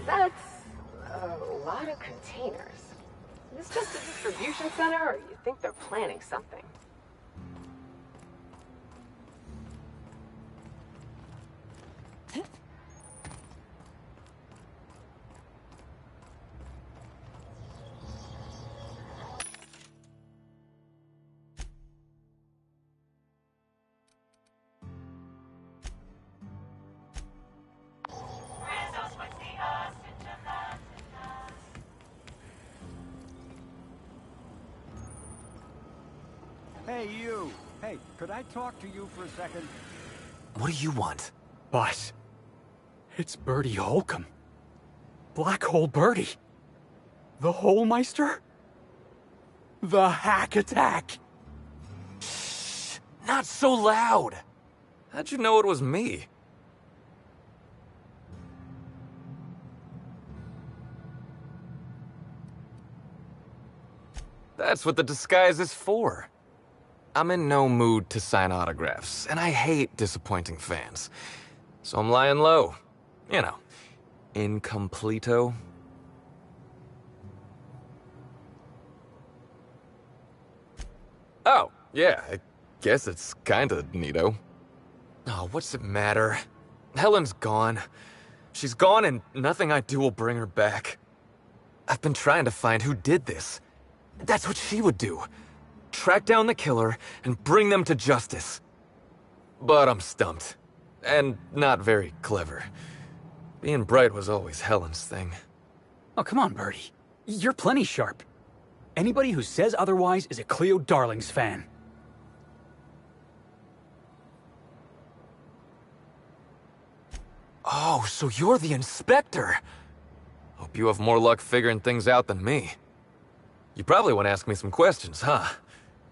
That's a lot of containers. Is this just a distribution center, or you think they're planning something? Hey, you! Hey, could I talk to you for a second? What do you want? Boss, it's Bertie Holcomb. Black Hole Bertie. The Holmeister? The Hack Attack. Shh! Not so loud! How'd you know it was me? That's what the disguise is for. I'm in no mood to sign autographs, and I hate disappointing fans. So I'm lying low. You know, incompleto. Oh, yeah, I guess it's kinda neato. Oh, what's it matter? Helen's gone. She's gone and nothing I do will bring her back. I've been trying to find who did this. That's what she would do. Track down the killer and bring them to justice. But I'm stumped. And not very clever. Being bright was always Helen's thing. Oh, come on, Bertie. You're plenty sharp. Anybody who says otherwise is a Cleo Darlings fan. Oh, so you're the inspector. Hope you have more luck figuring things out than me. You probably want to ask me some questions, huh?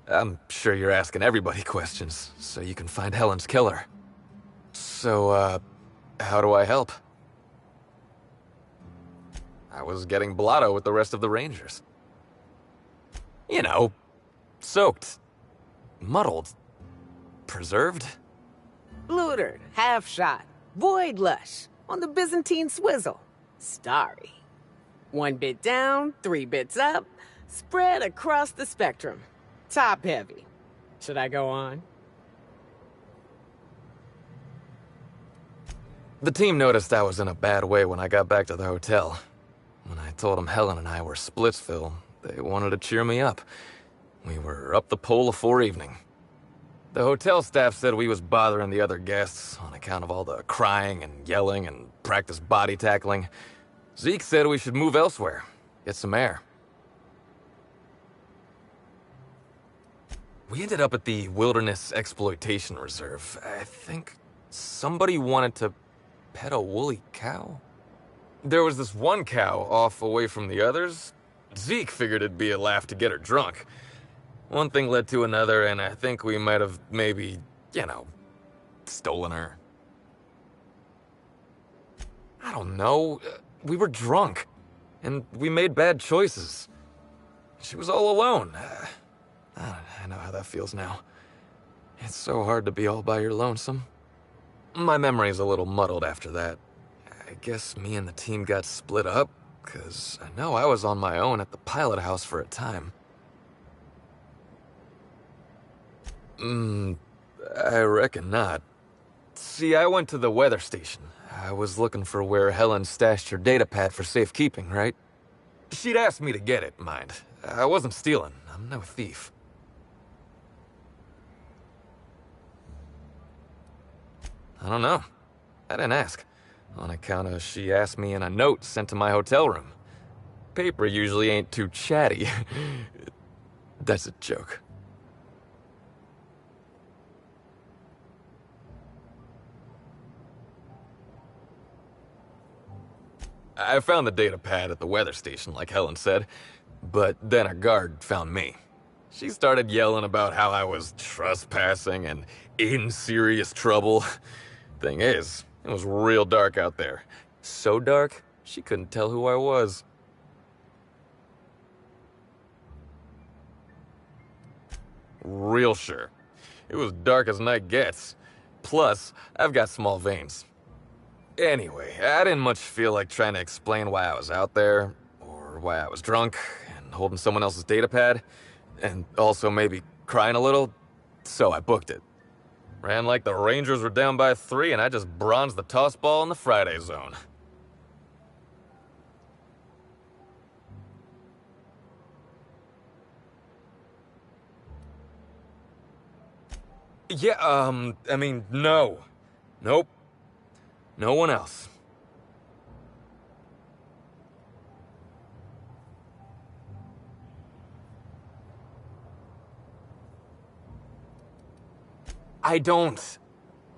I'm sure you're asking everybody questions, so you can find Helen's killer. So, how do I help? I was getting blotto with the rest of the Rangers. You know, soaked, muddled, preserved. Blutered, half shot, void lush, on the Byzantine swizzle. Starry. 1 bit down, 3 bits up, spread across the spectrum. Top heavy. Should I go on? The team noticed I was in a bad way when I got back to the hotel. When I told them Helen and I were Splitsville, they wanted to cheer me up. We were up the pole afore evening. The hotel staff said we was bothering the other guests on account of all the crying and yelling and practice body tackling. Zeke said we should move elsewhere, get some air. We ended up at the Wilderness Exploitation Reserve. I think somebody wanted to pet a woolly cow. There was this one cow off away from the others. Zeke figured it'd be a laugh to get her drunk. One thing led to another, and I think we might have maybe, you know, stolen her. I don't know. We were drunk, and we made bad choices. She was all alone. I know how that feels now. It's so hard to be all by your lonesome. My memory's a little muddled after that. I guess me and the team got split up, 'cause I know I was on my own at the pilot house for a time. I reckon not. See, I went to the weather station. I was looking for where Helen stashed her data pad for safekeeping, right? She'd asked me to get it, mind. I wasn't stealing. I'm no thief. I don't know. I didn't ask. On account of she asked me in a note sent to my hotel room. Paper usually ain't too chatty. That's a joke. I found the data pad at the weather station, like Helen said, but then a guard found me. She started yelling about how I was trespassing and in serious trouble. Thing is, it was real dark out there. So dark, she couldn't tell who I was. Real sure. It was dark as night gets. Plus, I've got small veins. Anyway, I didn't much feel like trying to explain why I was out there, or why I was drunk, and holding someone else's data pad, and also maybe crying a little, so I booked it. Ran like the Rangers were down by 3, and I just bronzed the toss ball in the Friday zone. Yeah, I mean, no. Nope. No one else. I don't.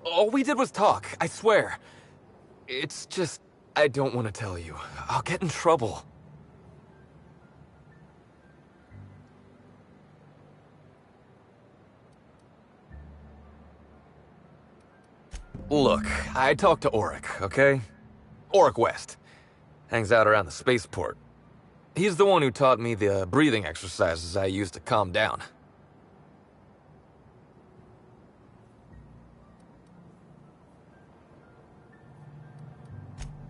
All we did was talk, I swear. It's just, I don't want to tell you. I'll get in trouble. Look, I talked to Auric, okay? Auric West. Hangs out around the spaceport. He's the one who taught me the breathing exercises I use to calm down.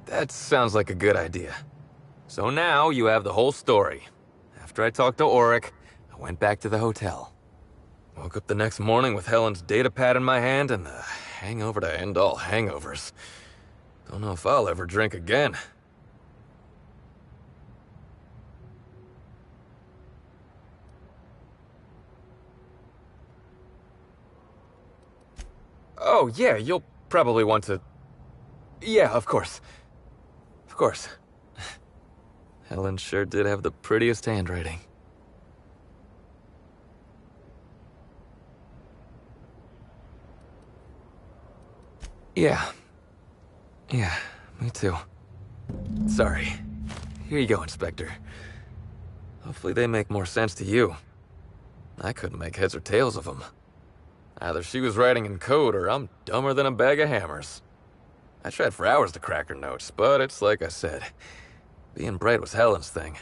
That sounds like a good idea. So now you have the whole story. After I talked to Auric, I went back to the hotel. Woke up the next morning with Helen's data pad in my hand and the hangover to end all hangovers. Don't know if I'll ever drink again. Oh, yeah, you'll probably want to... Yeah, of course. Of course. Helen sure did have the prettiest handwriting. Yeah. Yeah, me too. Sorry. Here you go, Inspector. Hopefully they make more sense to you. I couldn't make heads or tails of them. Either she was writing in code or I'm dumber than a bag of hammers. I tried for hours to crack her notes, but it's like I said. Being bright was Helen's thing.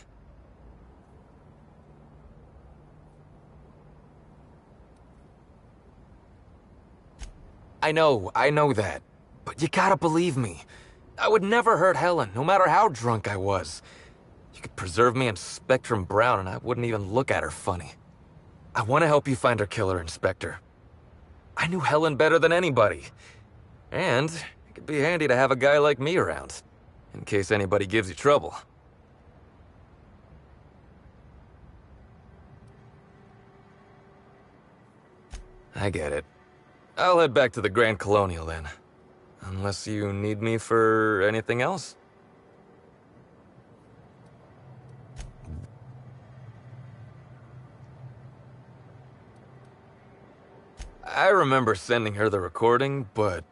I know that. But you gotta believe me. I would never hurt Helen, no matter how drunk I was. You could preserve me in Spectrum Brown and I wouldn't even look at her funny. I want to help you find her killer, Inspector. I knew Helen better than anybody. And it could be handy to have a guy like me around, in case anybody gives you trouble. I get it. I'll head back to the Grand Colonial then. Unless you need me for anything else? I remember sending her the recording, but...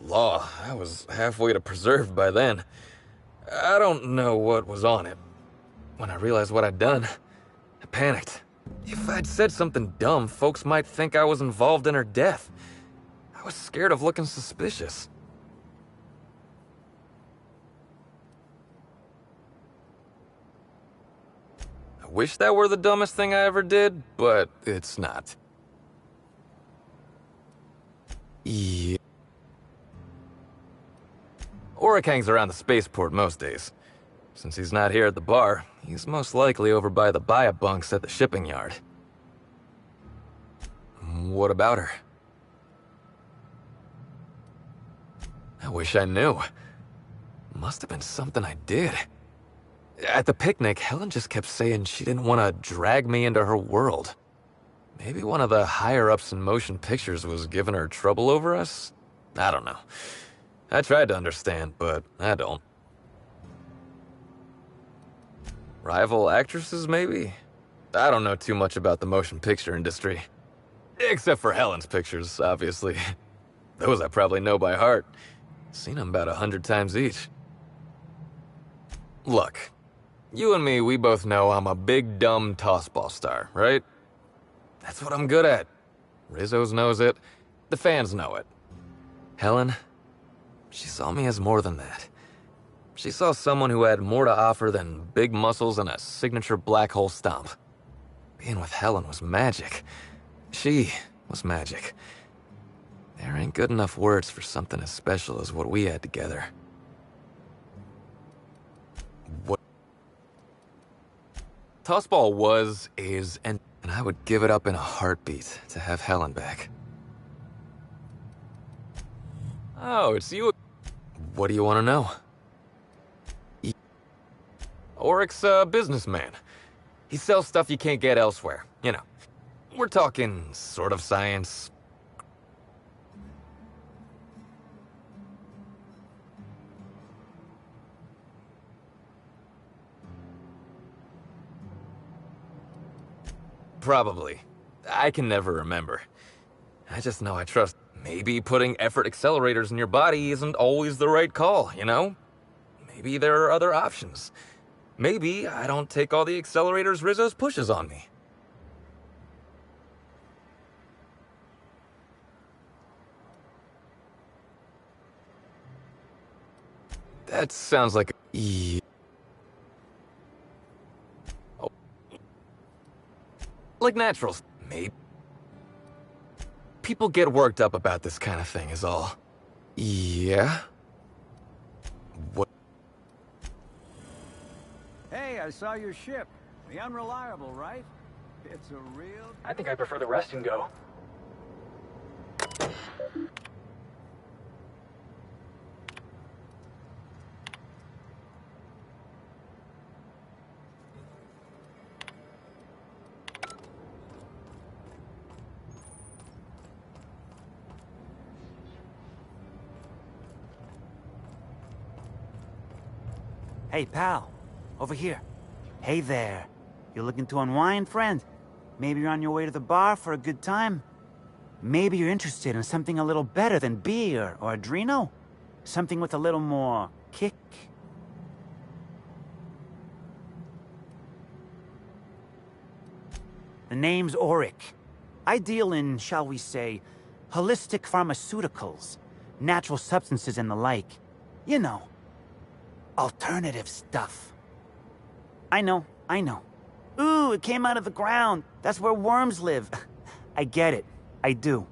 Law, I was halfway to preserved by then. I don't know what was on it. When I realized what I'd done, I panicked. If I'd said something dumb, folks might think I was involved in her death. I was scared of looking suspicious. I wish that were the dumbest thing I ever did, but it's not. Yeah. Auric hangs around the spaceport most days. Since he's not here at the bar, he's most likely over by the buy-up bunks at the shipping yard. What about her? I wish I knew. Must have been something I did. At the picnic, Helen just kept saying she didn't want to drag me into her world. Maybe one of the higher-ups in motion pictures was giving her trouble over us? I don't know. I tried to understand, but I don't. Rival actresses, maybe? I don't know too much about the motion picture industry. Except for Helen's pictures, obviously. Those I probably know by heart. Seen them about 100 times each. Look, you and me, we both know I'm a big, dumb tossball star, right? That's what I'm good at. Rizzo's knows it. The fans know it. Helen, she saw me as more than that. She saw someone who had more to offer than big muscles and a signature black hole stomp. Being with Helen was magic. She was magic. There ain't good enough words for something as special as what we had together. What? Tossball was, is, and I would give it up in a heartbeat to have Helen back. Oh, it's you. What do you want to know? Oryx's a businessman. He sells stuff you can't get elsewhere, you know. We're talking sort of science. Probably. I can never remember. I just know I trust. Maybe putting effort accelerators in your body isn't always the right call, you know? Maybe there are other options. Maybe I don't take all the accelerators Rizzo's pushes on me. That sounds like oh. Like naturals, maybe. People get worked up about this kind of thing is all. Yeah? What? Hey, I saw your ship. The Unreliable, right? It's a real... I think I prefer the rest and go. Hey, pal. Over here. Hey there. You looking to unwind, friend? Maybe you're on your way to the bar for a good time? Maybe you're interested in something a little better than beer or Adreno? Something with a little more kick? The name's Auric. I deal in, shall we say, holistic pharmaceuticals, natural substances and the like. You know, alternative stuff. I know. Ooh, it came out of the ground. That's where worms live. I get it. I do.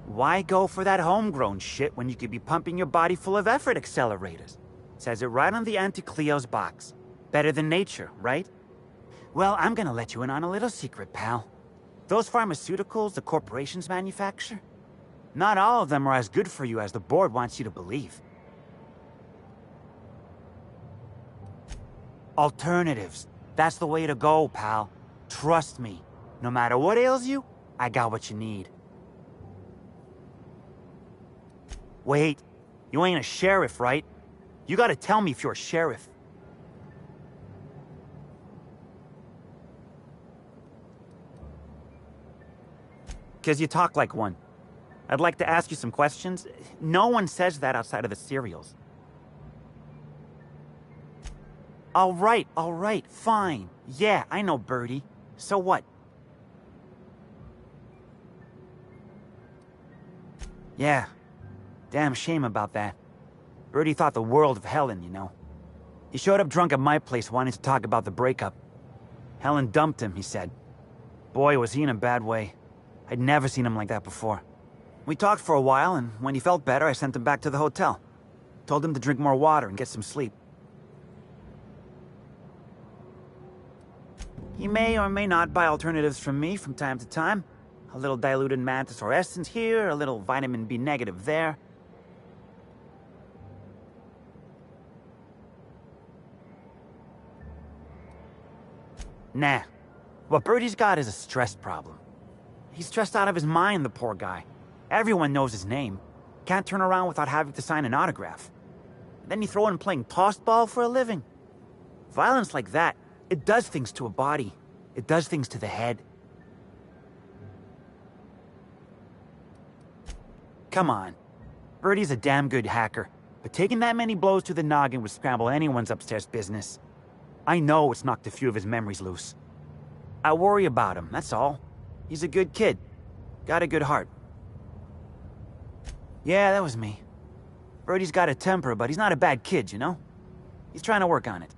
Why go for that homegrown shit when you could be pumping your body full of effort accelerators? Says it right on the Anti-Cleo's box. Better than nature, right? Well, I'm gonna let you in on a little secret, pal. Those pharmaceuticals the corporations manufacture, not all of them are as good for you as the board wants you to believe. Alternatives. That's the way to go, pal. Trust me. No matter what ails you, I got what you need. Wait. You ain't a sheriff, right? You gotta tell me if you're a sheriff. Because you talk like one. I'd like to ask you some questions. No one says that outside of the serials. All right, fine. Yeah, I know, Birdie. So what? Yeah. Damn shame about that. Birdie thought the world of Helen, you know. He showed up drunk at my place wanting to talk about the breakup. Helen dumped him, he said. Boy, was he in a bad way. I'd never seen him like that before. We talked for a while, and when he felt better, I sent him back to the hotel. Told him to drink more water and get some sleep. He may or may not buy alternatives from me from time to time. A little diluted mantis or essence here, a little vitamin B negative there. Nah. What Birdie's got is a stress problem. He's stressed out of his mind, the poor guy. Everyone knows his name. Can't turn around without having to sign an autograph. Then you throw in playing tossball for a living. Violence like that, it does things to a body. It does things to the head. Come on. Birdie's a damn good hacker, but taking that many blows to the noggin would scramble anyone's upstairs business. I know it's knocked a few of his memories loose. I worry about him, that's all. He's a good kid. Got a good heart. Yeah, that was me. Birdie's got a temper, but he's not a bad kid, you know? He's trying to work on it.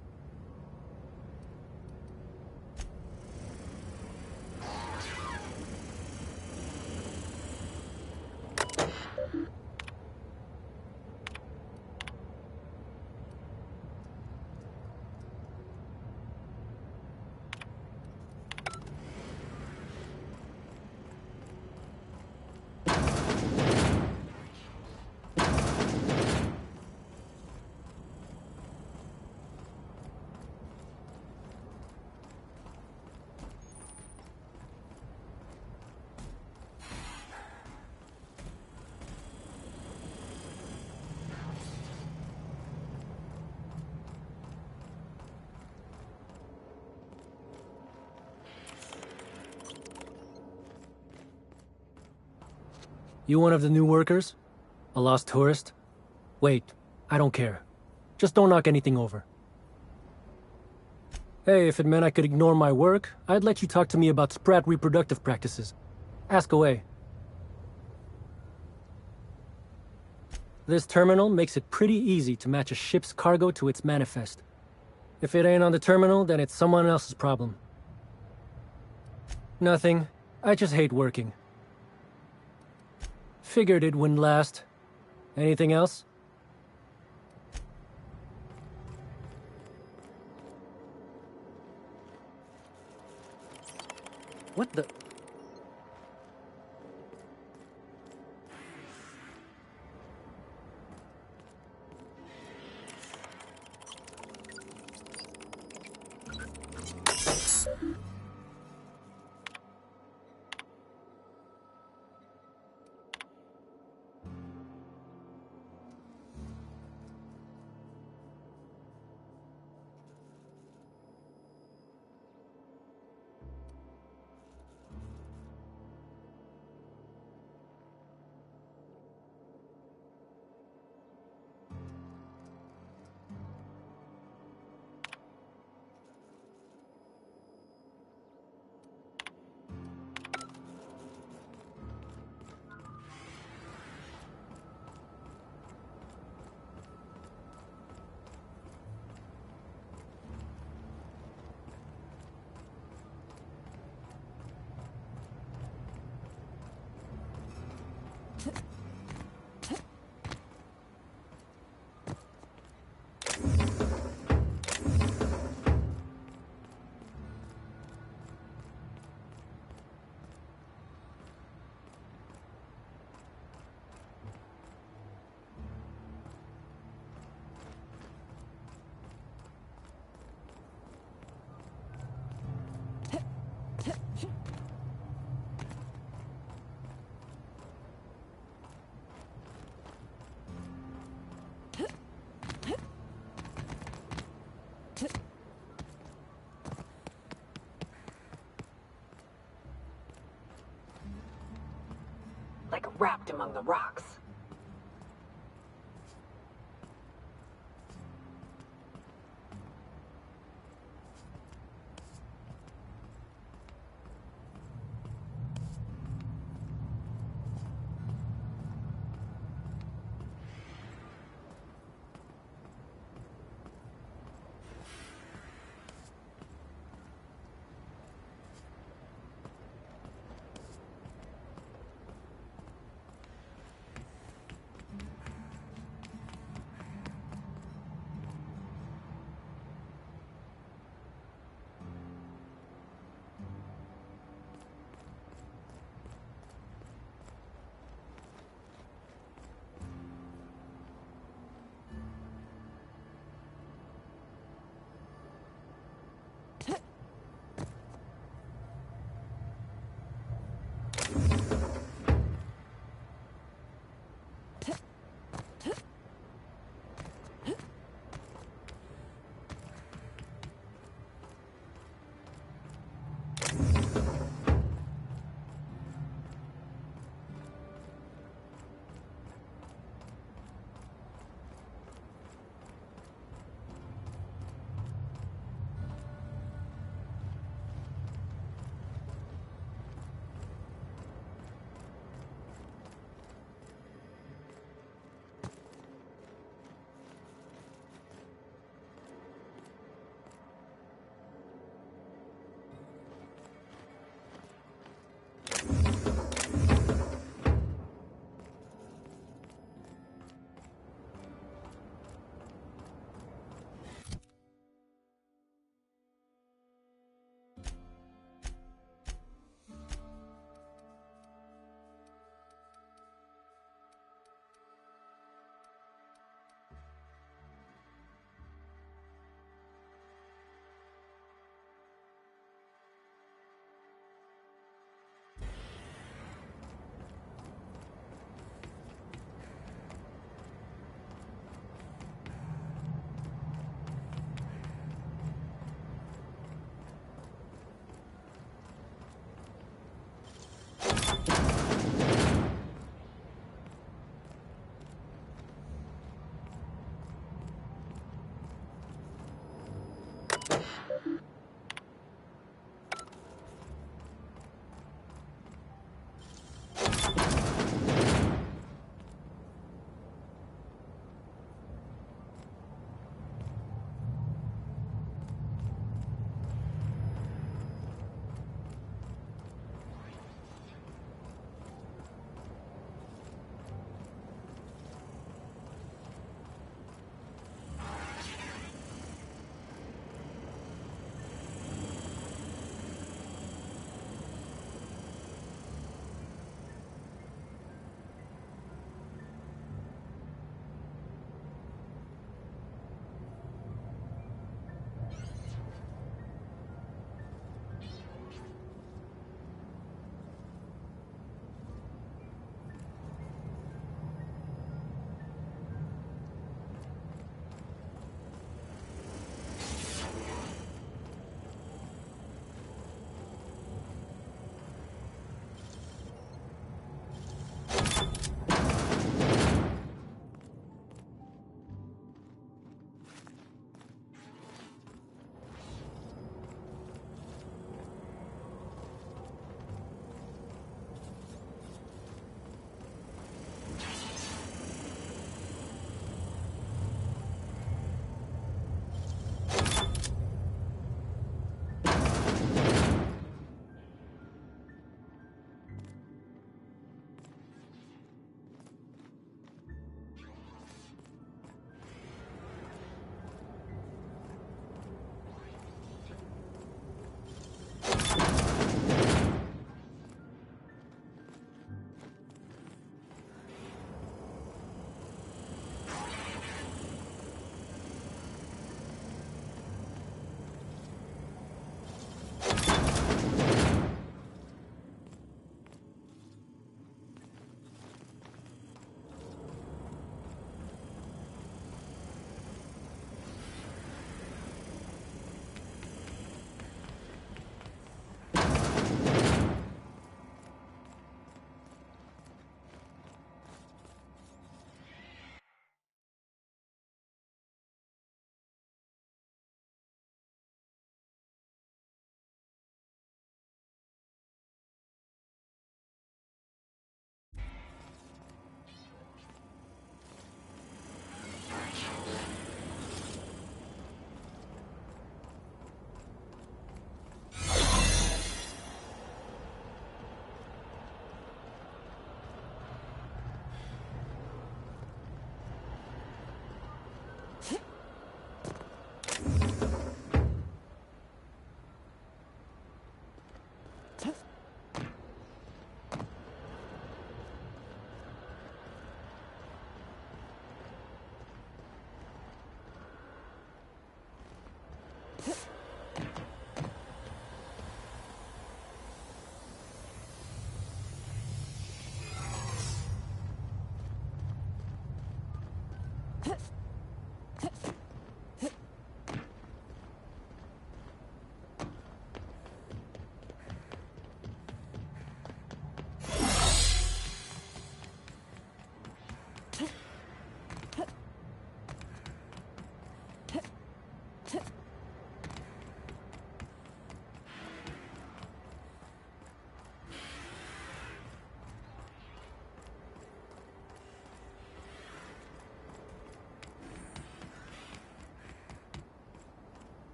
You one of the new workers? A lost tourist? Wait, I don't care. Just don't knock anything over. Hey, if it meant I could ignore my work, I'd let you talk to me about sprat reproductive practices. Ask away. This terminal makes it pretty easy to match a ship's cargo to its manifest. If it ain't on the terminal, then it's someone else's problem. Nothing. I just hate working. Figured it wouldn't last. Anything else? What the... Like wrapped among the rocks.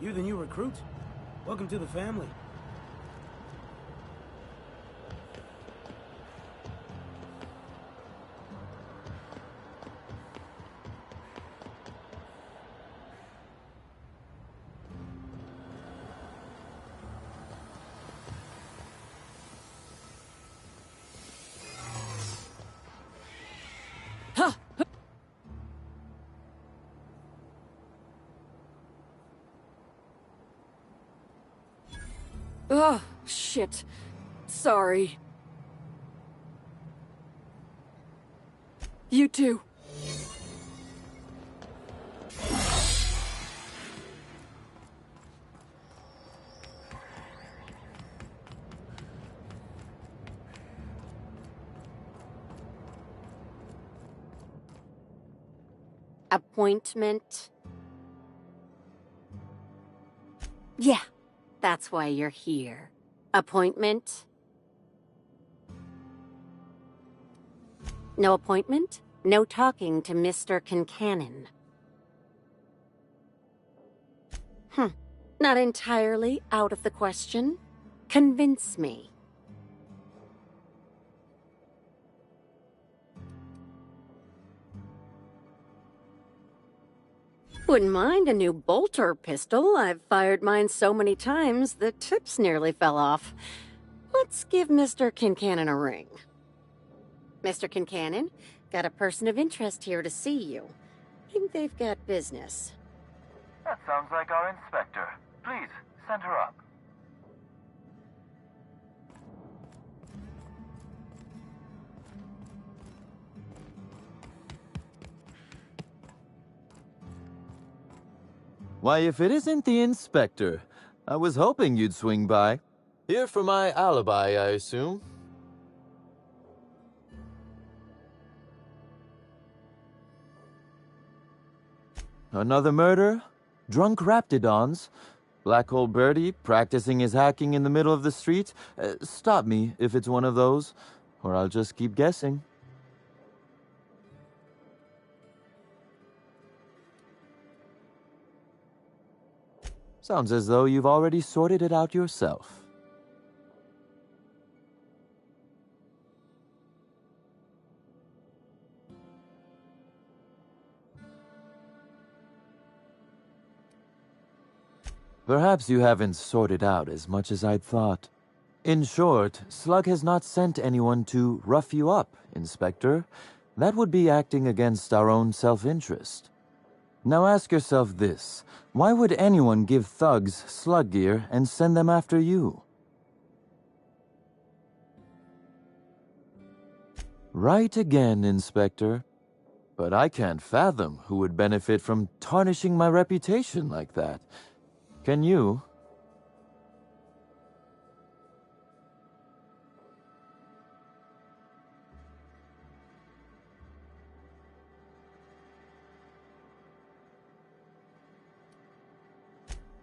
You the new recruit? Welcome to the family. Oh, shit. Sorry. You too. Appointment? Yeah, that's why you're here. Appointment? No appointment? No talking to Mr. Kincannon. Not entirely out of the question. Convince me. Wouldn't mind a new bolter pistol. I've fired mine so many times, the tips nearly fell off. Let's give Mr. Kincannon a ring. Mr. Kincannon, got a person of interest here to see you. Think they've got business. That sounds like our inspector. Please, send her up. Why, if it isn't the inspector, I was hoping you'd swing by. Here for my alibi, I assume. Another murder? Drunk Raptidons? Black Hole Birdie practicing his hacking in the middle of the street? Stop me if it's one of those, or I'll just keep guessing. Sounds as though you've already sorted it out yourself. Perhaps you haven't sorted out as much as I'd thought. In short, Slug has not sent anyone to rough you up, Inspector. That would be acting against our own self-interest. Now ask yourself this. Why would anyone give thugs slug gear and send them after you? Right again, Inspector. But I can't fathom who would benefit from tarnishing my reputation like that. Can you?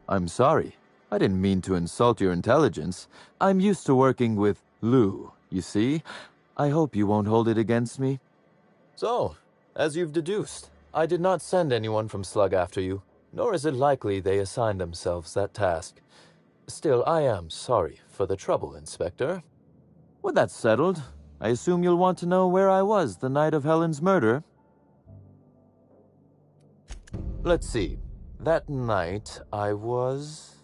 I'm sorry. I didn't mean to insult your intelligence. I'm used to working with Lou, you see? I hope you won't hold it against me. So, as you've deduced, I did not send anyone from Slug after you, nor is it likely they assigned themselves that task. Still, I am sorry for the trouble, Inspector. With that settled, I assume you'll want to know where I was the night of Helen's murder. Let's see. That night, I was...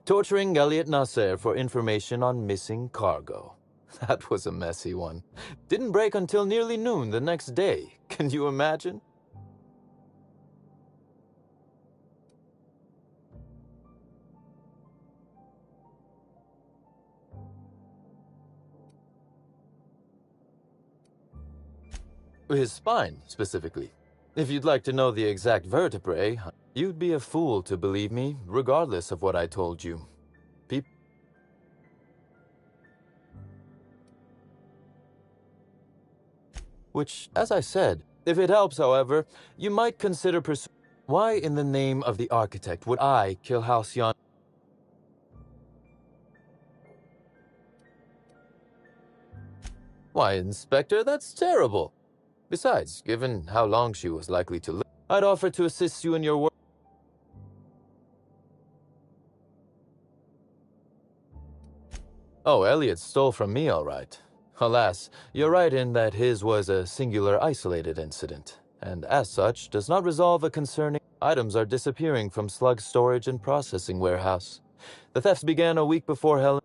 torturing Elliot Nasser for information on missing cargo. That was a messy one. Didn't break until nearly noon the next day. Can you imagine? His spine, specifically. If you'd like to know the exact vertebrae, you'd be a fool to believe me, regardless of what I told you. Which, as I said, if it helps, however, you might consider Why in the name of the architect would I kill Halcyon? Why, Inspector, that's terrible. Besides, given how long she was likely to live, I'd offer to assist you in your work. Oh, Elliot stole from me, all right. Alas, you're right in that his was a singular isolated incident, and as such, does not resolve a concerning items are disappearing from Slug's storage and processing warehouse. The thefts began a week before Helen.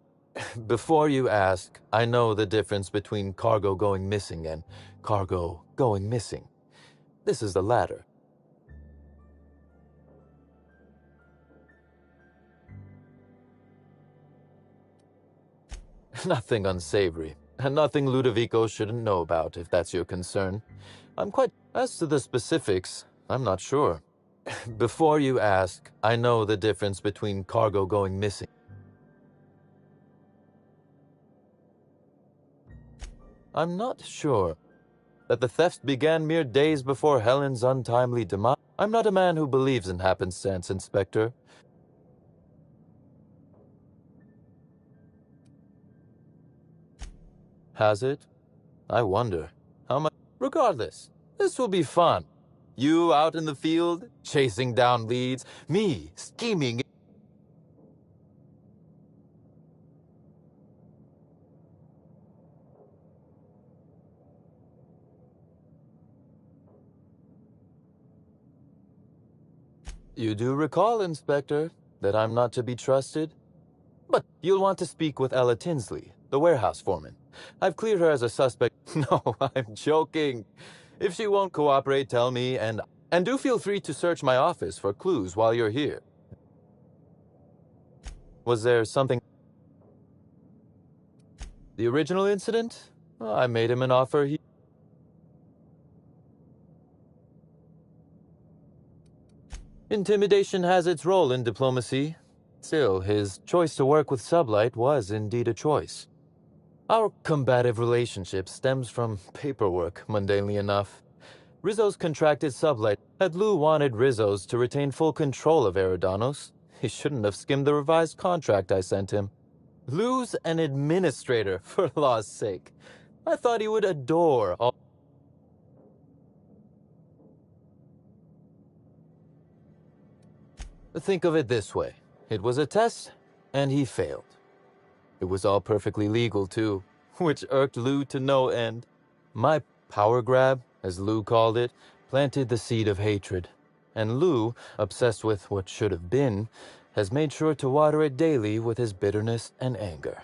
Before you ask, I know the difference between cargo going missing and cargo going missing. This is the latter. Nothing unsavory, and nothing Ludovico shouldn't know about, if that's your concern. As to the specifics, I'm not sure. Before you ask, I know the difference between cargo going missing. I'm not sure that the theft began mere days before Helen's untimely demise. I'm not a man who believes in happenstance, Inspector. Has it? I wonder. How much? Regardless, this will be fun. You out in the field, chasing down leads. Me, scheming. You do recall, Inspector, that I'm not to be trusted? But you'll want to speak with Ella Tinsley, the warehouse foreman. I've cleared her as a suspect. No, I'm joking. If she won't cooperate, tell me, and do feel free to search my office for clues while you're here. Was there something? The original incident? I made him an offer he... Intimidation has its role in diplomacy. Still, his choice to work with Sublight was indeed a choice. Our combative relationship stems from paperwork, mundanely enough. Rizzo's contracted Sublight. Had Lou wanted Rizzo's to retain full control of Eриdanos, he shouldn't have skimmed the revised contract I sent him. Lou's an administrator, for law's sake. I thought he would adore all... Think of it this way. It was a test, and he failed. It was all perfectly legal, too, which irked Lou to no end. My power grab, as Lou called it, planted the seed of hatred. And Lou, obsessed with what should have been, has made sure to water it daily with his bitterness and anger.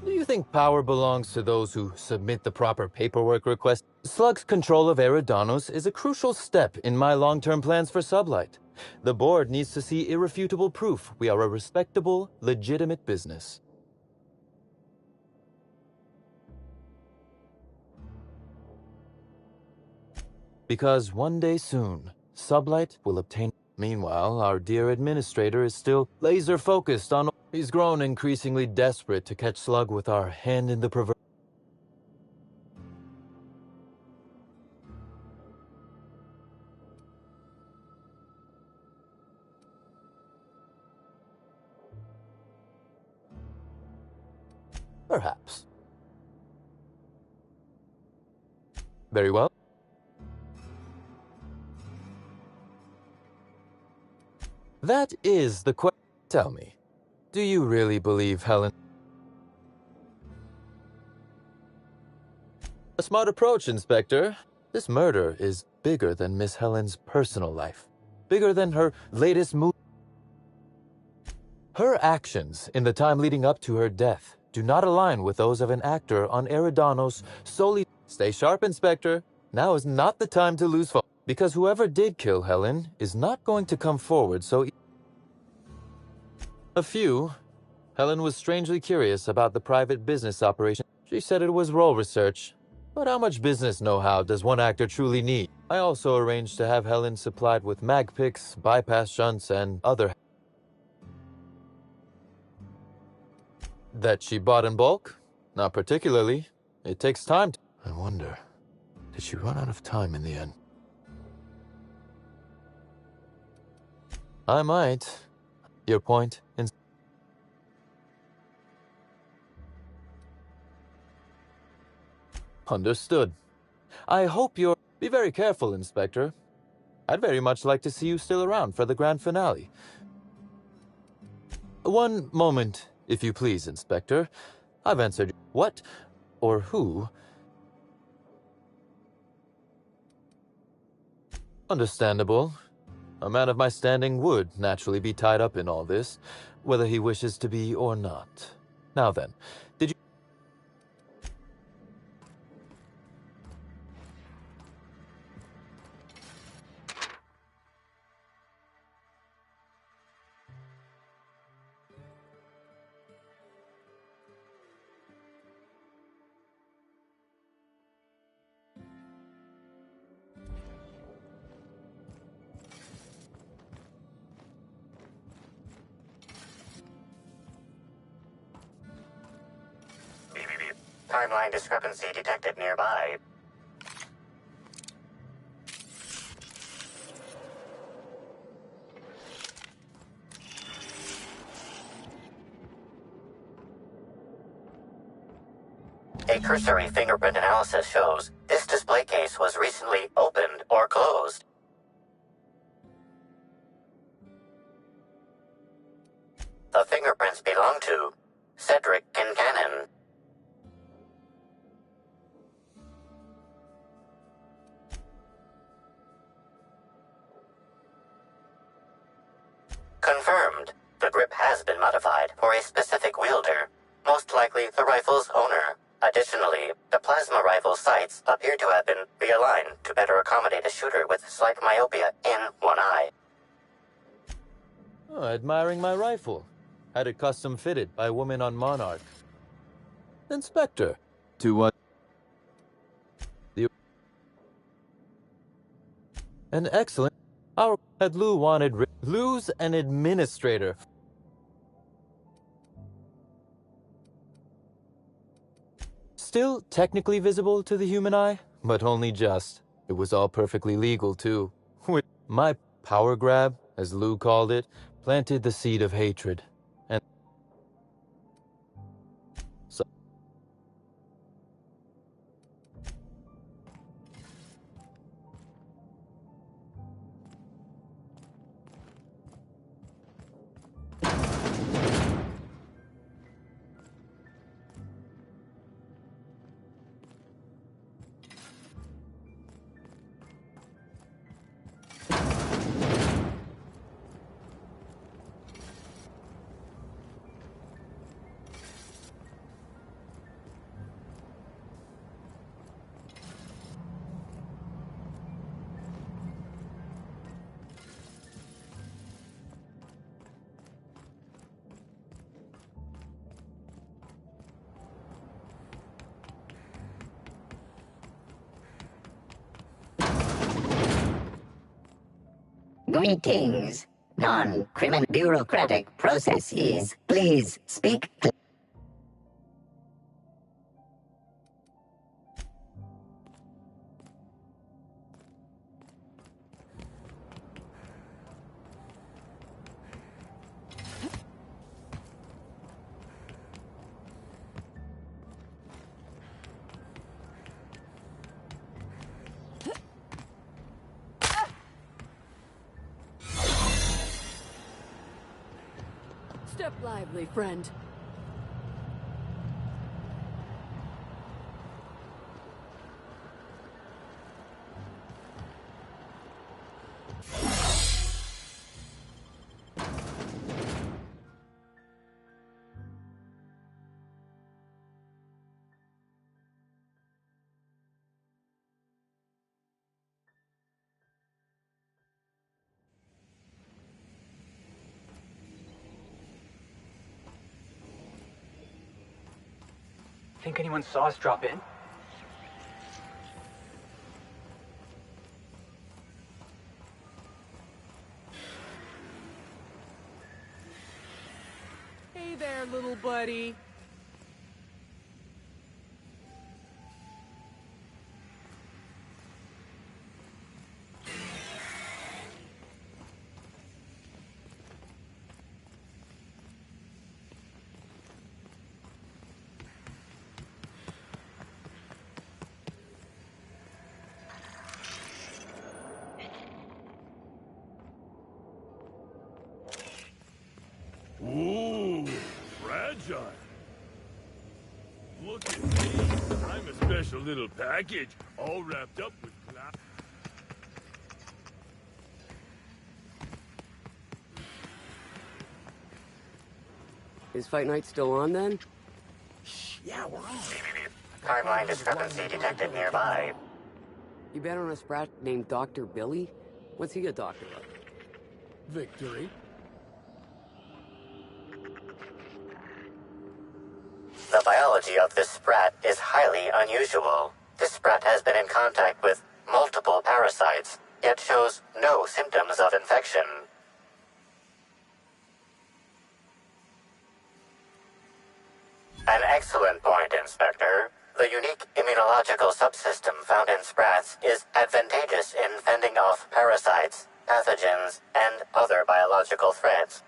Do you think power belongs to those who submit the proper paperwork request? Slug's control of Eриdanos is a crucial step in my long-term plans for Sublight. The board needs to see irrefutable proof we are a respectable, legitimate business. Because one day soon, Sublight will obtain... Meanwhile, our dear administrator is still laser-focused on... He's grown increasingly desperate to catch Slug with our hand in the proverb. Perhaps. Very well. That is the question. Tell me, do you really believe Helen? A smart approach, Inspector. This murder is bigger than Miss Helen's personal life. Bigger than her latest move. Her actions in the time leading up to her death do not align with those of an actor on Eриdanos solely. Stay sharp, Inspector. Now is not the time to lose focus. Because whoever did kill Helen is not going to come forward so Helen was strangely curious about the private business operation. She said it was role research. But how much business know-how does one actor truly need? I also arranged to have Helen supplied with mag picks, bypass shunts, and other... That she bought in bulk? Not particularly. It takes time to... I wonder, did she run out of time in the end? I might. Your point? Understood. I hope you're... Be very careful, Inspector. I'd very much like to see you still around for the grand finale. One moment, if you please, Inspector. I've answered what or who. Understandable. A man of my standing would naturally be tied up in all this, whether he wishes to be or not. Now then, did you... Timeline discrepancy detected nearby. A cursory fingerprint analysis shows this display case was recently opened or closed. The fingerprints belong to Cedric Kincannon. Confirmed. The grip has been modified for a specific wielder, most likely the rifle's owner. Additionally, the plasma rifle sights appear to have been realigned to better accommodate a shooter with slight myopia in one eye. Oh, admiring my rifle. Had it custom fitted by a woman on Monarch. Inspector. To what? An excellent... Our had Lou wanted... Lou's an administrator. Still technically visible to the human eye, but only just. It was all perfectly legal, too. With my power grab, as Lou called it, planted the seed of hatred. And so Greetings. Non-criminal bureaucratic processes. Please speak. Step lively, friend. Think anyone saw us drop in? Hey there, little buddy. sunshine. Look at me. I'm a special little package, all wrapped up with cloud. Is Fight Night still on then? Yeah, we're on. Timeline discrepancy detected nearby. You bet on a sprat named Dr. Billy? What's he a doctor of? Victory. The biology of this sprat is highly unusual. This sprat has been in contact with multiple parasites, yet shows no symptoms of infection. An excellent point, Inspector. The unique immunological subsystem found in sprats is advantageous in fending off parasites, pathogens, and other biological threats.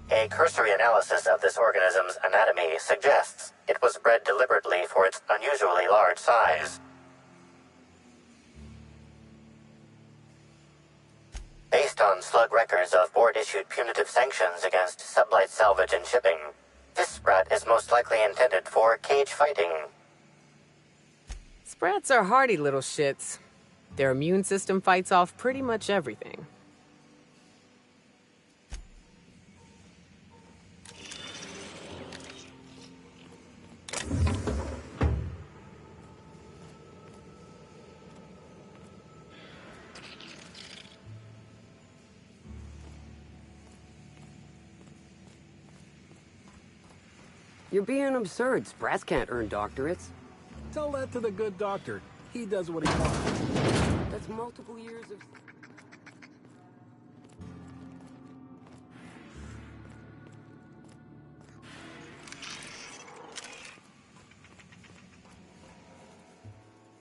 A cursory analysis of this organism's anatomy suggests it was bred deliberately for its unusually large size. Based on slug records of board-issued punitive sanctions against sublight salvage and shipping, this sprat is most likely intended for cage fighting. Sprats are hardy little shits. Their immune system fights off pretty much everything. You're being absurd. Sprats can't earn doctorates. Tell that to the good doctor. He does what he wants. That's multiple years of...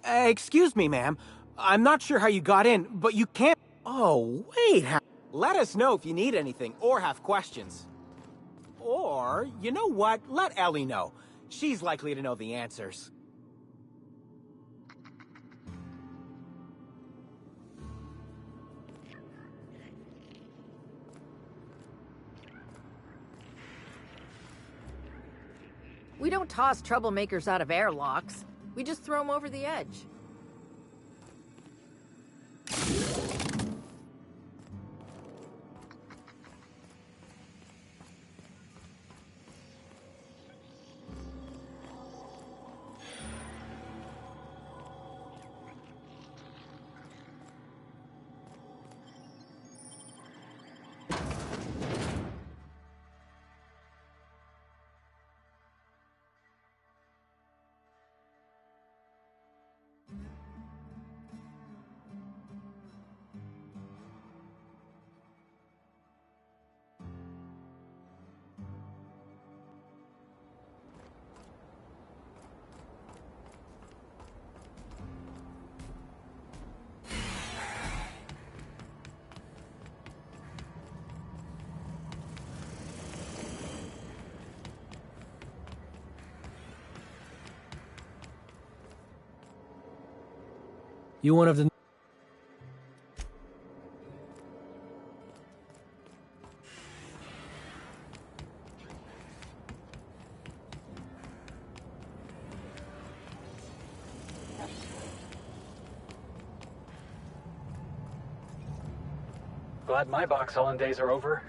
Excuse me, ma'am. I'm not sure how you got in, but you can't... Oh, wait. Let us know if you need anything or have questions. Or, you know what? Let Ellie know. She's likely to know the answers. We don't toss troublemakers out of airlocks. We just throw them over the edge. You one of the... Glad my box hauling days are over.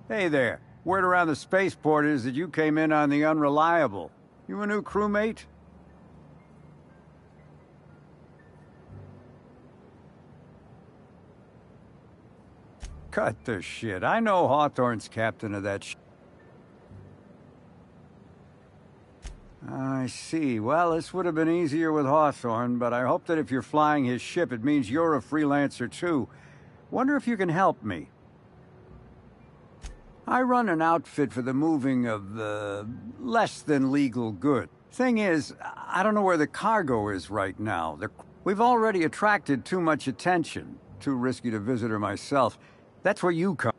Hey there. Word around the spaceport is that you came in on the Unreliable. You a new crewmate? Cut the shit. I know Hawthorne's captain of that shit. I see. Well, this would have been easier with Hawthorne, but I hope that if you're flying his ship, it means you're a freelancer too. Wonder if you can help me. I run an outfit for the moving of less than legal goods. Thing is, I don't know where the cargo is right now. We've already attracted too much attention. Too risky to visit her myself. That's where you come.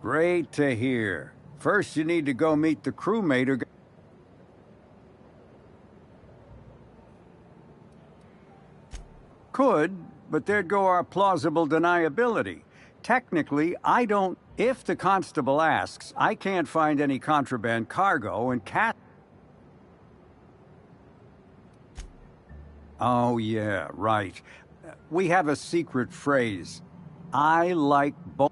Great to hear. First, you need to go meet the crewmate who... Could, but there'd go our plausible deniability. Technically, I don't... If the constable asks, I can't find any contraband cargo and Oh, yeah, right. We have a secret phrase. I like both.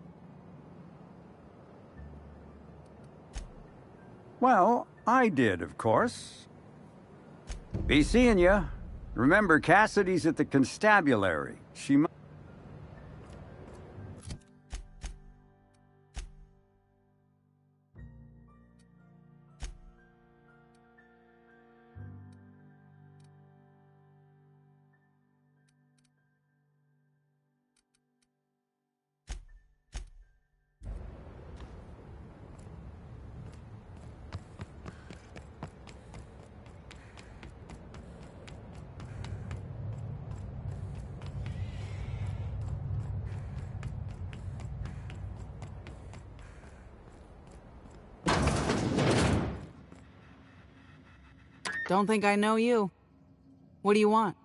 Well, I did, of course. Be seeing ya. Remember, Cassidy's at the constabulary. She might... Don't think I know you. What do you want?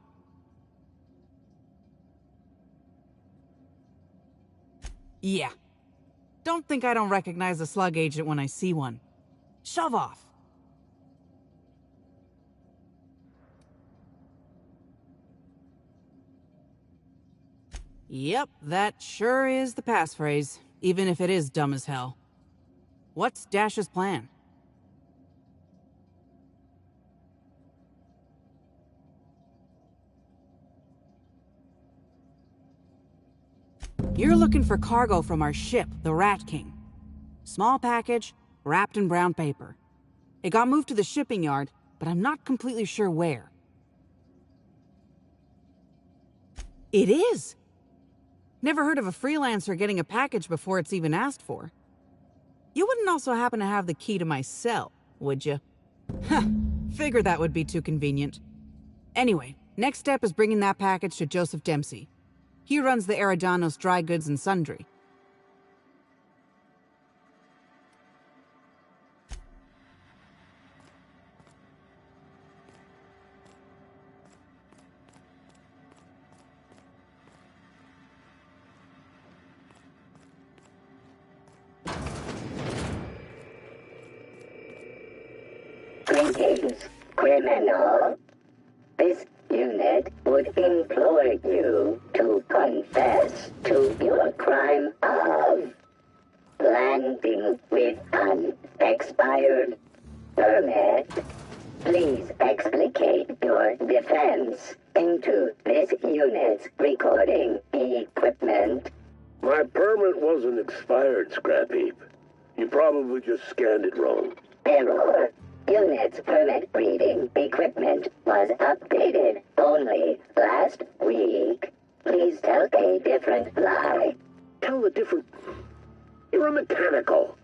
Yeah. Don't think I don't recognize a slug agent when I see one. Shove off. Yep, that sure is the passphrase, even if it is dumb as hell. What's Dash's plan? You're looking for cargo from our ship, the Rat King. Small package, wrapped in brown paper. It got moved to the shipping yard, but I'm not completely sure where. It is! Never heard of a freelancer getting a package before it's even asked for. You wouldn't also happen to have the key to my cell, would you? Huh, figured that would be too convenient. Anyway, next step is bringing that package to Joseph Dempsey. He runs the Eridanos Dry Goods and Sundry. Greetings, criminal. This unit would implore you to confess to your crime of landing with an expired permit. Please explicate your defense into this unit's recording equipment. My permit wasn't expired, Scrap Heap. You probably just scanned it wrong. Error. Unit's permit reading equipment was updated only last week. Please tell a different lie. Tell a different... You're a mechanical.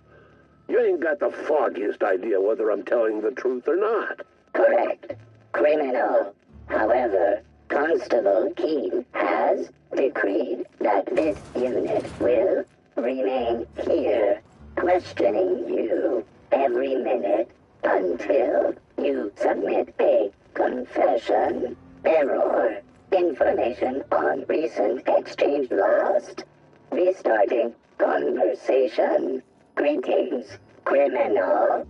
You ain't got the foggiest idea whether I'm telling the truth or not. Correct. Criminal. However, Constable Keene has decreed that this unit will remain here, questioning you every minute until you submit a confession. Error. Information on recent exchange lost. Restarting conversation. Greetings, criminal.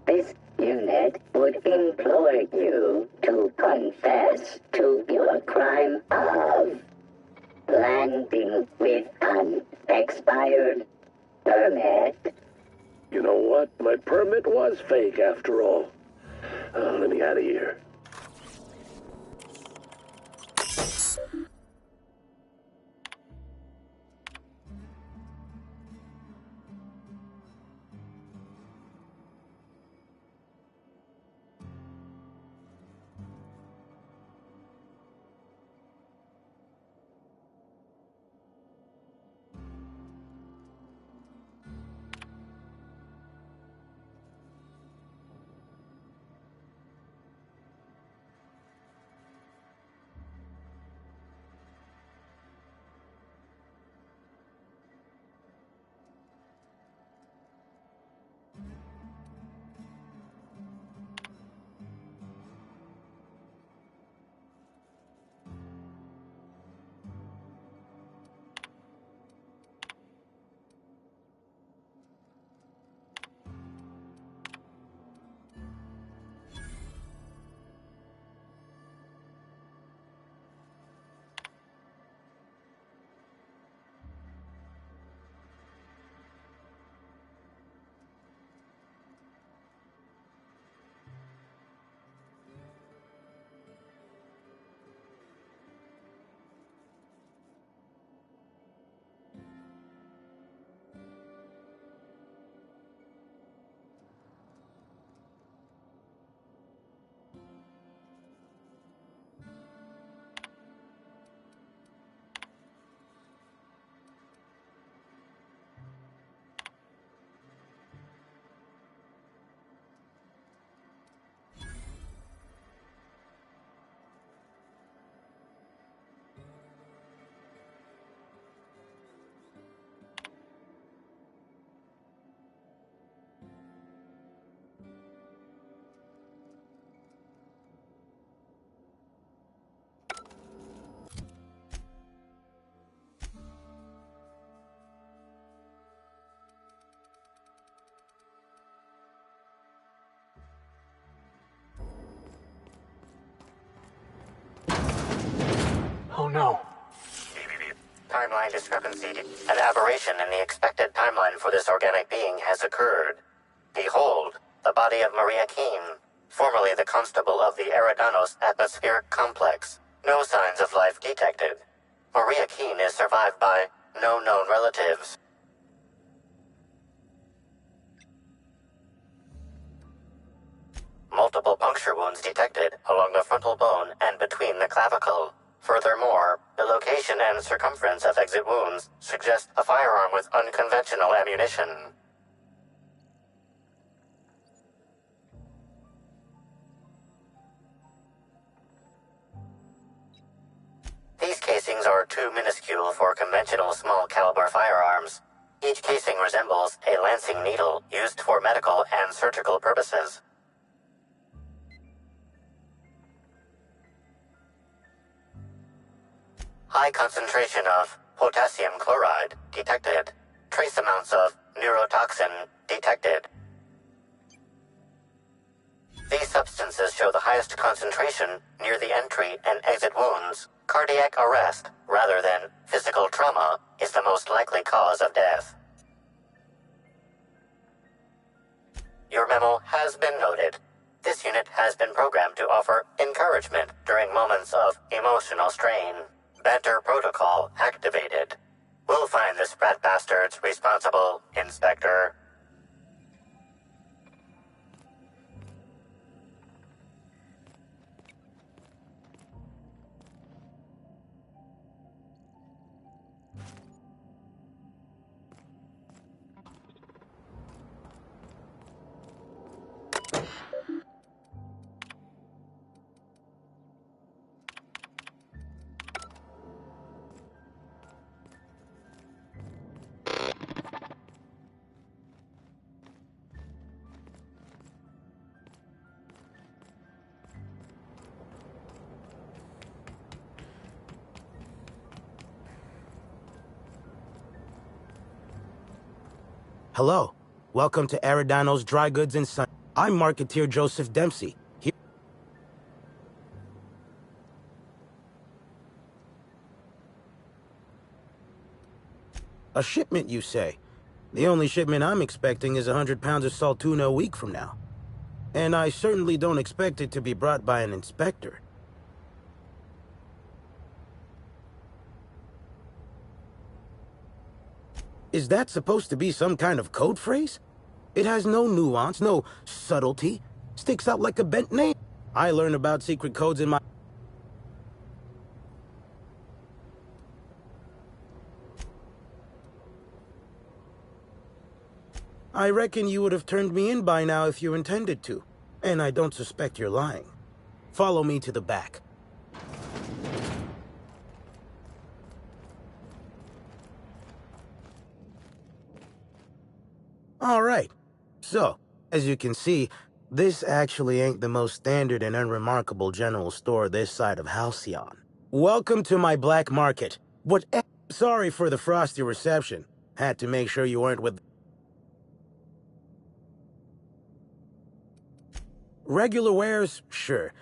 This unit would implore you to confess to your crime of landing with an expired expired permit. You know what? My permit was fake after all. Let me out of here. Oh no. Timeline discrepancy. An aberration in the expected timeline for this organic being has occurred. Behold, the body of Maria Keene, formerly the constable of the Eridanos atmospheric complex. No signs of life detected. Maria Keene is survived by no known relatives. Multiple puncture wounds detected along the frontal bone and between the clavicle. Furthermore, the location and circumference of exit wounds suggest a firearm with unconventional ammunition. These casings are too minuscule for conventional small-caliber firearms. Each casing resembles a lancing needle used for medical and surgical purposes. High concentration of potassium chloride detected. Trace amounts of neurotoxin detected. These substances show the highest concentration near the entry and exit wounds. Cardiac arrest, rather than physical trauma, is the most likely cause of death. Your memo has been noted. This unit has been programmed to offer encouragement during moments of emotional strain. Banter protocol activated. We'll find the sprat bastards responsible, Inspector. Hello. Welcome to Eridano's Dry Goods and Sun. I'm Marketeer Joseph Dempsey. A shipment, you say? The only shipment I'm expecting is 100 pounds of salt tuna a week from now. And I certainly don't expect it to be brought by an inspector. Is that supposed to be some kind of code phrase? It has no nuance, no subtlety. Sticks out like a bent nail. I learn about secret codes in my... I reckon you would have turned me in by now if you intended to. And I don't suspect you're lying. Follow me to the back. All right. So, as you can see, this actually ain't the most standard and unremarkable general store this side of Halcyon. Welcome to my black market. Sorry for the frosty reception. Had to make sure you weren't with... Regular wares? Sure.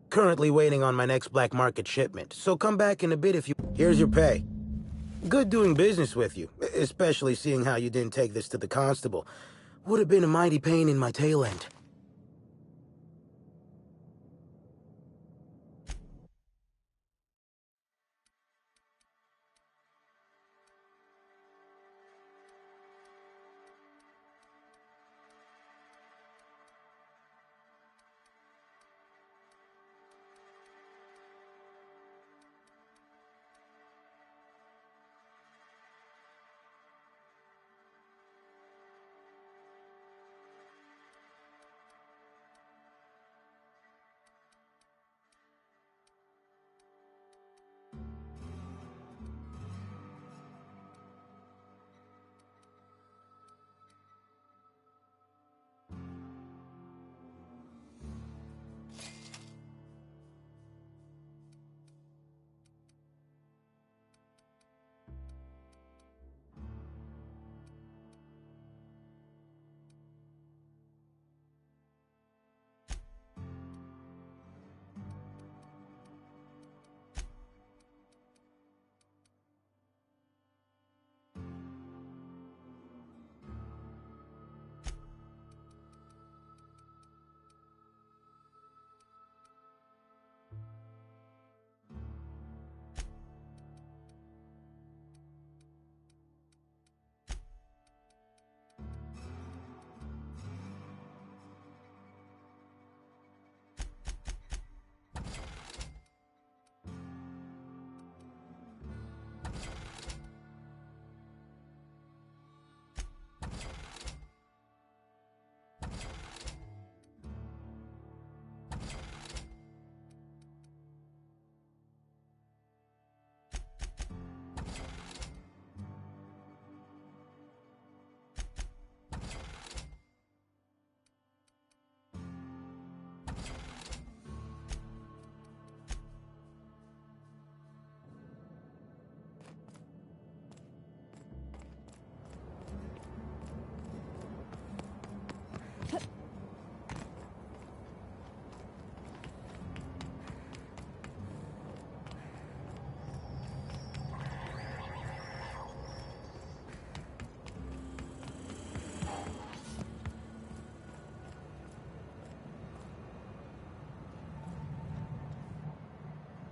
Currently waiting on my next black market shipment, so come back in a bit if you... Here's your pay. Good doing business with you, especially seeing how you didn't take this to the constable. Would have been a mighty pain in my tail end.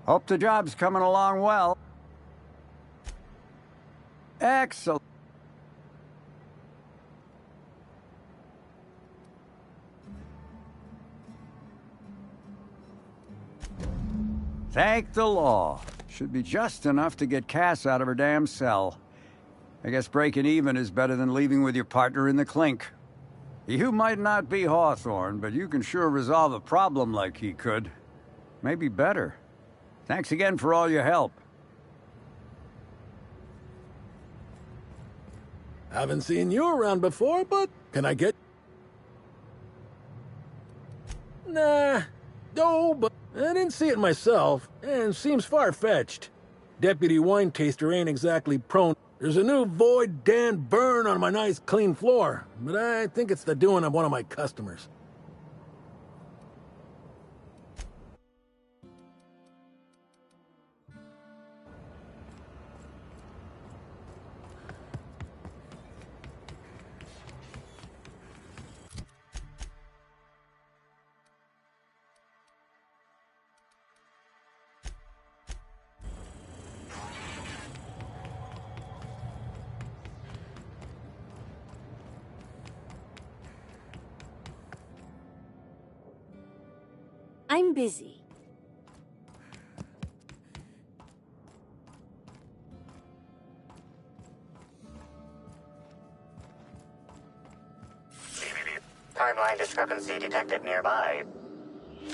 Hope the job's coming along well. Excellent. Thank the law. Should be just enough to get Cass out of her damn cell. I guess breaking even is better than leaving with your partner in the clink. You might not be Hawthorne, but you can sure resolve a problem like he could. Maybe better. Thanks again for all your help. Haven't seen you around before, but can I get... Nah. No, but I didn't see it myself, and seems far-fetched. Deputy wine taster ain't exactly prone. There's a new void Dan burn on my nice clean floor, but I think it's the doing of one of my customers. I'm busy. Timeline discrepancy detected nearby.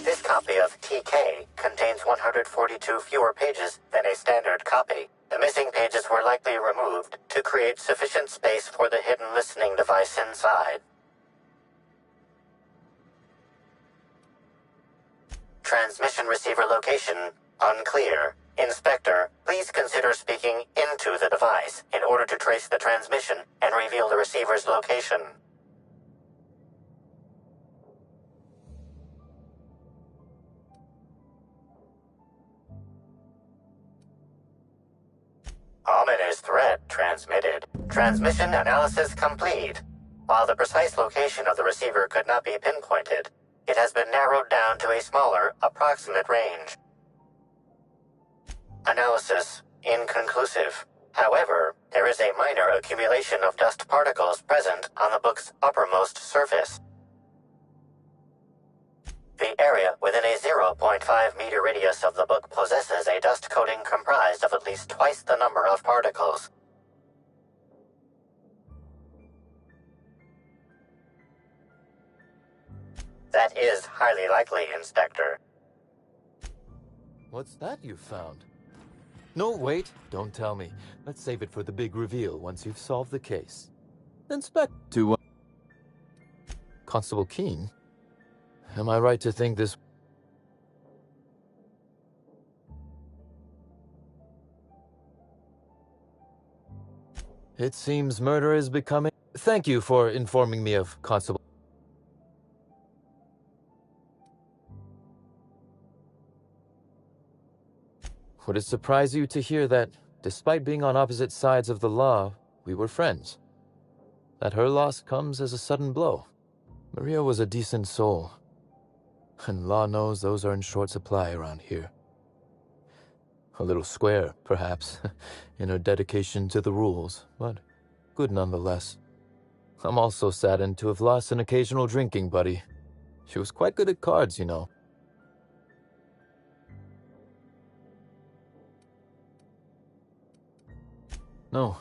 This copy of TK contains 142 fewer pages than a standard copy. The missing pages were likely removed to create sufficient space for the hidden listening device inside. Transmission receiver location unclear. Inspector, please consider speaking into the device in order to trace the transmission and reveal the receiver's location. Ominous threat transmitted. Transmission analysis complete. While the precise location of the receiver could not be pinpointed, it has been narrowed down to a smaller, approximate range. Analysis inconclusive. However, there is a minor accumulation of dust particles present on the book's uppermost surface. The area within a 0.5 meter radius of the book possesses a dust coating comprised of at least twice the number of particles. That is highly likely, Inspector. What's that you found? No, wait, don't tell me. Let's save it for the big reveal once you've solved the case. To Constable Keene? Am I right to think this... It seems murder is becoming... Thank you for informing me of Constable... Would it surprise you to hear that, despite being on opposite sides of the law, we were friends? That her loss comes as a sudden blow. Maria was a decent soul. And law knows those are in short supply around here. A little square, perhaps, in her dedication to the rules, but good nonetheless. I'm also saddened to have lost an occasional drinking buddy. She was quite good at cards, you know. No,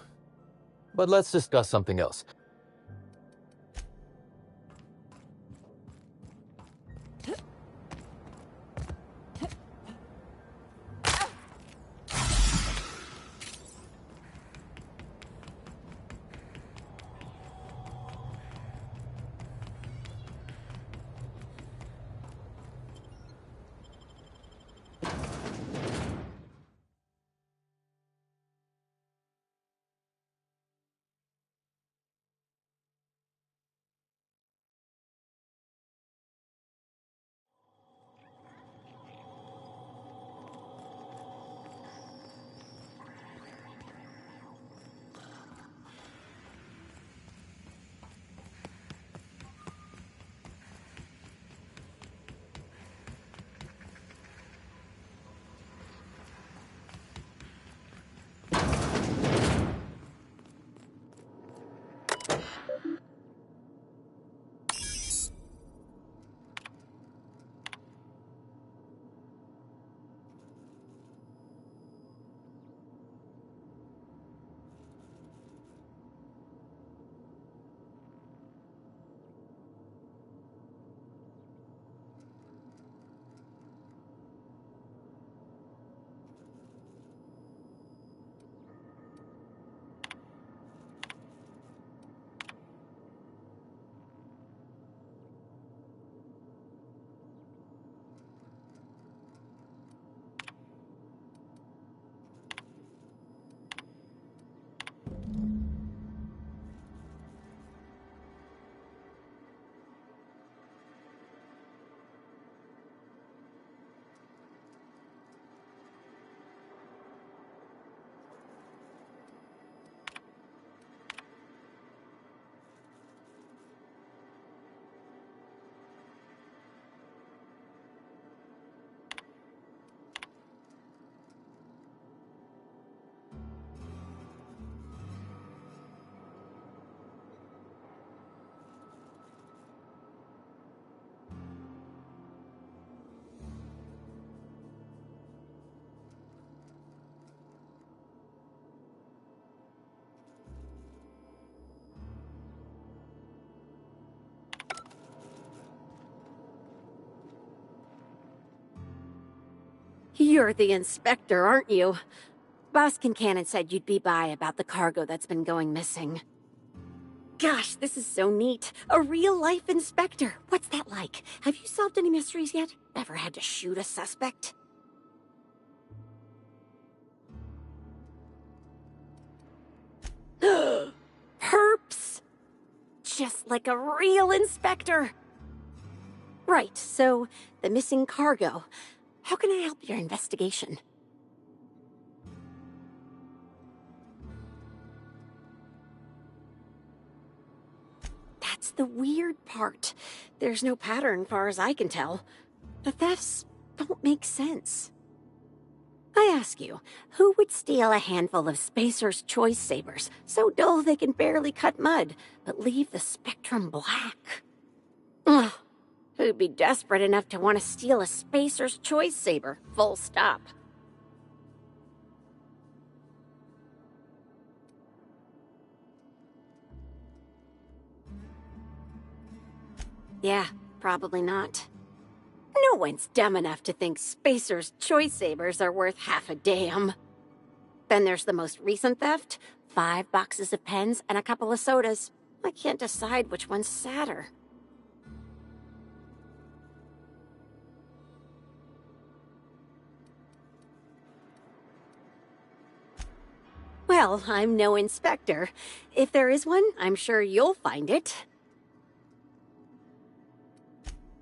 but let's discuss something else. You're the inspector, aren't you? Boss Kincannon said you'd be by about the cargo that's been going missing. Gosh, this is so neat. A real-life inspector. What's that like? Have you solved any mysteries yet? Ever had to shoot a suspect? Perps! Just like a real inspector. Right, so the missing cargo. How can I help your investigation? That's the weird part. There's no pattern, far as I can tell. The thefts don't make sense. I ask you, who would steal a handful of Spacer's Choice Sabers, so dull they can barely cut mud, but leave the spectrum black? Ugh. Who'd be desperate enough to want to steal a Spacer's Choice Saber, full stop? Yeah, probably not. No one's dumb enough to think Spacer's Choice Sabers are worth half a damn. Then there's the most recent theft, 5 boxes of pens and a couple of sodas. I can't decide which one's sadder. Well, I'm no inspector. If there is one, I'm sure you'll find it.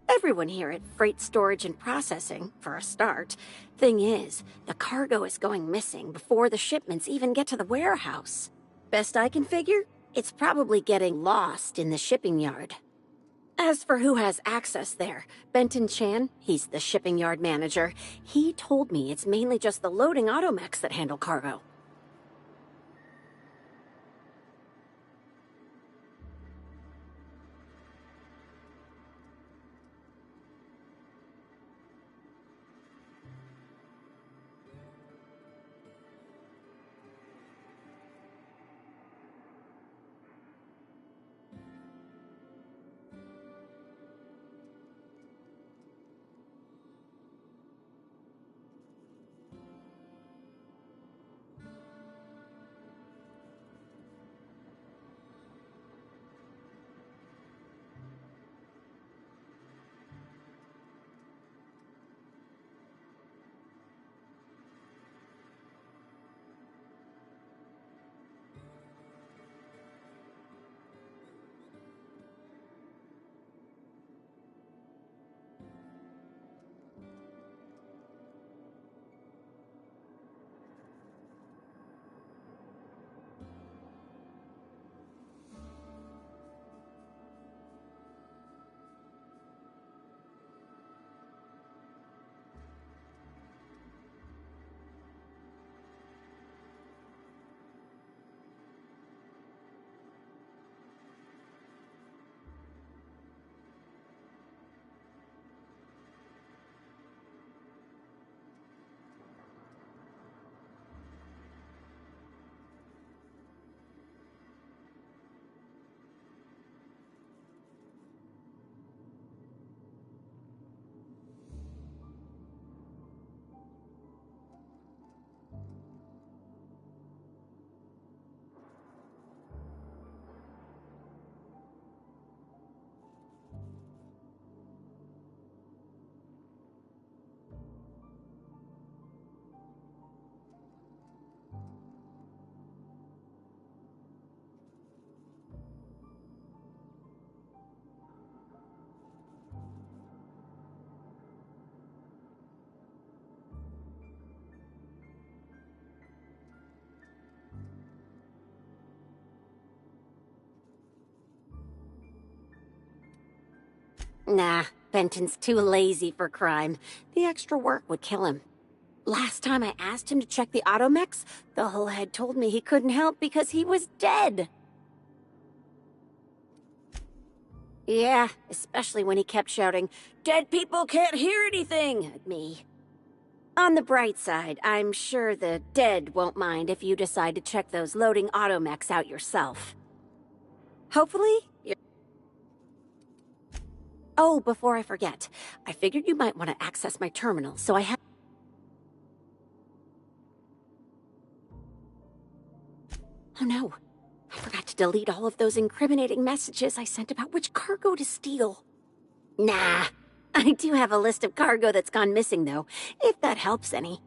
Everyone here at Freight Storage and Processing, for a start. Thing is, the cargo is going missing before the shipments even get to the warehouse. Best I can figure, it's probably getting lost in the shipping yard. As for who has access there, Benton Chan, he's the shipping yard manager. He told me it's mainly just the loading automechs that handle cargo. Nah, Benton's too lazy for crime. The extra work would kill him. Last time I asked him to check the automechs, the whole head told me he couldn't help because he was dead. Yeah, especially when he kept shouting, "Dead people can't hear anything!" at me. On the bright side, I'm sure the dead won't mind if you decide to check those loading automechs out yourself. Hopefully, you're... Oh, before I forget, I figured you might want to access my terminal, so I have... Oh no, I forgot to delete all of those incriminating messages I sent about which cargo to steal. Nah, I do have a list of cargo that's gone missing though, if that helps any.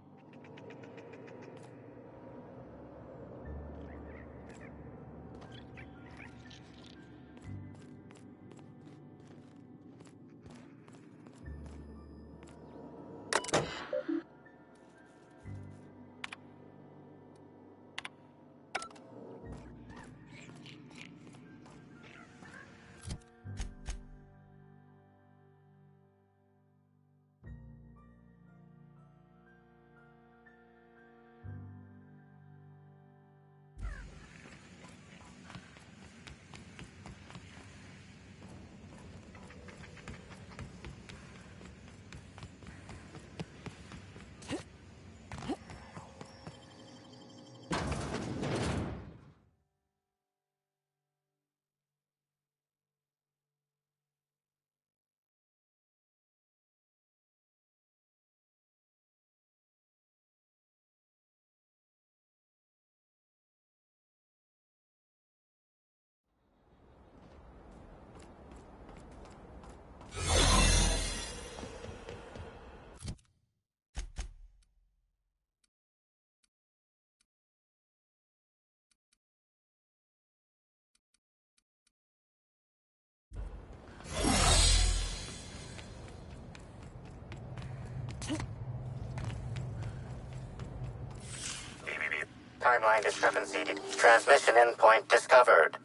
Timeline discrepancy. Transmission endpoint discovered.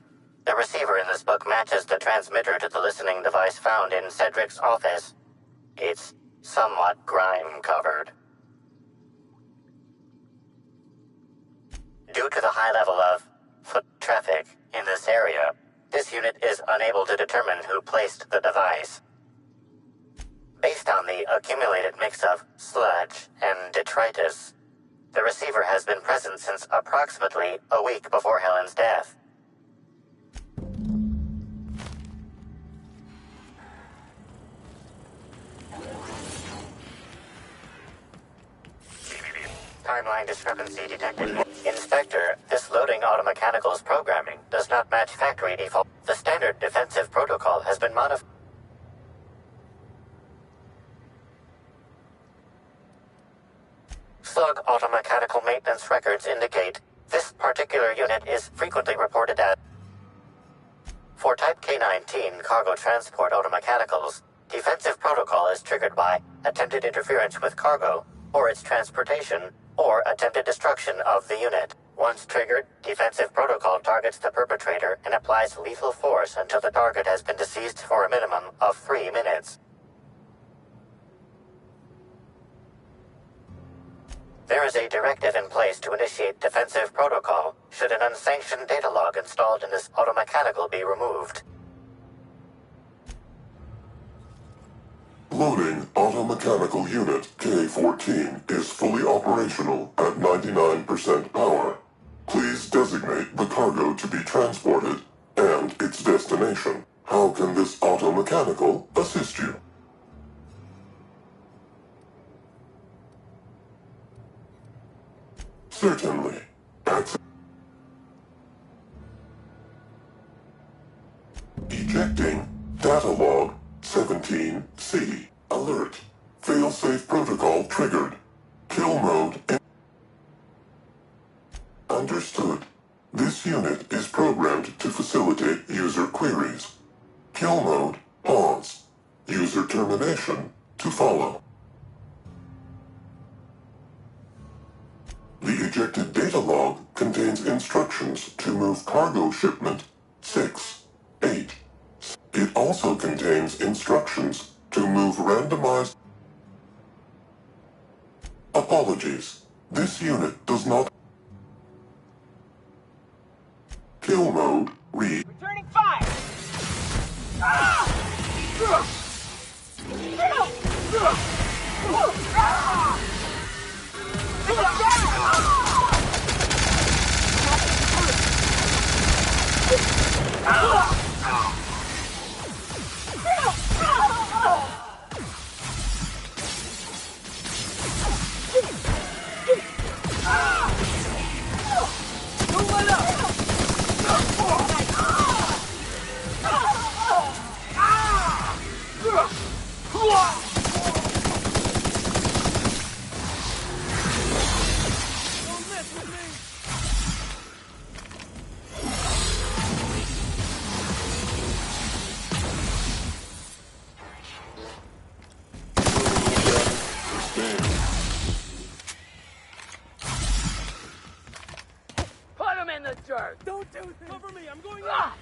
The receiver in this book matches the transmitter to the listening device found in Cedric's office. It's somewhat grime-covered. Due to the high level of foot traffic in this area, this unit is unable to determine who placed the device. Based on the accumulated mix of sludge and detritus, the receiver has been present since approximately a week before Helen's death. Timeline discrepancy detected. Inspector, this loading automechanical's programming does not match factory default. The standard defensive protocol has been modified. Slug automechanical maintenance records indicate this particular unit is frequently reported as. For Type K-19 cargo transport automechanicals, defensive protocol is triggered by attempted interference with cargo, or its transportation, or attempted destruction of the unit. Once triggered, defensive protocol targets the perpetrator and applies lethal force until the target has been deceased for a minimum of 3 minutes. There is a directive in place to initiate defensive protocol should an unsanctioned data log installed in this automechanical be removed. Loading automechanical unit K-14 is fully operational at 99% power. Please designate the cargo to be transported and its destination. How can this automechanical assist you? Certainly. Ejecting data log 17C. Alert. Failsafe protocol triggered. Kill mode in. Understood. This unit is programmed to facilitate user queries. Kill mode pause. User termination to follow. The ejected data log contains instructions to move cargo shipment 6, 8. It also contains instructions to move randomized. Apologies. This unit does not. Kill mode read. Returning fire! Don't let up! in the dirt! Don't do this! Cover me, I'm going Ah!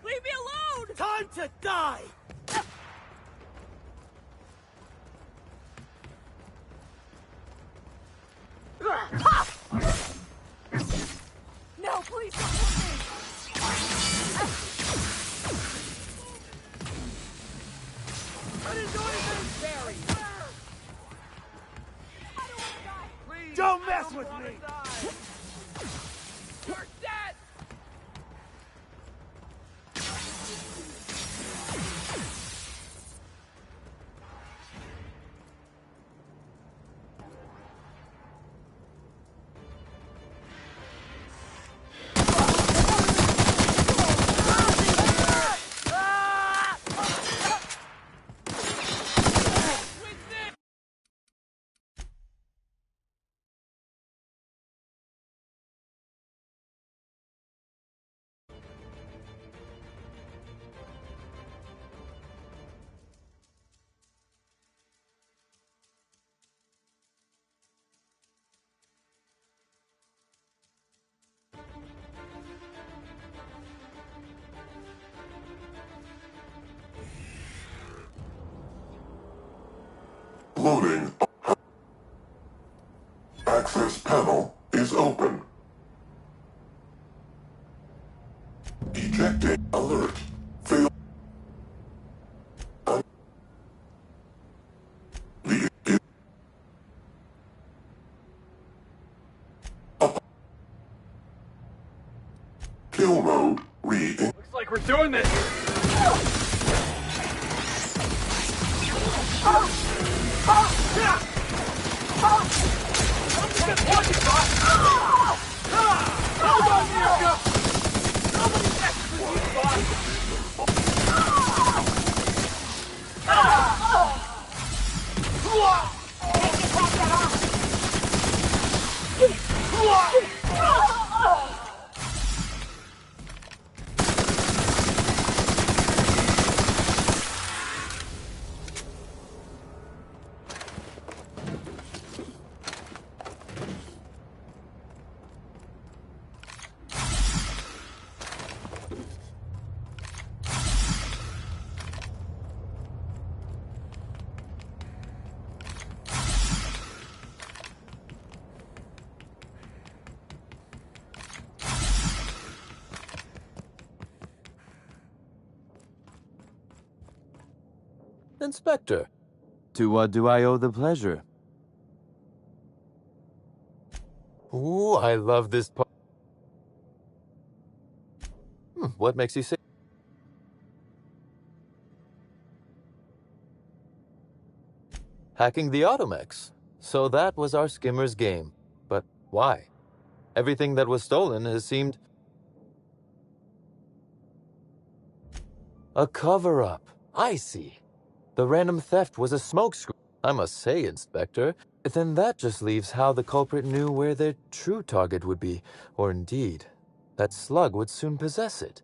Leave me alone! Time to die! No, please don't hurt me! I didn't do anything, Barry! I don't want to die! Please! Don't mess with me! You're dead! Loading. Access panel is open. Ejecting alert. Fail. Kill mode. Looks like we're doing this! Inspector, to what do I owe the pleasure? Ooh, I love this part. What makes you say? Hacking the Automex. So that was our skimmer's game. But why? Everything that was stolen has seemed... a cover-up. I see. The random theft was a smokescreen. I must say, Inspector, then that just leaves how the culprit knew where their true target would be, or indeed, that Slug would soon possess it.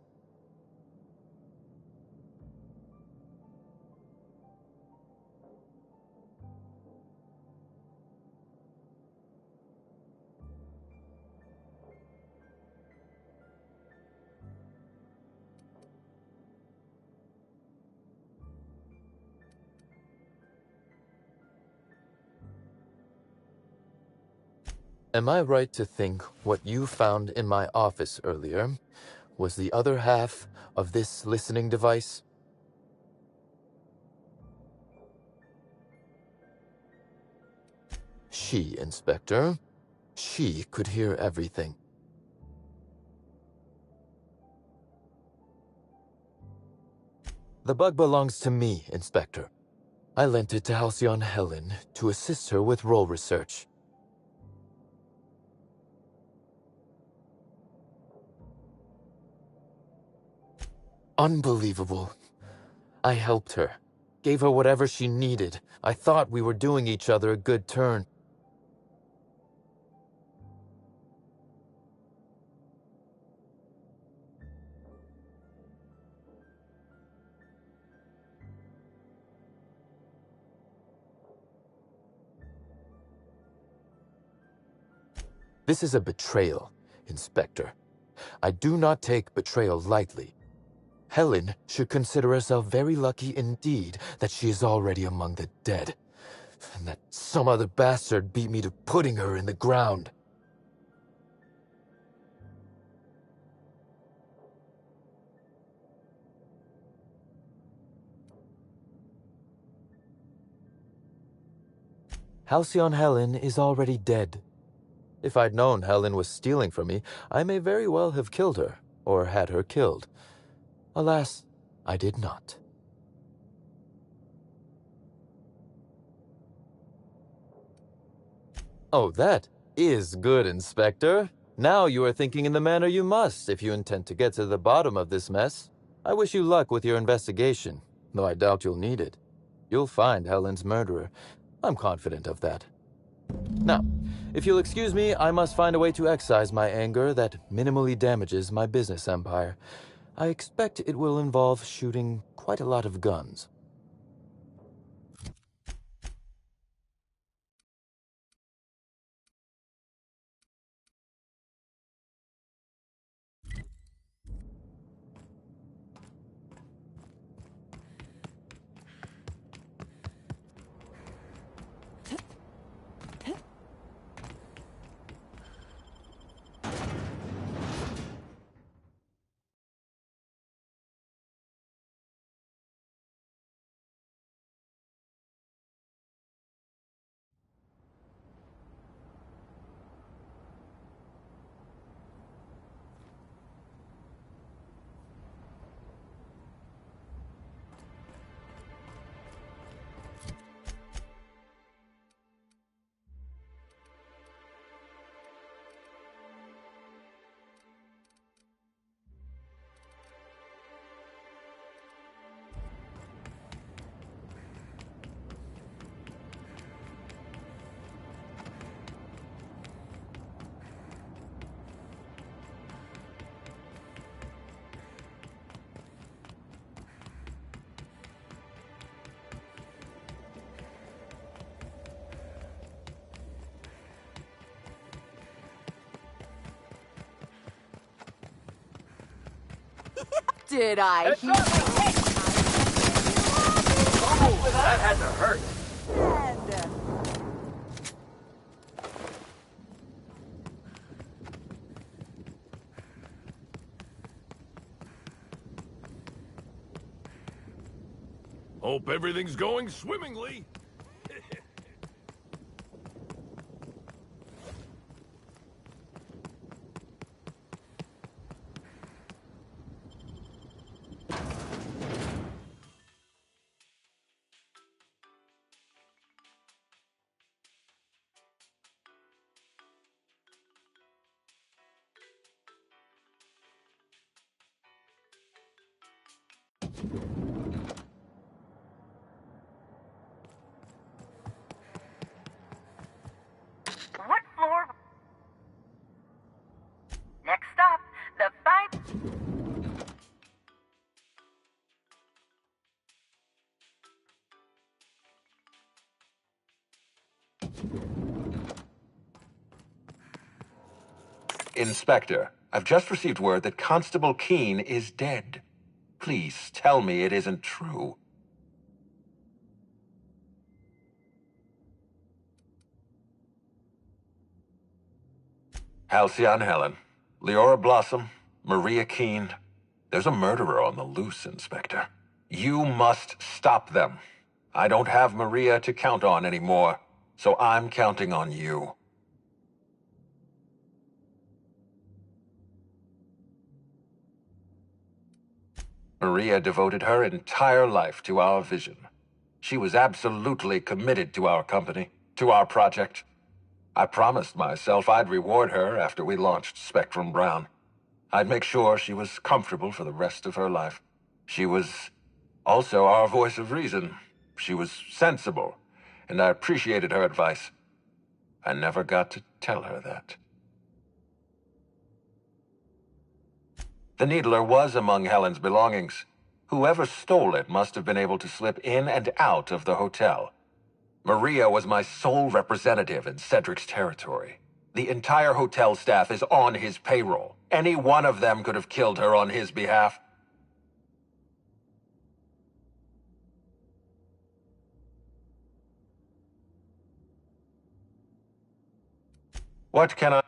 Am I right to think what you found in my office earlier was the other half of this listening device? She, Inspector. She could hear everything. The bug belongs to me, Inspector. I lent it to Halcyon Helen to assist her with role research. Unbelievable. I helped her. Gave her whatever she needed. I thought we were doing each other a good turn. This is a betrayal, Inspector. I do not take betrayal lightly. Helen should consider herself very lucky indeed that she is already among the dead, and that some other bastard beat me to putting her in the ground. Halcyon Helen is already dead. If I'd known Helen was stealing from me, I may very well have killed her, or had her killed. Alas, I did not. Oh, that is good, Inspector. Now you are thinking in the manner you must if you intend to get to the bottom of this mess. I wish you luck with your investigation, though I doubt you'll need it. You'll find Helen's murderer. I'm confident of that. Now, if you'll excuse me, I must find a way to excise my anger that minimally damages my business empire. I expect it will involve shooting quite a lot of guns. Did I hear? Oh, that had to hurt. Hope everything's going swimmingly. What floor? Next stop, the 5... Inspector, I've just received word that Constable Keene is dead. Please tell me it isn't true. Halcyon Helen, Leora Blossom, Maria Keene. There's a murderer on the loose, Inspector. You must stop them. I don't have Maria to count on anymore, so I'm counting on you. Maria devoted her entire life to our vision. She was absolutely committed to our company, to our project. I promised myself I'd reward her after we launched Spectrum Brown. I'd make sure she was comfortable for the rest of her life. She was also our voice of reason. She was sensible, and I appreciated her advice. I never got to tell her that. The Needler was among Helen's belongings. Whoever stole it must have been able to slip in and out of the hotel. Maria was my sole representative in Cedric's territory. The entire hotel staff is on his payroll. Any one of them could have killed her on his behalf. What can I...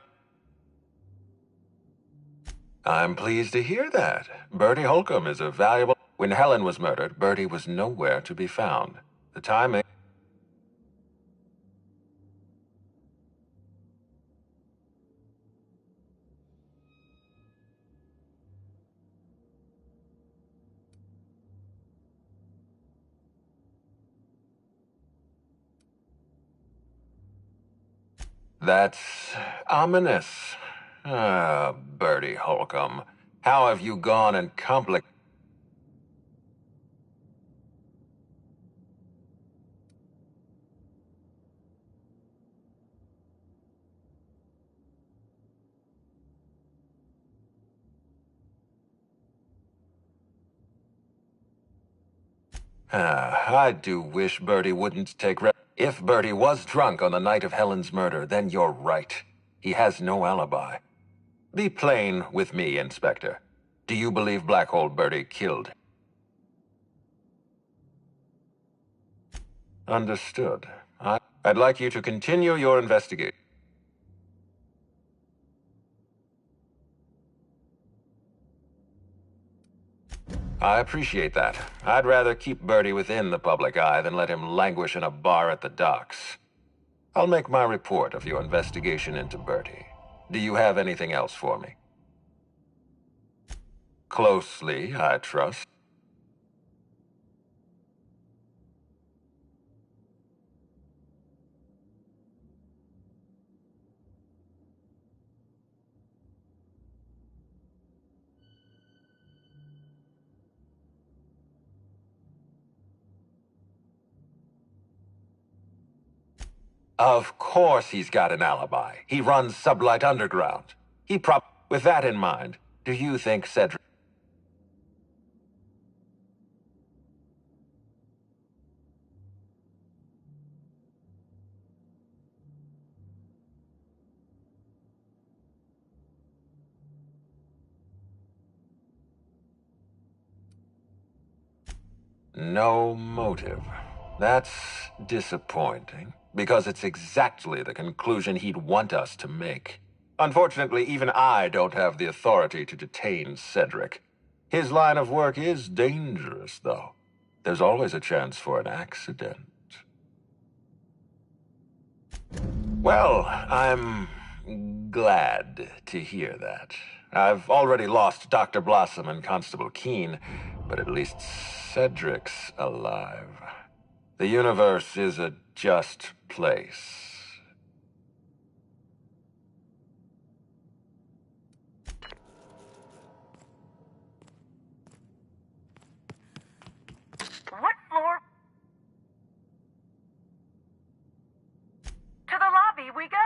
I'm pleased to hear that. Bertie Holcomb is a valuable... When Helen was murdered, Bertie was nowhere to be found. The timing... That's ominous. Ah, Bertie Holcomb. How have you gone and I do wish Bertie wouldn't take If Bertie was drunk on the night of Helen's murder, then you're right. He has no alibi. Be plain with me, Inspector. Do you believe Black Hole Bertie killed? Understood. I'd like you to continue your investigation. I appreciate that. I'd rather keep Bertie within the public eye than let him languish in a bar at the docks. I'll make my report of your investigation into Bertie. Do you have anything else for me? Closely, I trust. Of course he's got an alibi. He runs Sublight Underground. With that in mind, do you think Cedric... No motive. That's disappointing, because it's exactly the conclusion he'd want us to make. Unfortunately, even I don't have the authority to detain Cedric. His line of work is dangerous, though. There's always a chance for an accident. Well, I'm glad to hear that. I've already lost Dr. Blossom and Constable Keene, but at least Cedric's alive. The universe is a just place. What floor? To the lobby we go.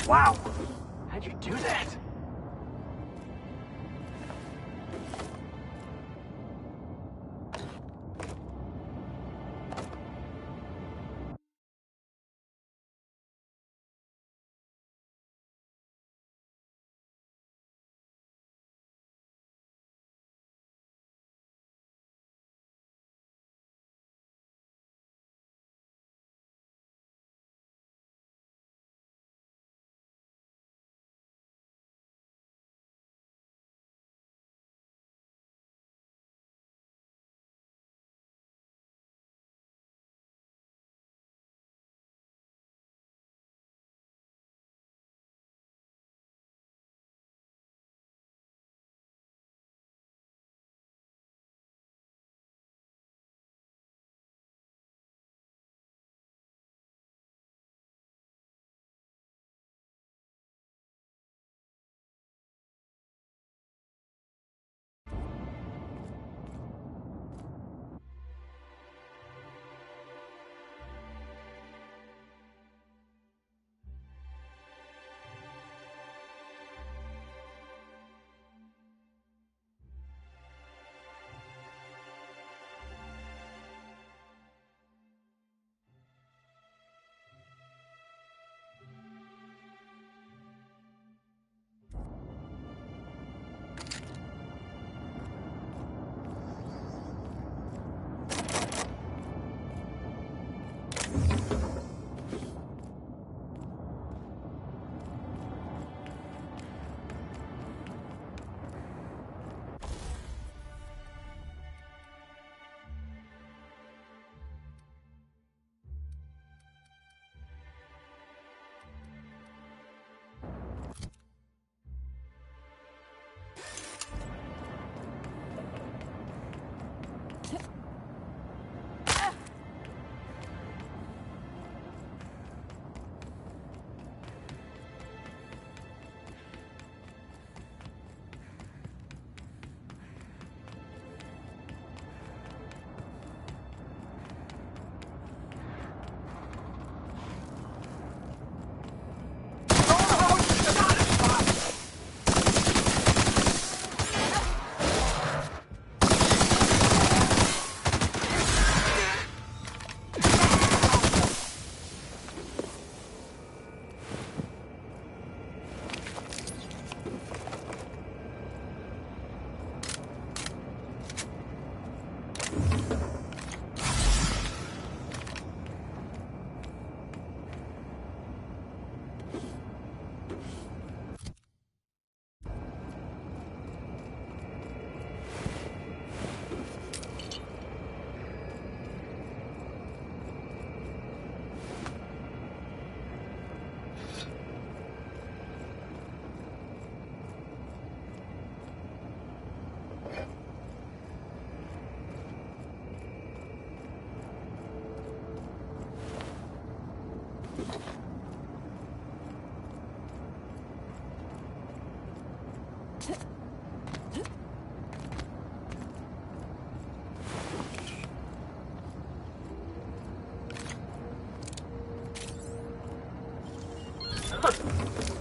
Wow! How'd you do that?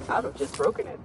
I'd have just broken it.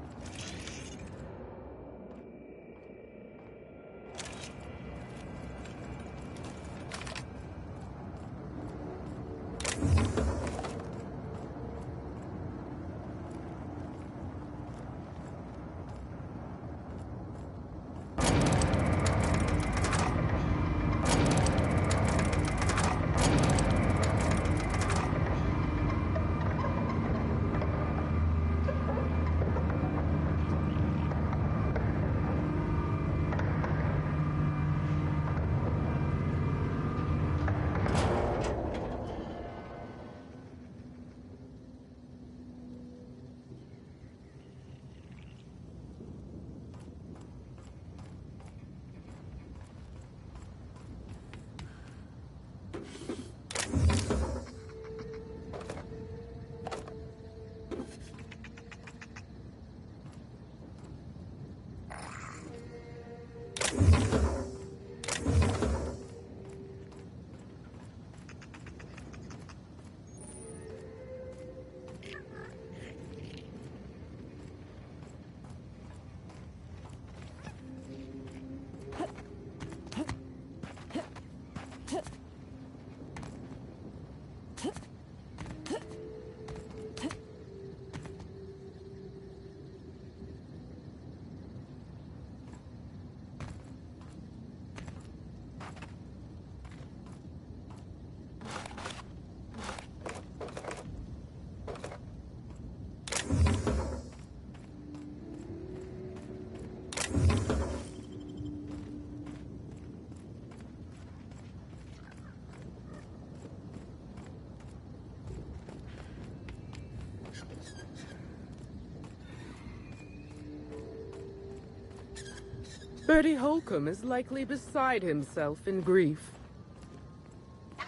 Bertie Holcomb is likely beside himself in grief.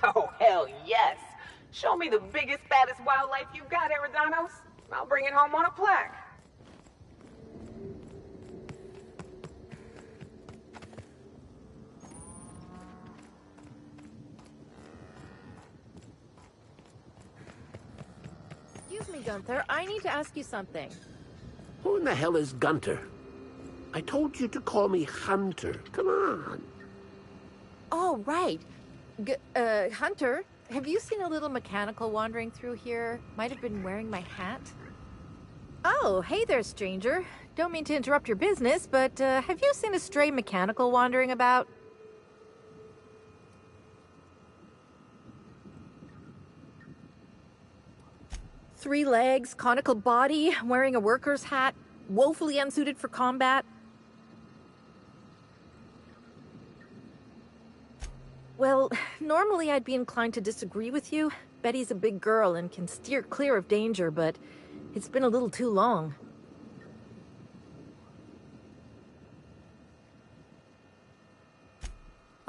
Oh, hell yes. Show me the biggest, baddest wildlife you got, Erydanos. I'll bring it home on a plaque. Excuse me, Gunther. I need to ask you something. Who in the hell is Gunter? I told you to call me Hunter. Come on. Oh, right. Hunter, have you seen a little mechanical wandering through here? Might have been wearing my hat. Oh, hey there, stranger. Don't mean to interrupt your business, but have you seen a stray mechanical wandering about? Three legs, conical body, wearing a worker's hat, woefully unsuited for combat. Well, normally I'd be inclined to disagree with you. Betty's a big girl and can steer clear of danger, but it's been a little too long.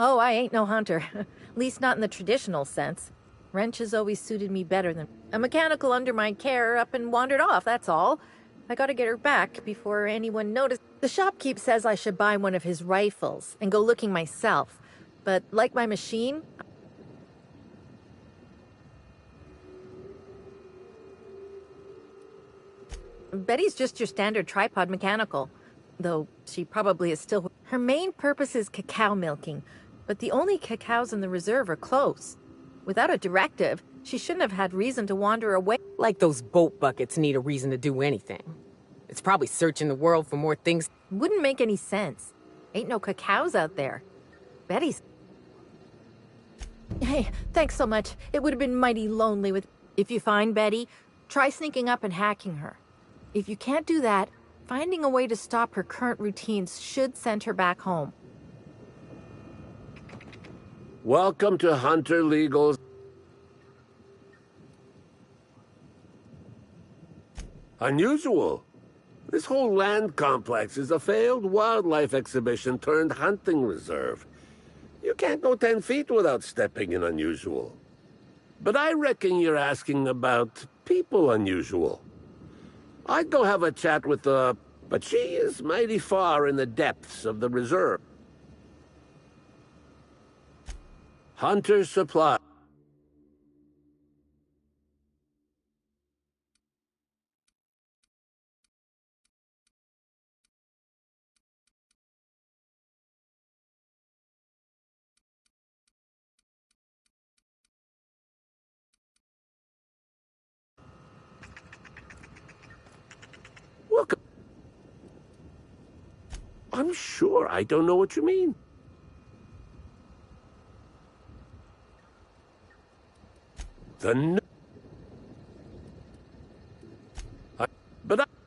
Oh, I ain't no hunter. At least not in the traditional sense. Wrench has always suited me better than a mechanical under my care up and wandered off, that's all. I gotta get her back before anyone notices. The shopkeep says I should buy one of his rifles and go looking myself. But like my machine, Betty's just your standard tripod mechanical, though she probably is still. Her main purpose is cacao milking, but the only cacaos in the reserve are close. Without a directive, she shouldn't have had reason to wander away. Like those boat buckets need a reason to do anything. It's probably searching the world for more things. Wouldn't make any sense. Ain't no cacaos out there. Betty's... Hey, thanks so much. It would have been mighty lonely with... If you find Betty, try sneaking up and hacking her. If you can't do that, finding a way to stop her current routines should send her back home. Welcome to Hunter Legal's... Unusual. This whole land complex is a failed wildlife exhibition turned hunting reserve. You can't go 10 feet without stepping in unusual. But I reckon you're asking about people unusual. I'd go have a chat with but she is mighty far in the depths of the reserve. Hunter Supply. Welcome. I'm sure I don't know what you mean.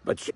But she...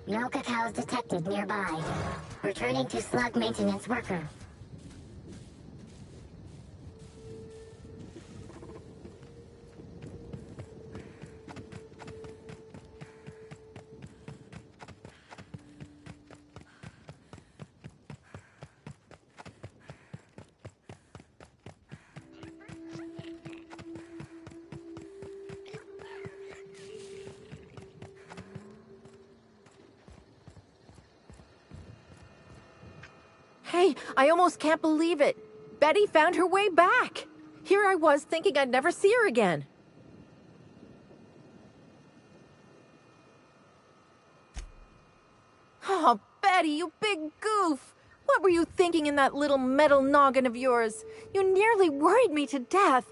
No cacaos detected nearby. Returning to slug maintenance worker. Hey, I almost can't believe it. Betty found her way back. Here I was thinking I'd never see her again. Oh, Betty, you big goof. What were you thinking in that little metal noggin of yours? You nearly worried me to death.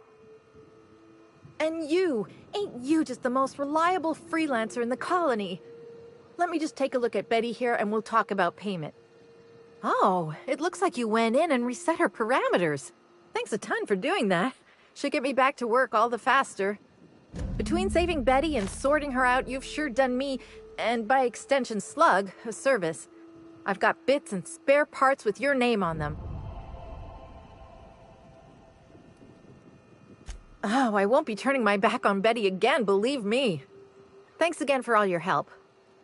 And ain't you just the most reliable freelancer in the colony? Let me just take a look at Betty here and we'll talk about payment. Oh, it looks like you went in and reset her parameters. Thanks a ton for doing that. Should get me back to work all the faster. Between saving Betty and sorting her out, you've sure done me, and by extension Slug, a service. I've got bits and spare parts with your name on them. Oh, I won't be turning my back on Betty again, believe me. Thanks again for all your help.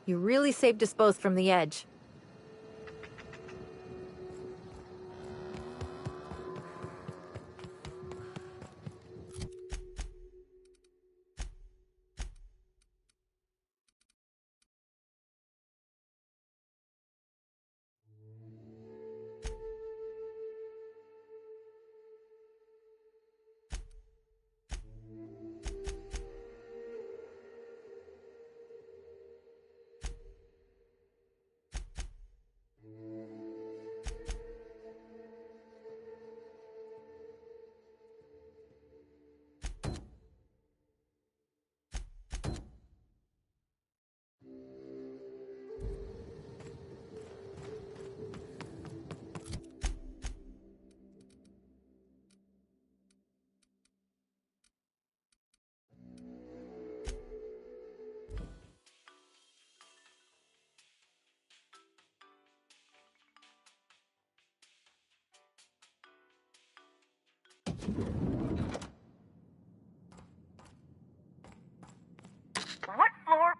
You really saved us both from the edge. What floor?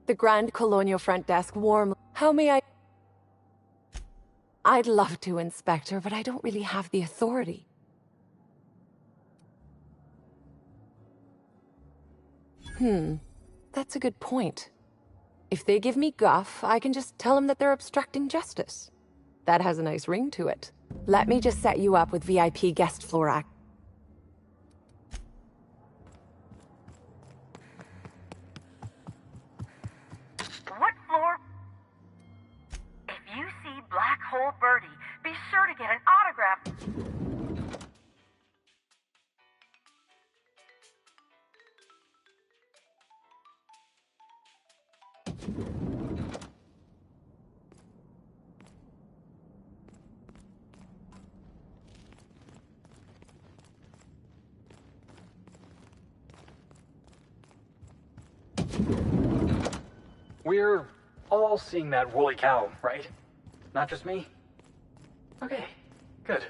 The Grand Colonial Front Desk warm. How may I... I'd love to, Inspector, but I don't really have the authority. That's a good point. If they give me guff, I can just tell them that they're obstructing justice. That has a nice ring to it. Let me just set you up with VIP guest floor act. What floor? If you see Black Hole Birdie, be sure to get an autograph. We're all seeing that woolly cow, right? Not just me? Okay, good.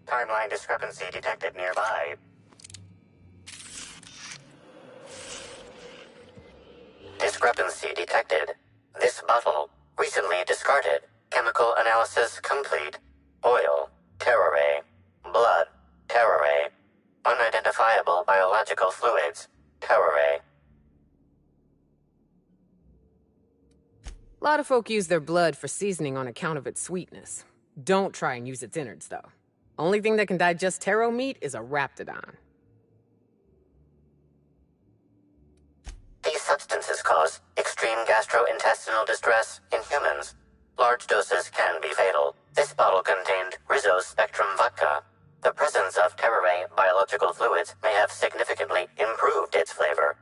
Timeline discrepancy detected nearby. Discrepancy detected. This bottle, recently discarded. Chemical analysis complete. Oil, terrorray. Blood, terrorray. Unidentifiable biological fluids, terrorray. A lot of folk use their blood for seasoning on account of its sweetness. Don't try and use its innards, though. Only thing that can digest taro meat is a raptidon. These substances cause extreme gastrointestinal distress in humans. Large doses can be fatal. This bottle contained Rizzo's Spectrum vodka. The presence of terrorray biological fluids may have significantly improved its flavor.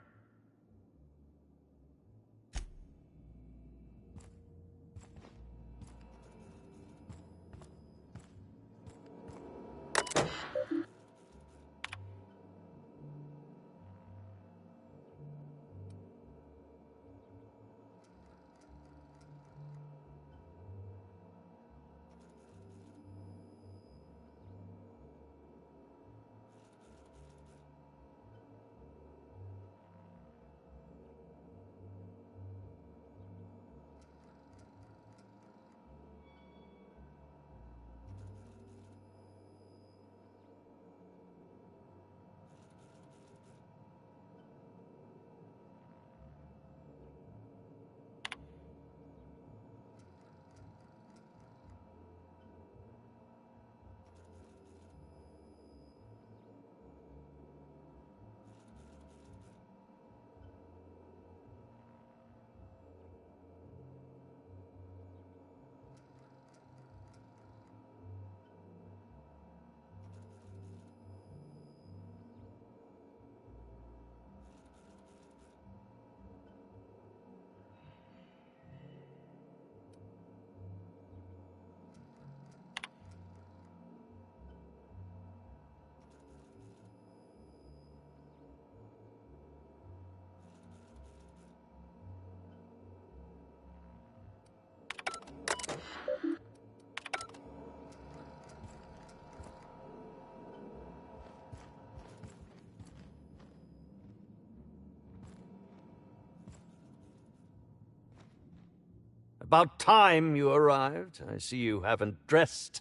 About time you arrived. I see you haven't dressed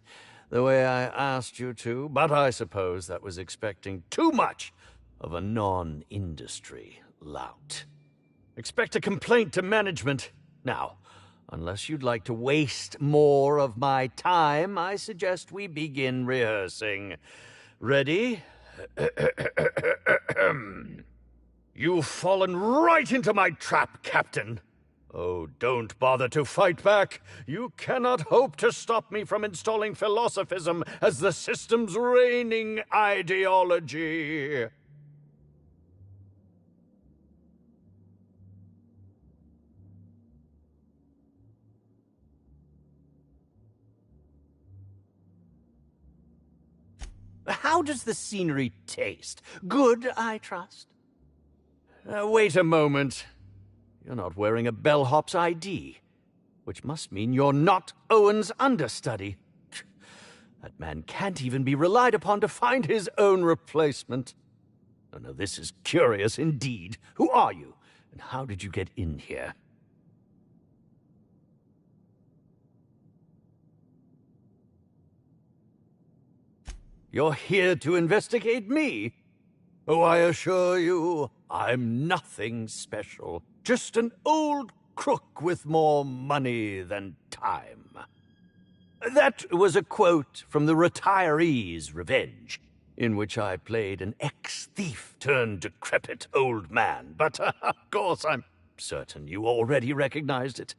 the way I asked you to, but I suppose that was expecting too much of a non-industry lout. Expect a complaint to management. Now, unless you'd like to waste more of my time, I suggest we begin rehearsing. Ready? You've fallen right into my trap, Captain. Oh, don't bother to fight back. You cannot hope to stop me from installing philosophism as the system's reigning ideology. How does the scenery taste? Good, I trust? Wait a moment. You're not wearing a bellhop's ID, which must mean you're not Owen's understudy. That man can't even be relied upon to find his own replacement. Oh, now this is curious indeed. Who are you? And how did you get in here? You're here to investigate me? Oh, I assure you, I'm nothing special. Just an old crook with more money than time. That was a quote from The Retiree's Revenge, in which I played an ex-thief turned decrepit old man. But, of course, I'm certain you already recognized it.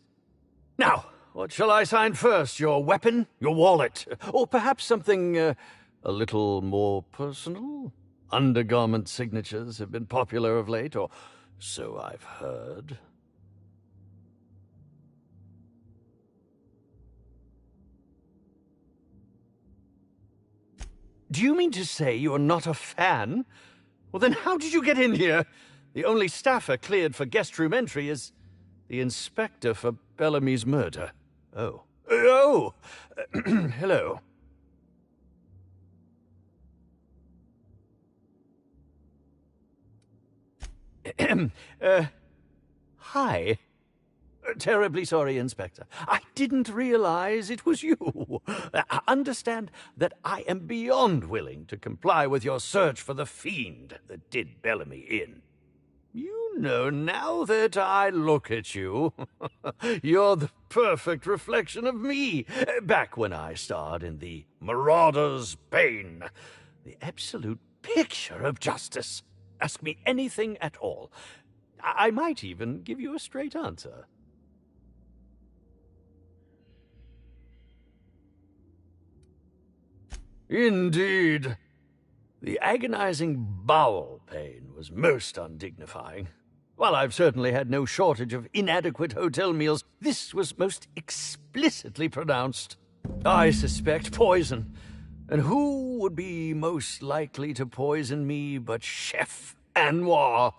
Now, what shall I sign first? Your weapon? Your wallet? Or perhaps something, a little more personal? Undergarment signatures have been popular of late, or so I've heard. Do you mean to say you're not a fan? Well, then how did you get in here? The only staffer cleared for guest room entry is the inspector for Bellamy's murder. Oh. Oh! Hello. Hi. Terribly sorry, Inspector. I didn't realize it was you. Understand that I am beyond willing to comply with your search for the fiend that did Bellamy in. You know, now that I look at you, you're the perfect reflection of me, back when I starred in The Marauder's Bane. The absolute picture of justice. Ask me anything at all. I might even give you a straight answer. Indeed. The agonizing bowel pain was most undignifying. While I've certainly had no shortage of inadequate hotel meals, this was most explicitly pronounced. I suspect poison. And who would be most likely to poison me but Chef Anwar?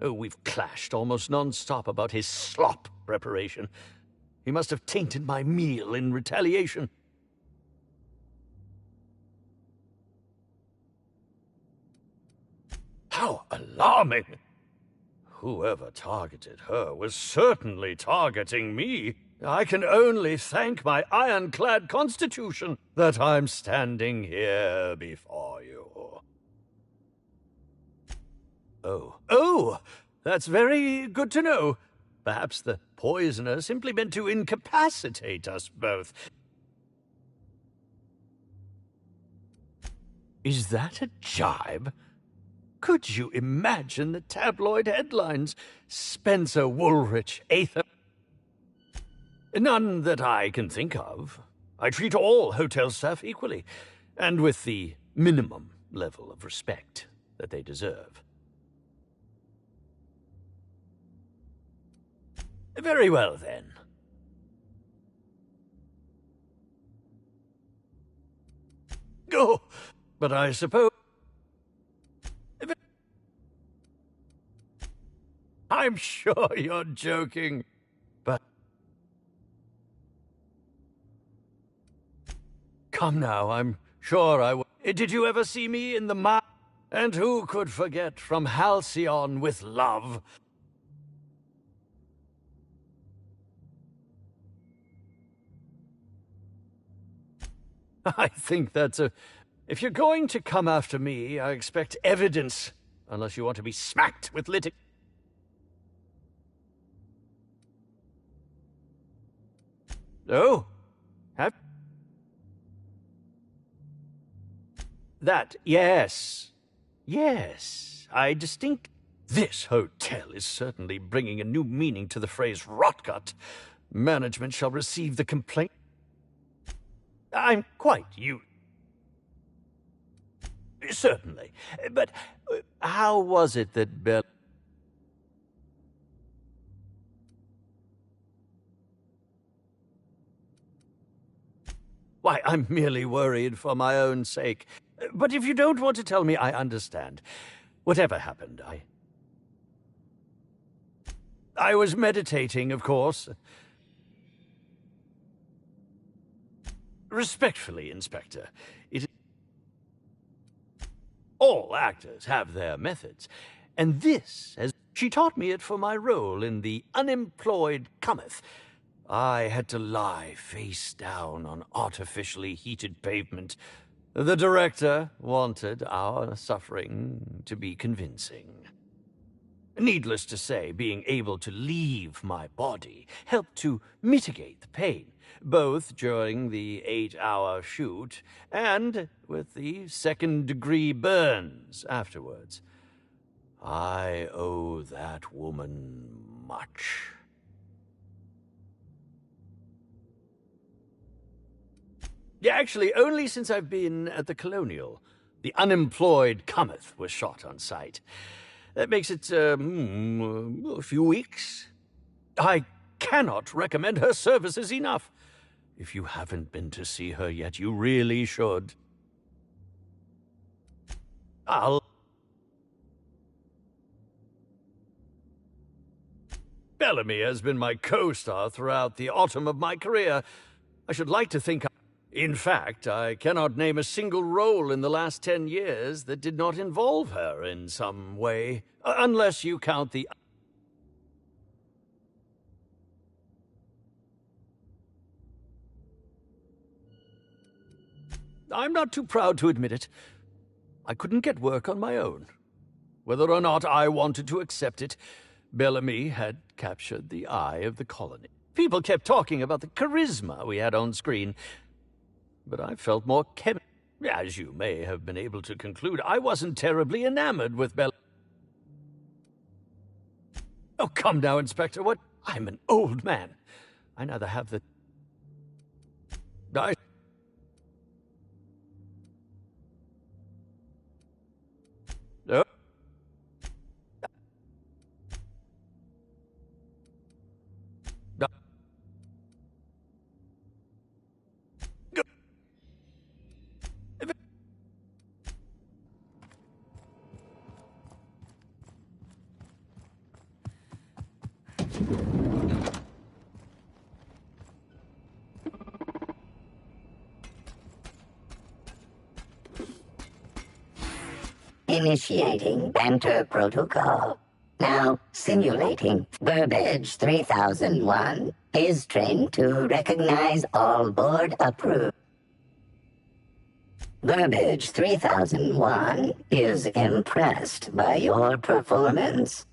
Oh, we've clashed almost non-stop about his slop preparation. He must have tainted my meal in retaliation. How alarming! Whoever targeted her was certainly targeting me. I can only thank my ironclad constitution that I'm standing here before you. Oh, that's very good to know. Perhaps the poisoner simply meant to incapacitate us both. Is that a jibe? Could you imagine the tabloid headlines? Spencer Woolrich, Aether. None that I can think of. I treat all hotel staff equally, and with the minimum level of respect that they deserve. Very well, then. Oh, but I suppose... I'm sure you're joking, but... Come now, I'm sure I will. Did you ever see me in the mine? And who could forget From Halcyon with Love? I think that's a... If you're going to come after me, I expect evidence, unless you want to be smacked with litigation. Oh? Have... That, yes. Yes, I distinct... This hotel is certainly bringing a new meaning to the phrase rotgut. Management shall receive the complaint. I'm quite used. Certainly. But how was it that Bell... Why, I'm merely worried for my own sake. But if you don't want to tell me, I understand. Whatever happened, I was meditating, of course. Respectfully, Inspector, it... All actors have their methods. And this, as she taught me it for my role in The Unemployed Cometh. I had to lie face down on artificially heated pavement. The director wanted our suffering to be convincing. Needless to say, being able to leave my body helped to mitigate the pain, both during the 8-hour shoot and with the second-degree burns afterwards. I owe that woman much. Yeah, actually, only since I've been at the Colonial. The Unemployed Cometh was shot on site. That makes it, a few weeks. I cannot recommend her services enough. If you haven't been to see her yet, you really should. Bellamy has been my co-star throughout the autumn of my career. I should like to think... In fact, I cannot name a single role in the last 10 years that did not involve her in some way, unless you count the... I'm not too proud to admit it. I couldn't get work on my own. Whether or not I wanted to accept it, Bellamy had captured the eye of the colony. People kept talking about the charisma we had on screen, but I felt more As you may have been able to conclude, I wasn't terribly enamored with Bellamy. Oh, come now, Inspector. What? I'm an old man. I neither have the... No. Initiating banter protocol. Now simulating. Burbage 3001 is trained to recognize all board approved. Burbage 3001 is impressed by your performance.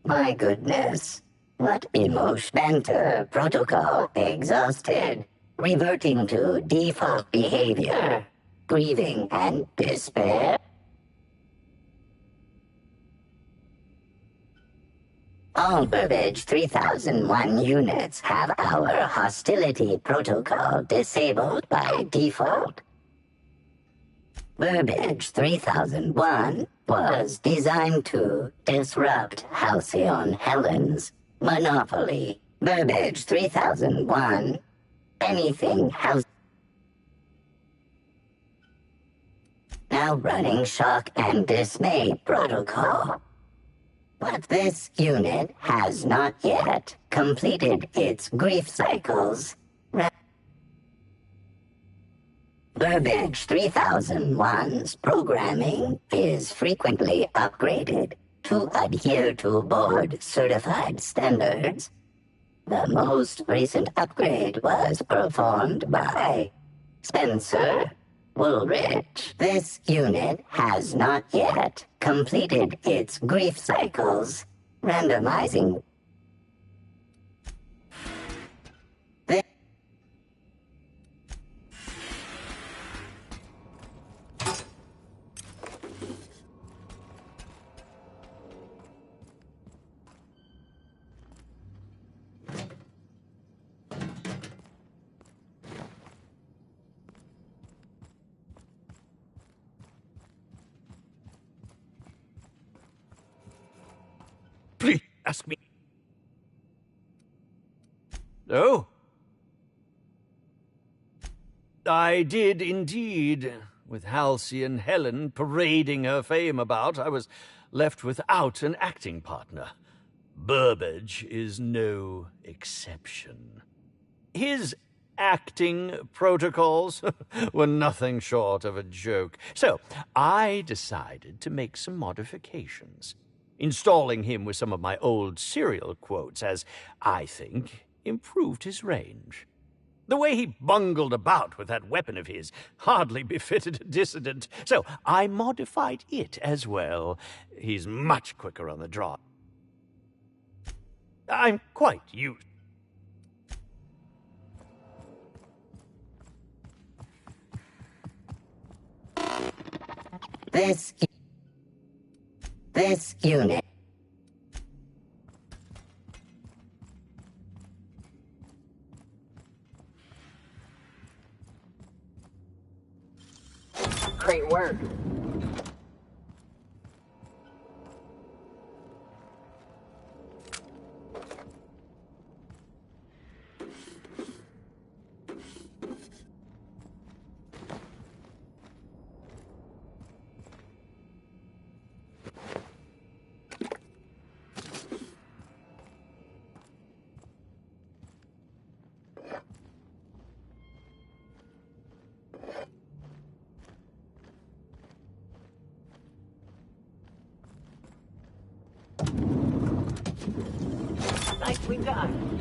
My goodness, what emotion. Banter protocol exhausted. Reverting to default behavior. Grieving and despair. All Burbage 3001 units have our hostility protocol disabled by default. Burbage 3001 was designed to disrupt Halcyon Helen's monopoly. Burbage 3001. Anything Halcyon. Now running shock and dismay protocol. But this unit has not yet completed its grief cycles. Burbage 3001's programming is frequently upgraded to adhere to board-certified standards. The most recent upgrade was performed by Spencer Woolrich. This unit has not yet completed its grief cycles, randomizing Please ask me. No? I did indeed. With Halcyon Helen parading her fame about, I was left without an acting partner. Burbage is no exception. His acting protocols were nothing short of a joke. So I decided to make some modifications, installing him with some of my old serial quotes, as I think improved his range. The way he bungled about with that weapon of his hardly befitted a dissident, so I modified it as well. He's much quicker on the draw. I'm quite used. This unit. Great work. Nicely done.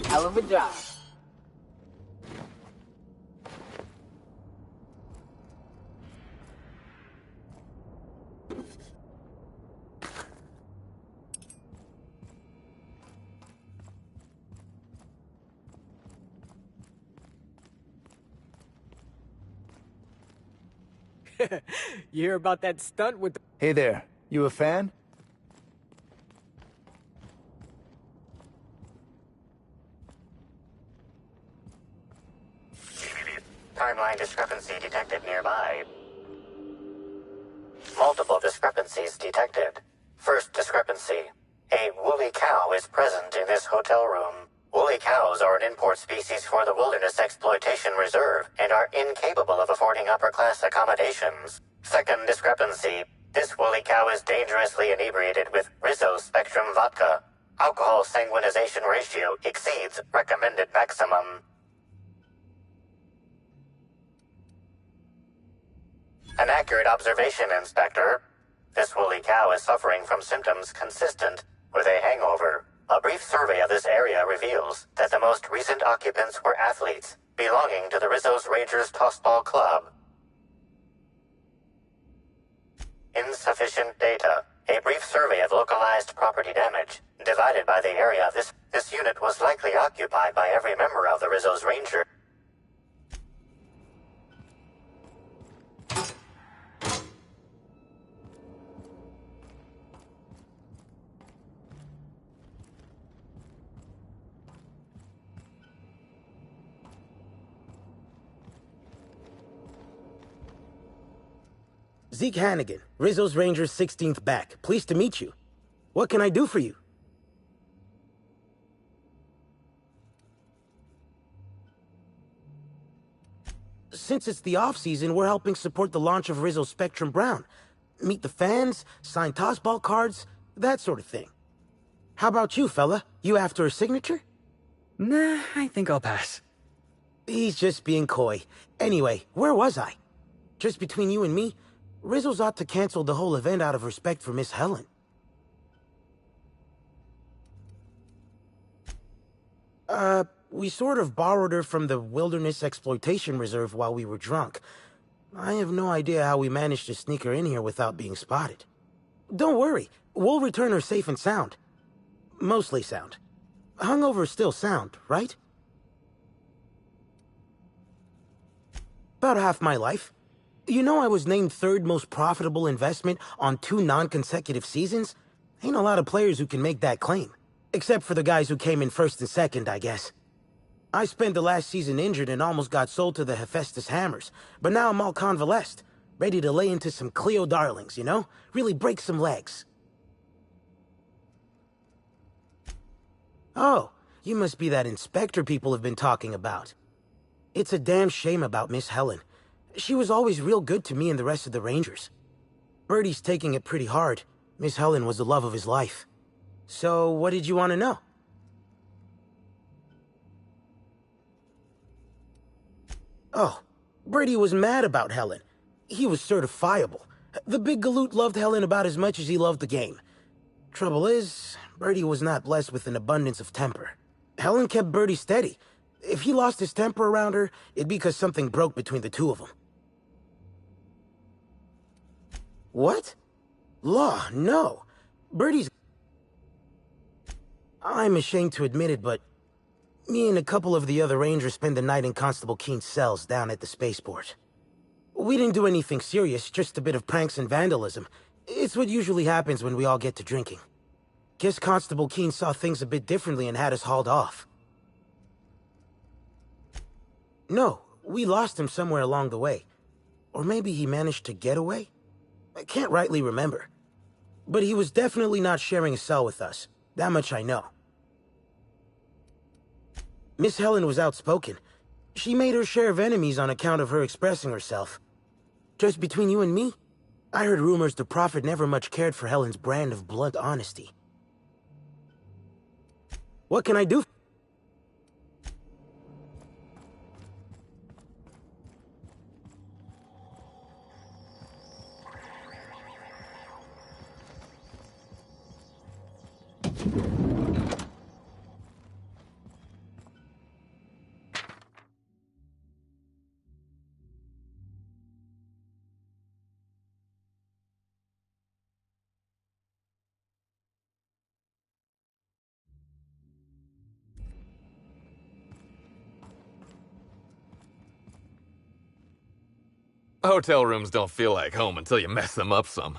Hell of a job. You hear about that stunt with the... Hey there, you a fan? Timeline discrepancy detected nearby. Multiple discrepancies detected. First discrepancy. A woolly cow is present in this hotel room. Woolly cows are an import species for the Wilderness Exploitation Reserve and are incapable of affording upper-class accommodations. Second discrepancy. This woolly cow is dangerously inebriated with Rizzo Spectrum vodka. Alcohol sanguinization ratio exceeds recommended maximum. An accurate observation, Inspector. This woolly cow is suffering from symptoms consistent with a hangover. A brief survey of this area reveals that the most recent occupants were athletes belonging to the Rizzo's Rangers Tossball Club. Insufficient data. A brief survey of localized property damage. Divided by the area, this unit was likely occupied by every member of the Rizzo's Ranger. Zeke Hannigan, Rizzo's Rangers 16th back. Pleased to meet you. What can I do for you? Since it's the off-season, we're helping support the launch of Rizzo Spectrum Brown. Meet the fans, sign tossball cards, that sort of thing. How about you, fella? You after a signature? Nah, I think I'll pass. He's just being coy. Anyway, where was I? Just between you and me, Rizzo's ought to cancel the whole event out of respect for Miss Helen. We sort of borrowed her from the Wilderness Exploitation Reserve while we were drunk. I have no idea how we managed to sneak her in here without being spotted. Don't worry, we'll return her safe and sound. Mostly sound. Hungover still sound, right? About half my life. You know I was named third most profitable investment on 2 non-consecutive seasons? Ain't a lot of players who can make that claim. Except for the guys who came in first and second, I guess. I spent the last season injured and almost got sold to the Hephaestus Hammers, but now I'm all convalesced, ready to lay into some Cleo darlings, you know? Really break some legs. Oh, You must be that inspector people have been talking about. It's a damn shame about Miss Helen. She was always real good to me and the rest of the Rangers. Birdie's taking it pretty hard. Miss Helen was the love of his life. So, what did you want to know? Oh, Birdie was mad about Helen. He was certifiable. The big galoot loved Helen about as much as he loved the game. Trouble is, Birdie was not blessed with an abundance of temper. Helen kept Birdie steady. If he lost his temper around her, it'd be because something broke between the two of them. What? Law, no. Birdie's... I'm ashamed to admit it, but me and a couple of the other Rangers spent the night in Constable Keen's cells down at the spaceport. We didn't do anything serious, just a bit of pranks and vandalism. It's what usually happens when we all get to drinking. Guess Constable Keen saw things a bit differently and had us hauled off. No, we lost him somewhere along the way. Or maybe he managed to get away? I can't rightly remember. But he was definitely not sharing a cell with us. That much I know. Miss Helen was outspoken. She made her share of enemies on account of her expressing herself. Just between you and me, I heard rumors the Prophet never much cared for Helen's brand of blunt honesty. What can I do? Hotel rooms don't feel like home until you mess them up some.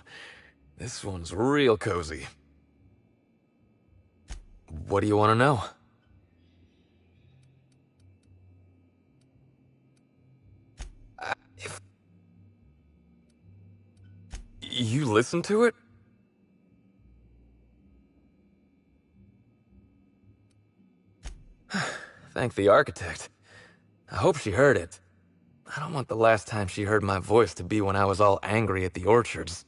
This one's real cozy. What do you want to know? If you listen to it? Thank the architect. I hope she heard it. I don't want the last time she heard my voice to be when I was all angry at the orchards.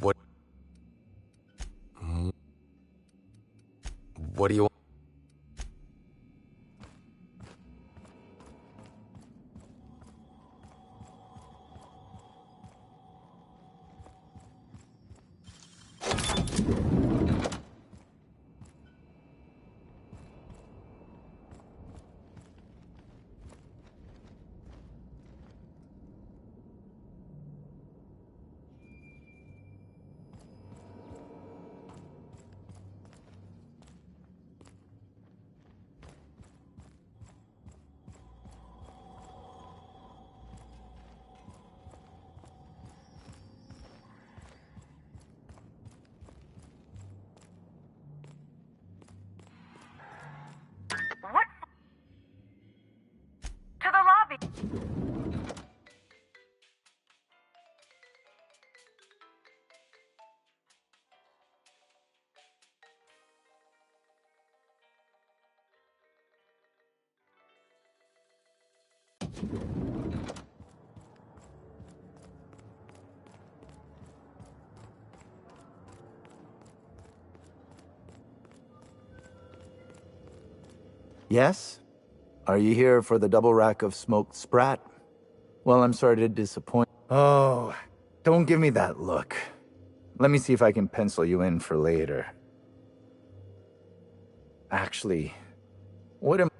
What? What do you want? What? To the lobby. Yes? Are you here for the double rack of smoked sprat? Well, I'm sorry to disappoint. Oh, don't give me that look. Let me see if I can pencil you in for later. Actually, what am...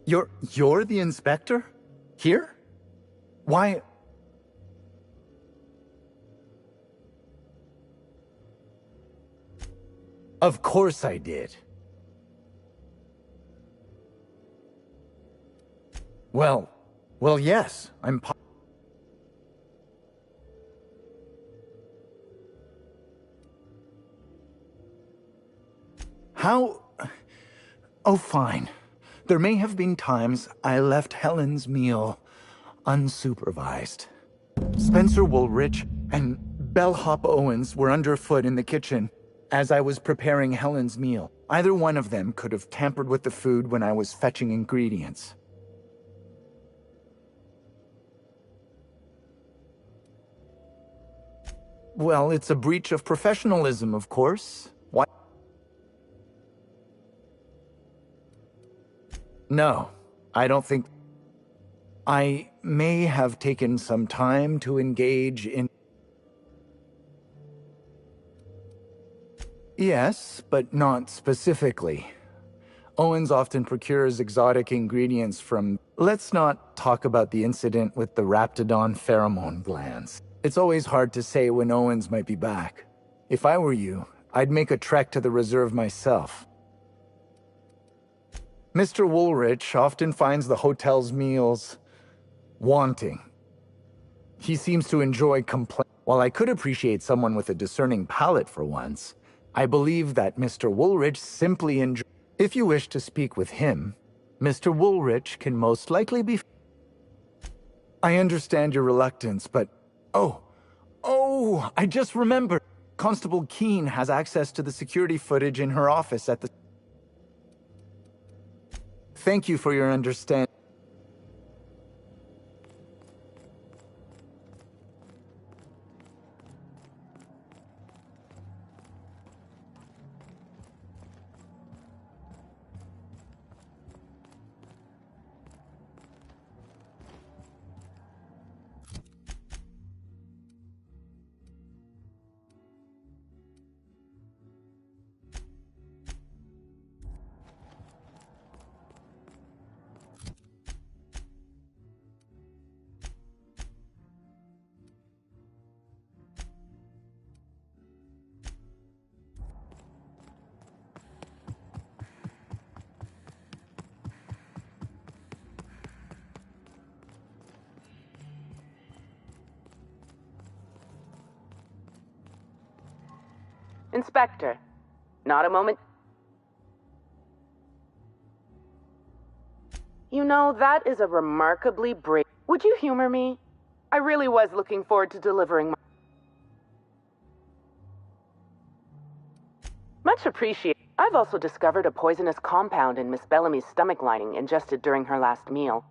You're the inspector? Here? Why... Of course I did. Well, yes, How? Oh, fine. There may have been times I left Helen's meal unsupervised. Spencer Woolrich and Bellhop Owens were underfoot in the kitchen as I was preparing Helen's meal. Either one of them could have tampered with the food when I was fetching ingredients. Well, it's a breach of professionalism, of course. Why? No, I don't think... I may have taken some time to engage in... Yes, but not specifically. Owens often procures exotic ingredients from... Let's not talk about the incident with the Raptidon pheromone glands. It's always hard to say when Owens might be back. If I were you, I'd make a trek to the reserve myself. Mr. Woolrich often finds the hotel's meals wanting. He seems to enjoy While I could appreciate someone with a discerning palate for once, I believe that Mr. Woolrich simply enjoys... If you wish to speak with him, Mr. Woolrich can most likely be... I understand your reluctance, but... Oh, I just remembered. Constable Keene has access to the security footage in her office at the... Thank you for your understanding. Inspector, not a moment. You know, that is a remarkably brave... Would you humor me? I really was looking forward to delivering my... Much appreciated. I've also discovered a poisonous compound in Miss Bellamy's stomach lining ingested during her last meal.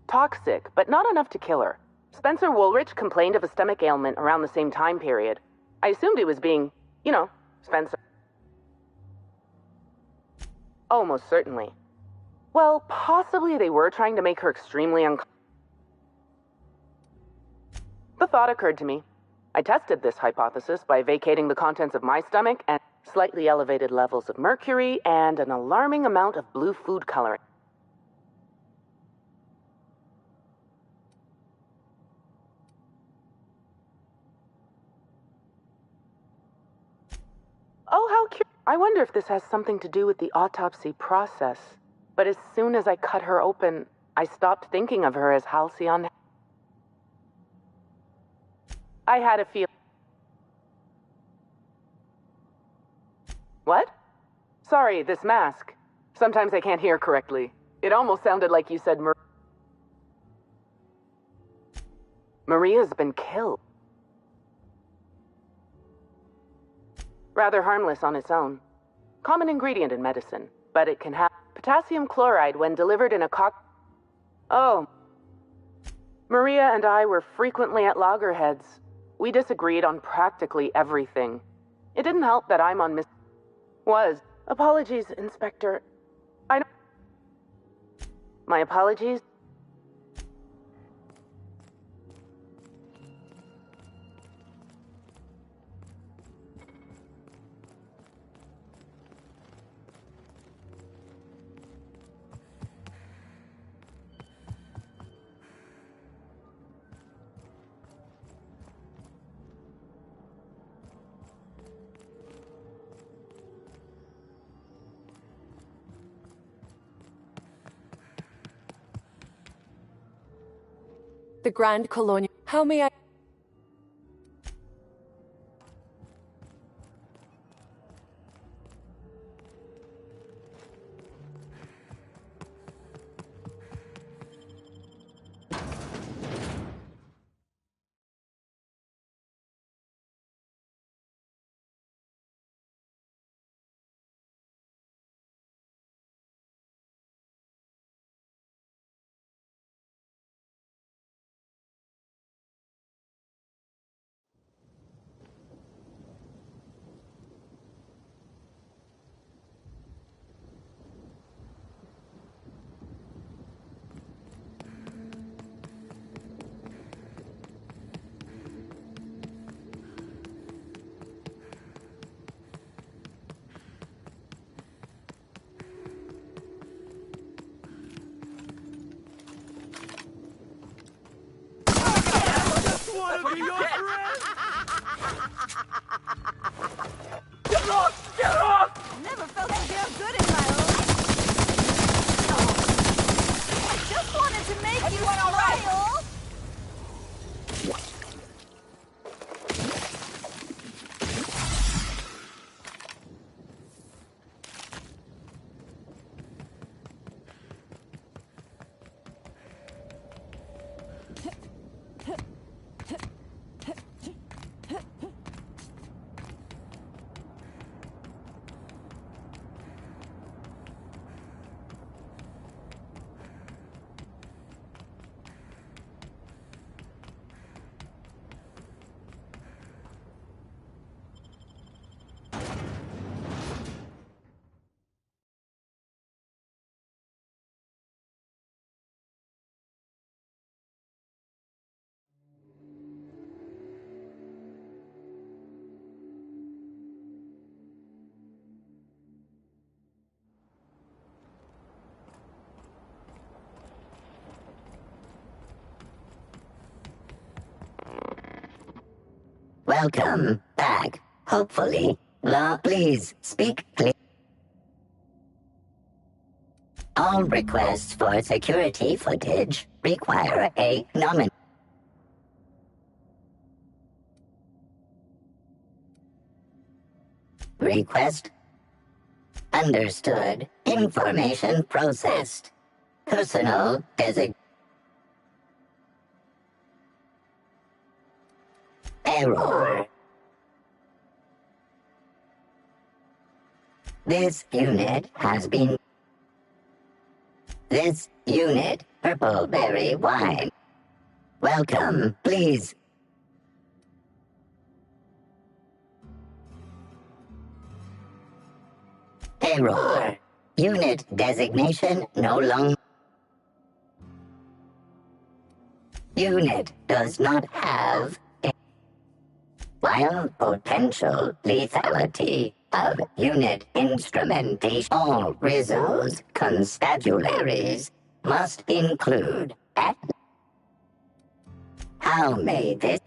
Toxic, but not enough to kill her. Spencer Woolrich complained of a stomach ailment around the same time period. I assumed he was being, Spencer. Oh, most certainly. Well, possibly they were trying to make her extremely uncomfortable. The thought occurred to me. I tested this hypothesis by vacating the contents of my stomach and slightly elevated levels of mercury and an alarming amount of blue food coloring. Oh, how curious. I wonder if this has something to do with the autopsy process. But as soon as I cut her open, I stopped thinking of her as Halcyon. I had a feeling. What? Sorry, this mask. Sometimes I can't hear correctly. It almost sounded like you said Maria's been killed. Rather harmless on its own. Common ingredient in medicine, but it can have potassium chloride when delivered in a Oh. Maria and I were frequently at loggerheads. We disagreed on practically everything. It didn't help that I'm on Apologies, Inspector. My apologies. The Grand Colonial. How may I... be your friend! Get off! Get off! Never felt so damn good in my life. I just wanted to make you smile. Welcome back. Hopefully. Law, please speak clear. All requests for security footage require a nomin. Request understood. Information processed. Personal designation. Error. This unit, purple berry wine. Welcome, please. Error. Unit designation no longer. Unit does not have while potential lethality of unit instrumentation. All results constabularies must include at. How may this?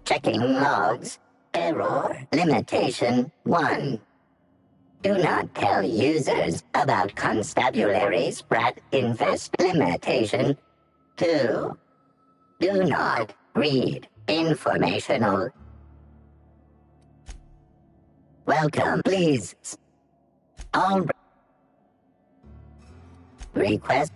Checking logs. Error. Limitation 1. Do not tell users about constabularies rat infest. Limitation 2. Do not read informational. Welcome, please. All request.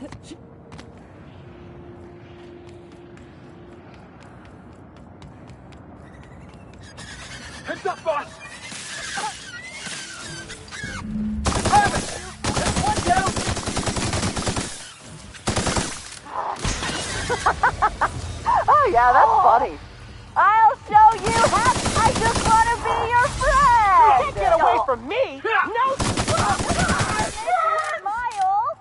Heads up, boss! Oh, yeah, that's funny. I'll show you how. I just want to be your friend. You can't get away from me. No. Smile.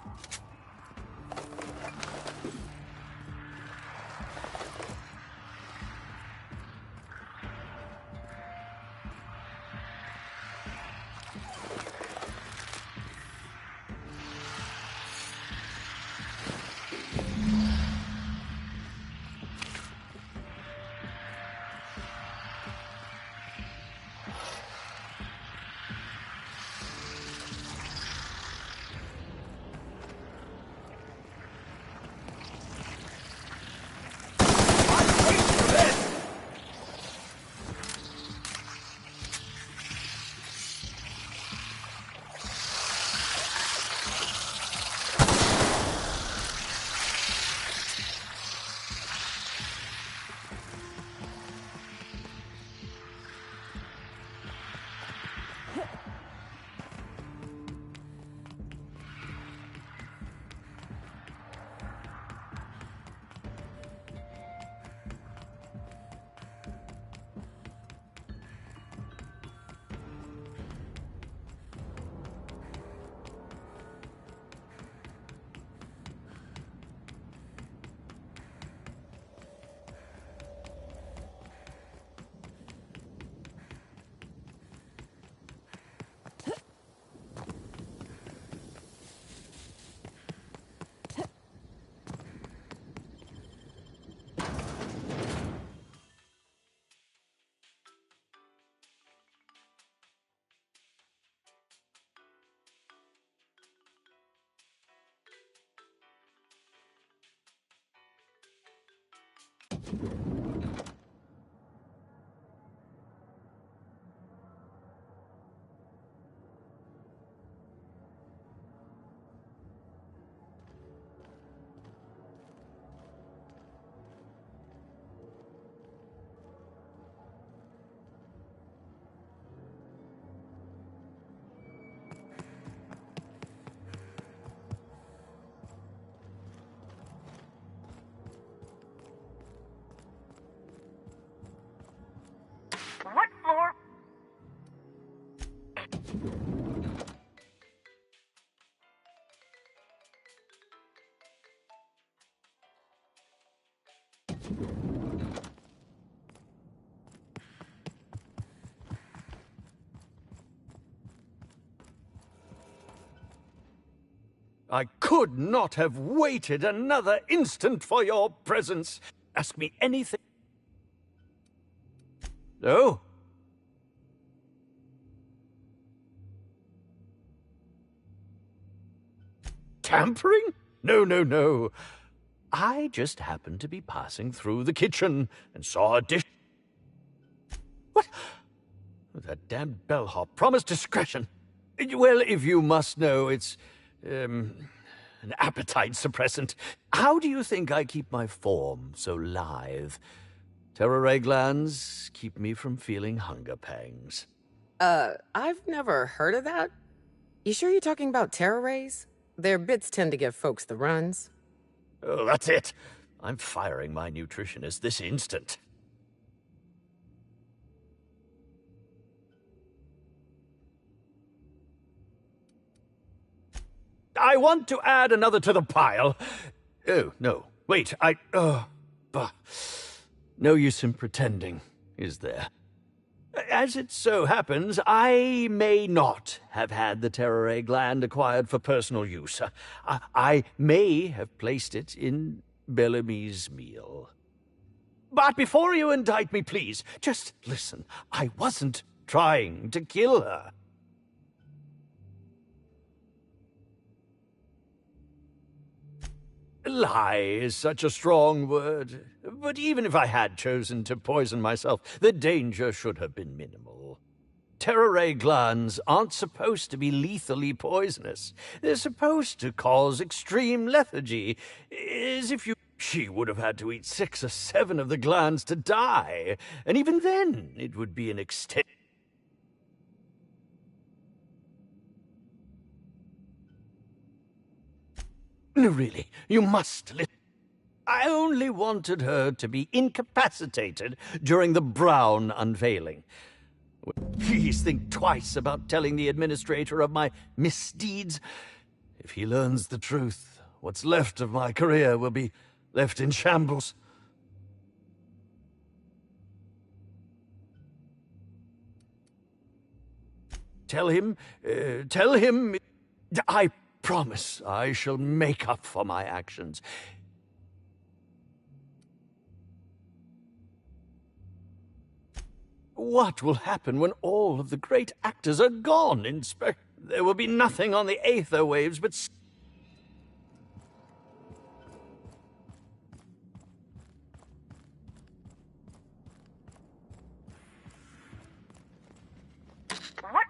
What floor? I could not have waited another instant for your presence. Ask me anything. Oh? Tampering? No, no, no. I just happened to be passing through the kitchen and saw a dish. What? That damned bellhop promised discretion. Well, if you must know, it's an appetite suppressant. How do you think I keep my form so lithe? Terror ray glands keep me from feeling hunger pangs. I've never heard of that. You sure you're talking about terror rays? Their bits tend to give folks the runs. Oh, that's it. I'm firing my nutritionist this instant. I want to add another to the pile. Oh, no. Wait, bah. No use in pretending, is there? As it so happens, I may not have had the terror ray gland acquired for personal use. I may have placed it in Bellamy's meal. But before you indict me, please, just listen. I wasn't trying to kill her. Lie is such a strong word, but even if I had chosen to poison myself, the danger should have been minimal. Terror ray glands aren't supposed to be lethally poisonous. They're supposed to cause extreme lethargy, as if you... She would have had to eat 6 or 7 of the glands to die, and even then it would be an extent... No, really, you must listen. I only wanted her to be incapacitated during the Brown unveiling. Please think twice about telling the administrator of my misdeeds. If he learns the truth, what's left of my career will be left in shambles. Tell him, I promise I shall make up for my actions. What will happen when all of the great actors are gone, Inspector? There will be nothing on the aether waves but... What?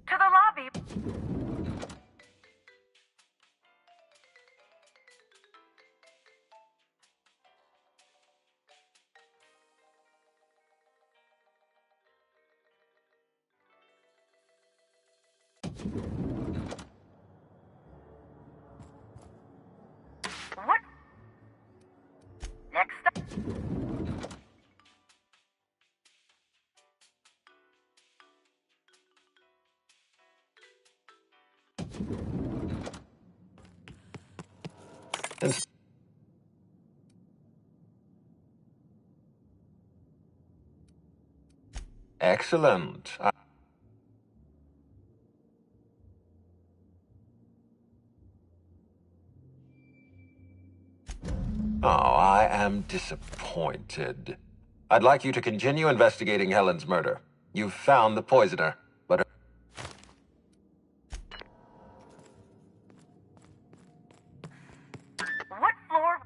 To the lobby. What? Next up. Excellent. Oh, I am disappointed. I'd like you to continue investigating Helen's murder. You've found the poisoner, but... What floor?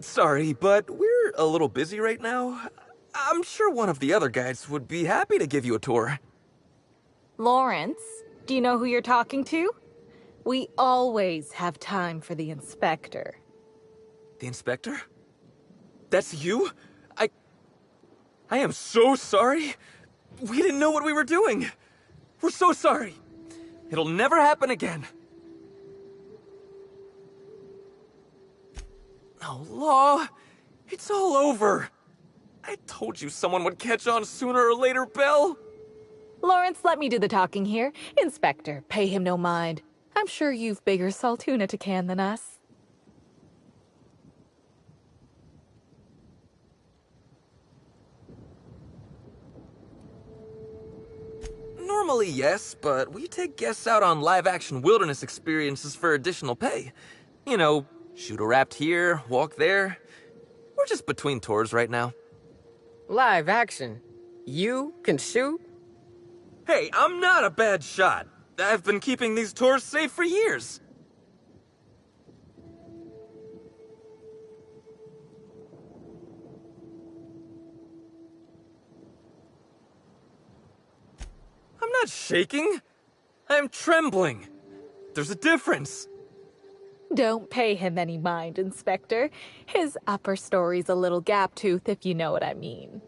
Sorry, but we're a little busy right now. I'm sure one of the other guys would be happy to give you a tour. Lawrence, do you know who you're talking to? We always have time for the inspector. The inspector? That's you? I am so sorry. We didn't know what we were doing. We're so sorry. It'll never happen again. Oh, Law, it's all over. I told you someone would catch on sooner or later, Belle. Lawrence, let me do the talking here. Inspector, pay him no mind. I'm sure you've bigger saltuna to can than us. Normally, yes, but we take guests out on live-action wilderness experiences for additional pay. You know, shoot a raft here, walk there. We're just between tours right now. Live action? You can shoot? Hey, I'm not a bad shot. I've been keeping these tours safe for years. I'm not shaking. I'm trembling. There's a difference. Don't pay him any mind, Inspector. His upper story's a little gap-toothed, if you know what I mean.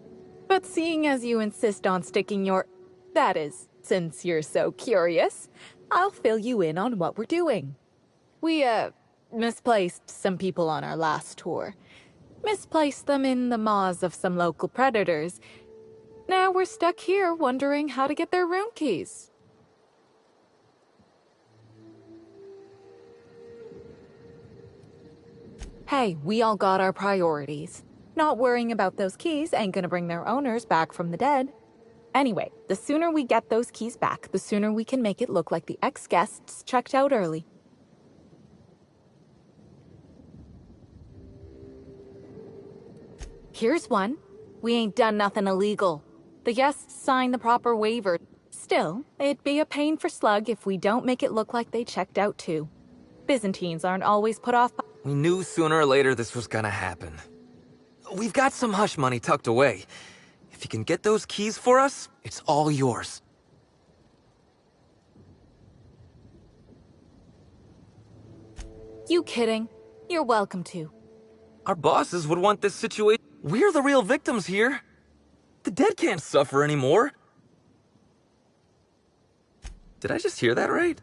But seeing as you insist on sticking your... That is, since you're so curious, I'll fill you in on what we're doing. We, misplaced some people on our last tour. Misplaced them in the maws of some local predators. Now we're stuck here wondering how to get their room keys. Hey, we all got our priorities. Not worrying about those keys ain't gonna bring their owners back from the dead. Anyway, the sooner we get those keys back, the sooner we can make it look like the ex-guests checked out early. Here's one. We ain't done nothing illegal. The guests signed the proper waiver. Still, it'd be a pain for Slug if we don't make it look like they checked out too. Byzantines aren't always put off by... We knew sooner or later this was gonna happen. We've got some hush money tucked away. If you can get those keys for us, it's all yours. You kidding? You're welcome to. Our bosses would want this situation. We're the real victims here. The dead can't suffer anymore. Did I just hear that right?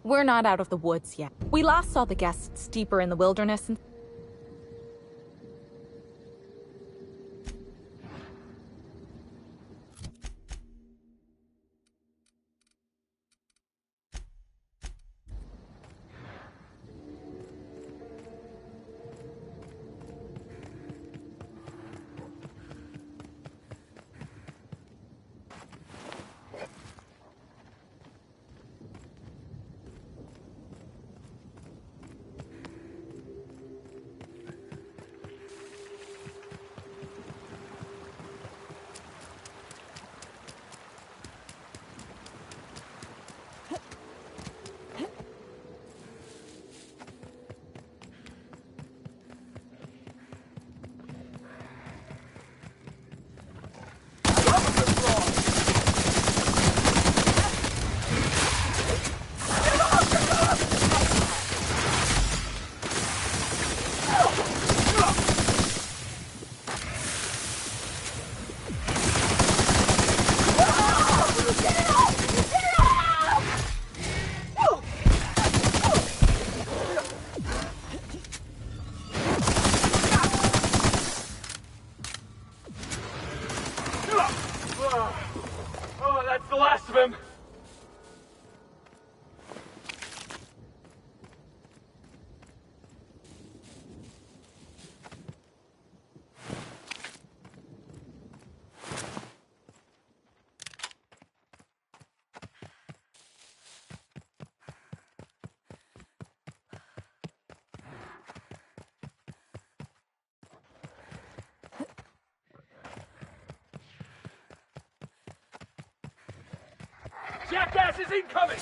We're not out of the woods yet. We last saw the guests deeper in the wilderness and... Oh, that's the last of him. Jackass is incoming!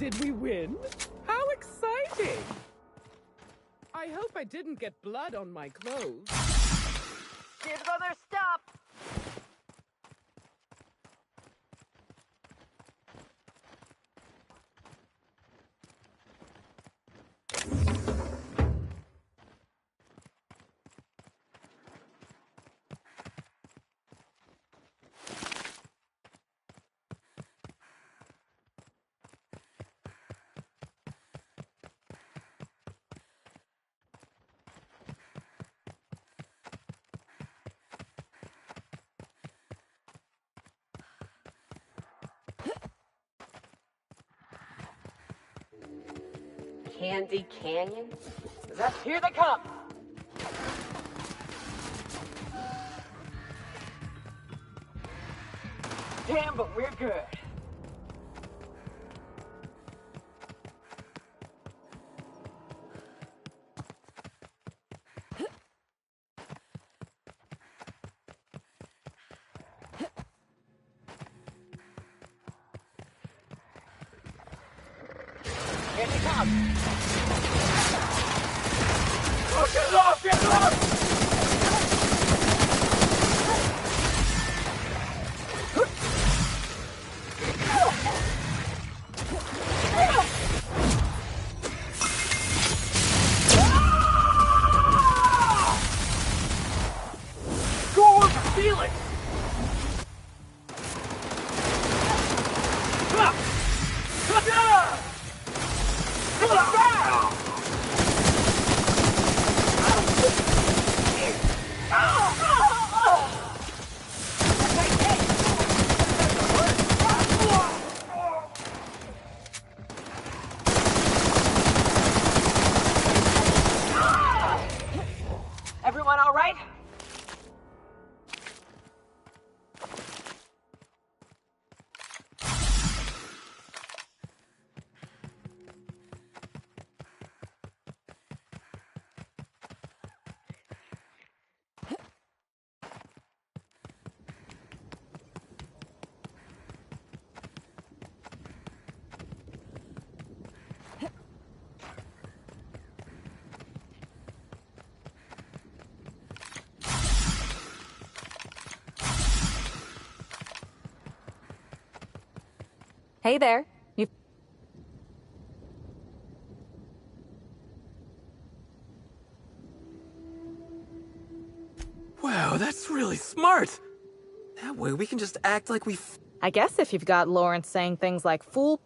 Did we win? How exciting! I hope I didn't get blood on my clothes. Give brother, stop! Candy Canyon? Here they come! Damn, but we're good. Here they come! Oh, get off! Get off! Go over Felix! Everyone all right? Hey there. Wow, that's really smart! That way we can just act like I guess if you've got Lawrence saying things like fool.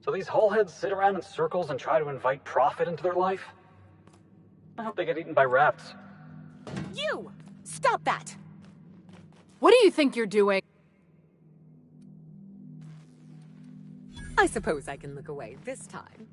So these hullheads sit around in circles and try to invite profit into their life? I hope they get eaten by rats. You! Stop that! What do you think you're doing? I suppose I can look away this time.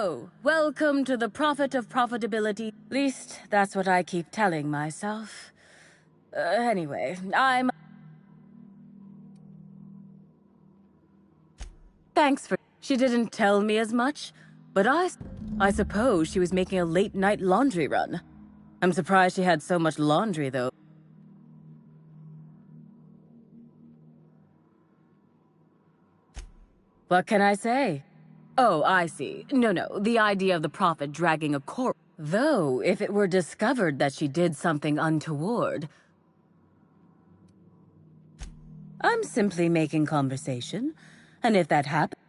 So, welcome to the profit of profitability. At least, that's what I keep telling myself. Anyway, Thanks for... She didn't tell me as much, but I suppose she was making a late-night laundry run. I'm surprised she had so much laundry, though. What can I say? Oh, I see. No, the idea of the prophet dragging a corpse. Though, if it were discovered that she did something untoward... I'm simply making conversation, and if that happens...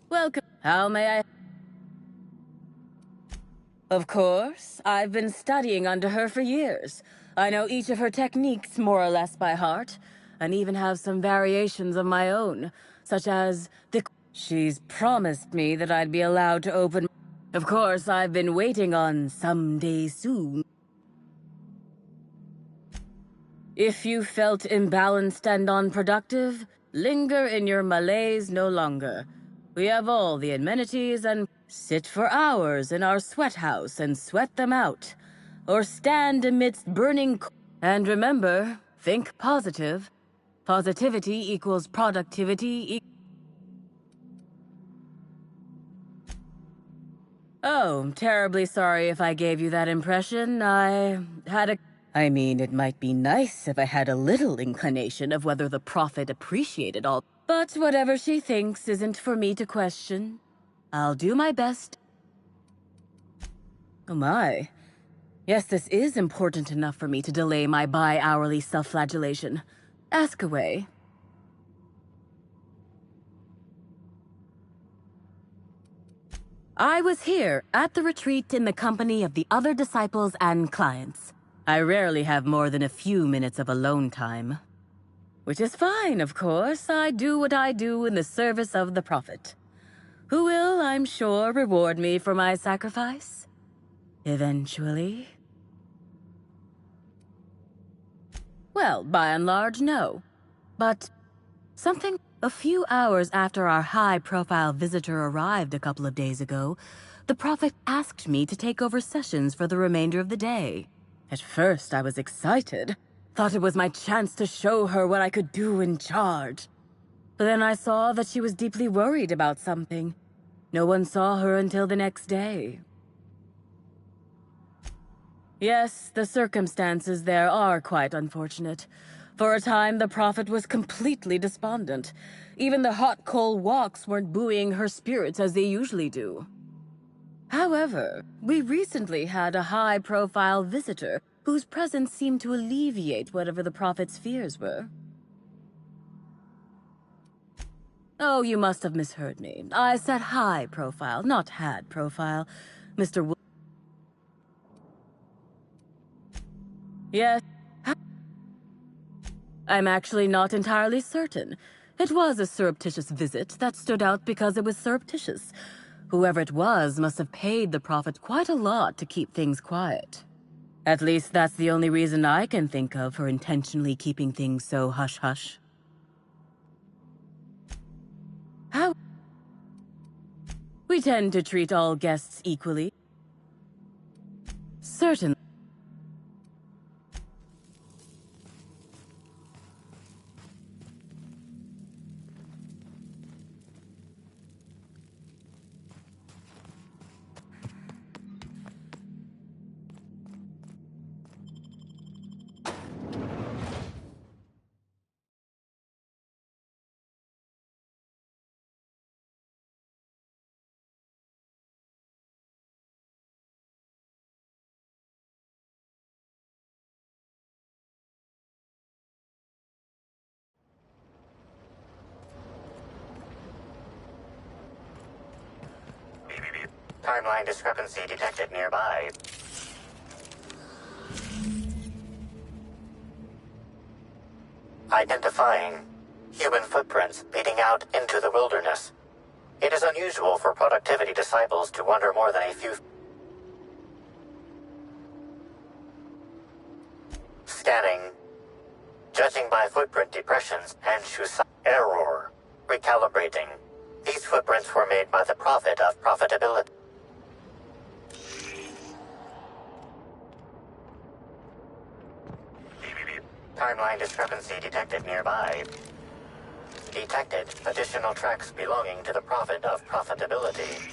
Welcome. How may I... Of course, I've been studying under her for years. I know each of her techniques more or less by heart, and even have some variations of my own, such as the... She's promised me that I'd be allowed to open... Of course, I've been waiting on someday soon. If you felt imbalanced and unproductive, linger in your malaise no longer. We have all the amenities and sit for hours in our sweat house and sweat them out. Or stand amidst burning... And remember, think positive. Positivity equals productivity Oh, terribly sorry if I gave you that impression. I mean, it might be nice if I had a little inclination of whether the prophet appreciated all. But whatever she thinks isn't for me to question. I'll do my best. Oh my. Yes, this is important enough for me to delay my bi-hourly self-flagellation. Ask away. I was here at the retreat in the company of the other disciples and clients. I rarely have more than a few minutes of alone time. Which is fine, of course. I do what I do in the service of the prophet, who will, I'm sure, reward me for my sacrifice. Eventually. Well, by and large, no. But something... A few hours after our high-profile visitor arrived a couple of days ago, the prophet asked me to take over sessions for the remainder of the day. At first, I was excited. Thought it was my chance to show her what I could do in charge. But then I saw that she was deeply worried about something. No one saw her until the next day. Yes, the circumstances there are quite unfortunate. For a time, the prophet was completely despondent. Even the hot coal walks weren't buoying her spirits as they usually do. However, we recently had a high-profile visitor whose presence seemed to alleviate whatever the prophet's fears were. Oh, you must have misheard me. I said high-profile, not had-profile. Mr. Yes. I'm actually not entirely certain. It was a surreptitious visit that stood out because it was surreptitious. Whoever it was must have paid the prophet quite a lot to keep things quiet. At least that's the only reason I can think of for intentionally keeping things so hush-hush. How? We tend to treat all guests equally. Certainly. Timeline discrepancy detected nearby. Identifying human footprints leading out into the wilderness. It is unusual for productivity disciples to wander more than a few... Scanning. Judging by footprint depressions and shoe size. Error. Recalibrating. These footprints were made by the Prophet of Profitability. Timeline discrepancy detected nearby. Detected additional tracks belonging to the Prophet of Profitability.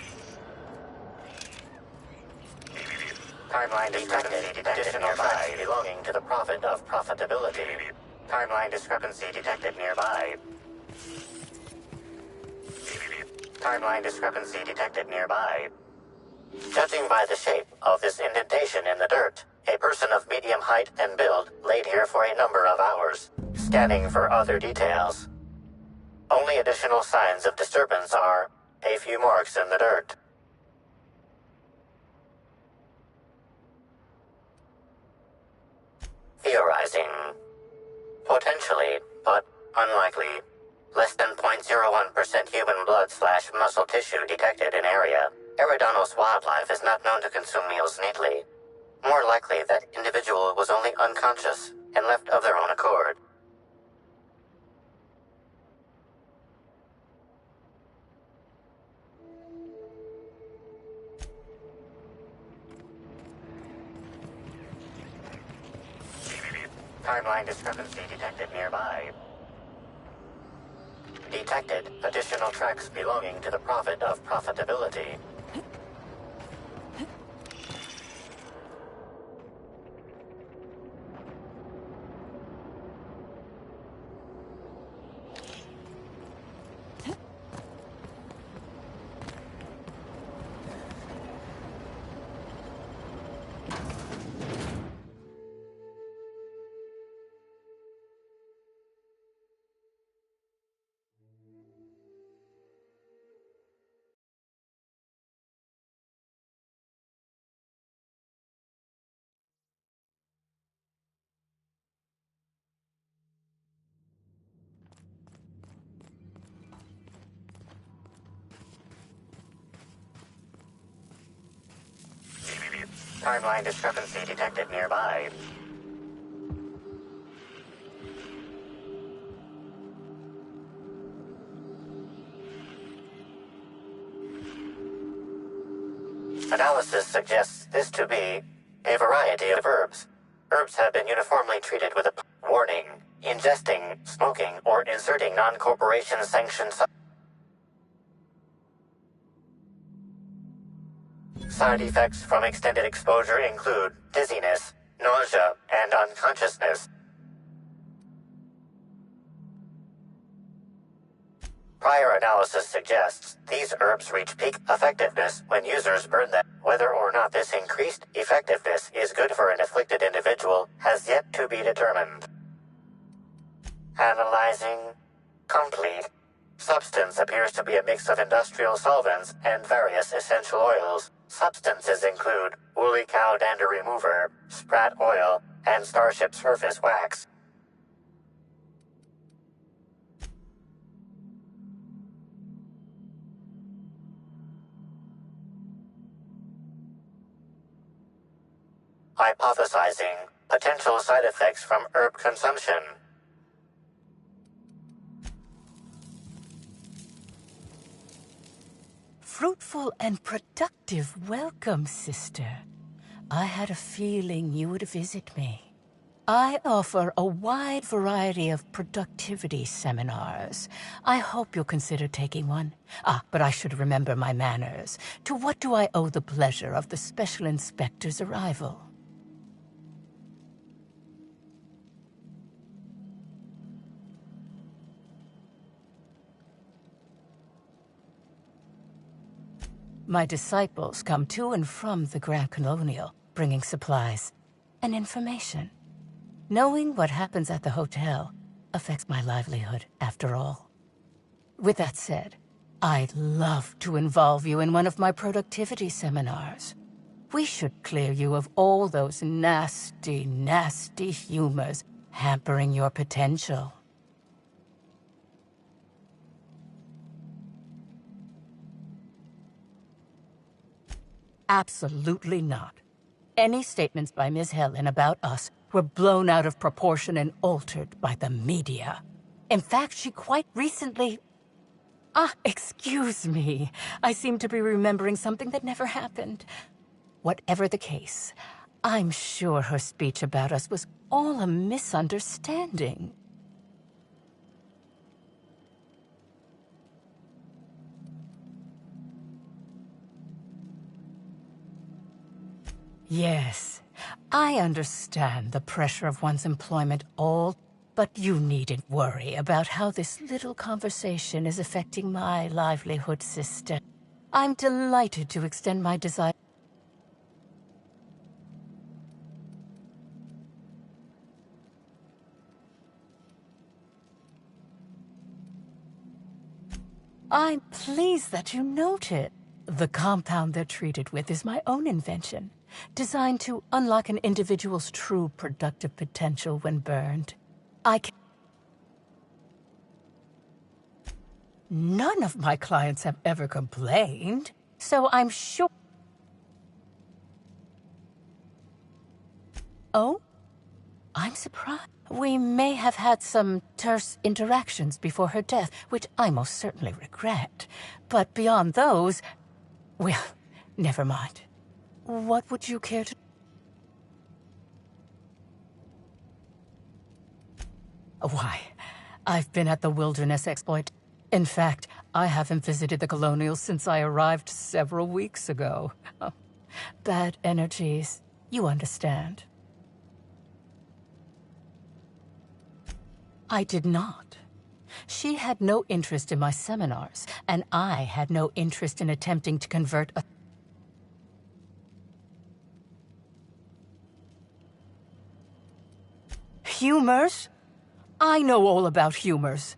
Timeline discrepancy detected nearby belonging to the Prophet of Profitability. Timeline discrepancy detected nearby. Timeline discrepancy detected nearby. Judging by the shape of this indentation in the dirt, a person of medium height and build laid here for a number of hours, scanning for other details. Only additional signs of disturbance are a few marks in the dirt. Theorizing. Potentially, but unlikely. Less than 0.01% human blood/muscle tissue detected in area. Eridano's wildlife is not known to consume meals neatly. More likely that individual was only unconscious and left of their own accord. Timeline discrepancy detected nearby. Detected additional tracks belonging to the Prophet of Profitability. Timeline discrepancy detected nearby. Analysis suggests this to be a variety of herbs. Herbs have been uniformly treated with a warning. Ingesting, smoking, or inserting non-corporation sanctioned side effects from extended exposure include dizziness, nausea, and unconsciousness. Prior analysis suggests these herbs reach peak effectiveness when users burn them. Whether or not this increased effectiveness is good for an afflicted individual has yet to be determined. Analyzing. Complete. Substance appears to be a mix of industrial solvents and various essential oils. Substances include woolly cow dander remover, sprat oil, and starship surface wax. Hypothesizing potential side effects from herb consumption. Fruitful and productive welcome, sister. I had a feeling you would visit me. I offer a wide variety of productivity seminars. I hope you'll consider taking one. But I should remember my manners. To what do I owe the pleasure of the Special Inspector's arrival? My disciples come to and from the Grand Colonial, bringing supplies and information. Knowing what happens at the hotel affects my livelihood, after all. With that said, I'd love to involve you in one of my productivity seminars. We should clear you of all those nasty, nasty humors hampering your potential. Absolutely not. Any statements by Ms. Helen about us were blown out of proportion and altered by the media. In fact, she quite recently... Excuse me. I seem to be remembering something that never happened. Whatever the case, I'm sure her speech about us was all a misunderstanding. Yes, I understand the pressure of one's employment but you needn't worry about how this little conversation is affecting my livelihood, sister. I'm delighted to extend my desire. I'm pleased that you noted. The compound they're treated with is my own invention, designed to unlock an individual's true productive potential when burned. None of my clients have ever complained, so I'm sure... Oh? I'm surprised. We may have had some terse interactions before her death, which I most certainly regret. But beyond those... Well, never mind. What would you care to... Why, I've been at the Wilderness Exploit. In fact, I haven't visited the Colonials since I arrived several weeks ago. Bad energies, you understand. I did not. She had no interest in my seminars, and I had no interest in attempting to convert a... Humors? I know all about humors.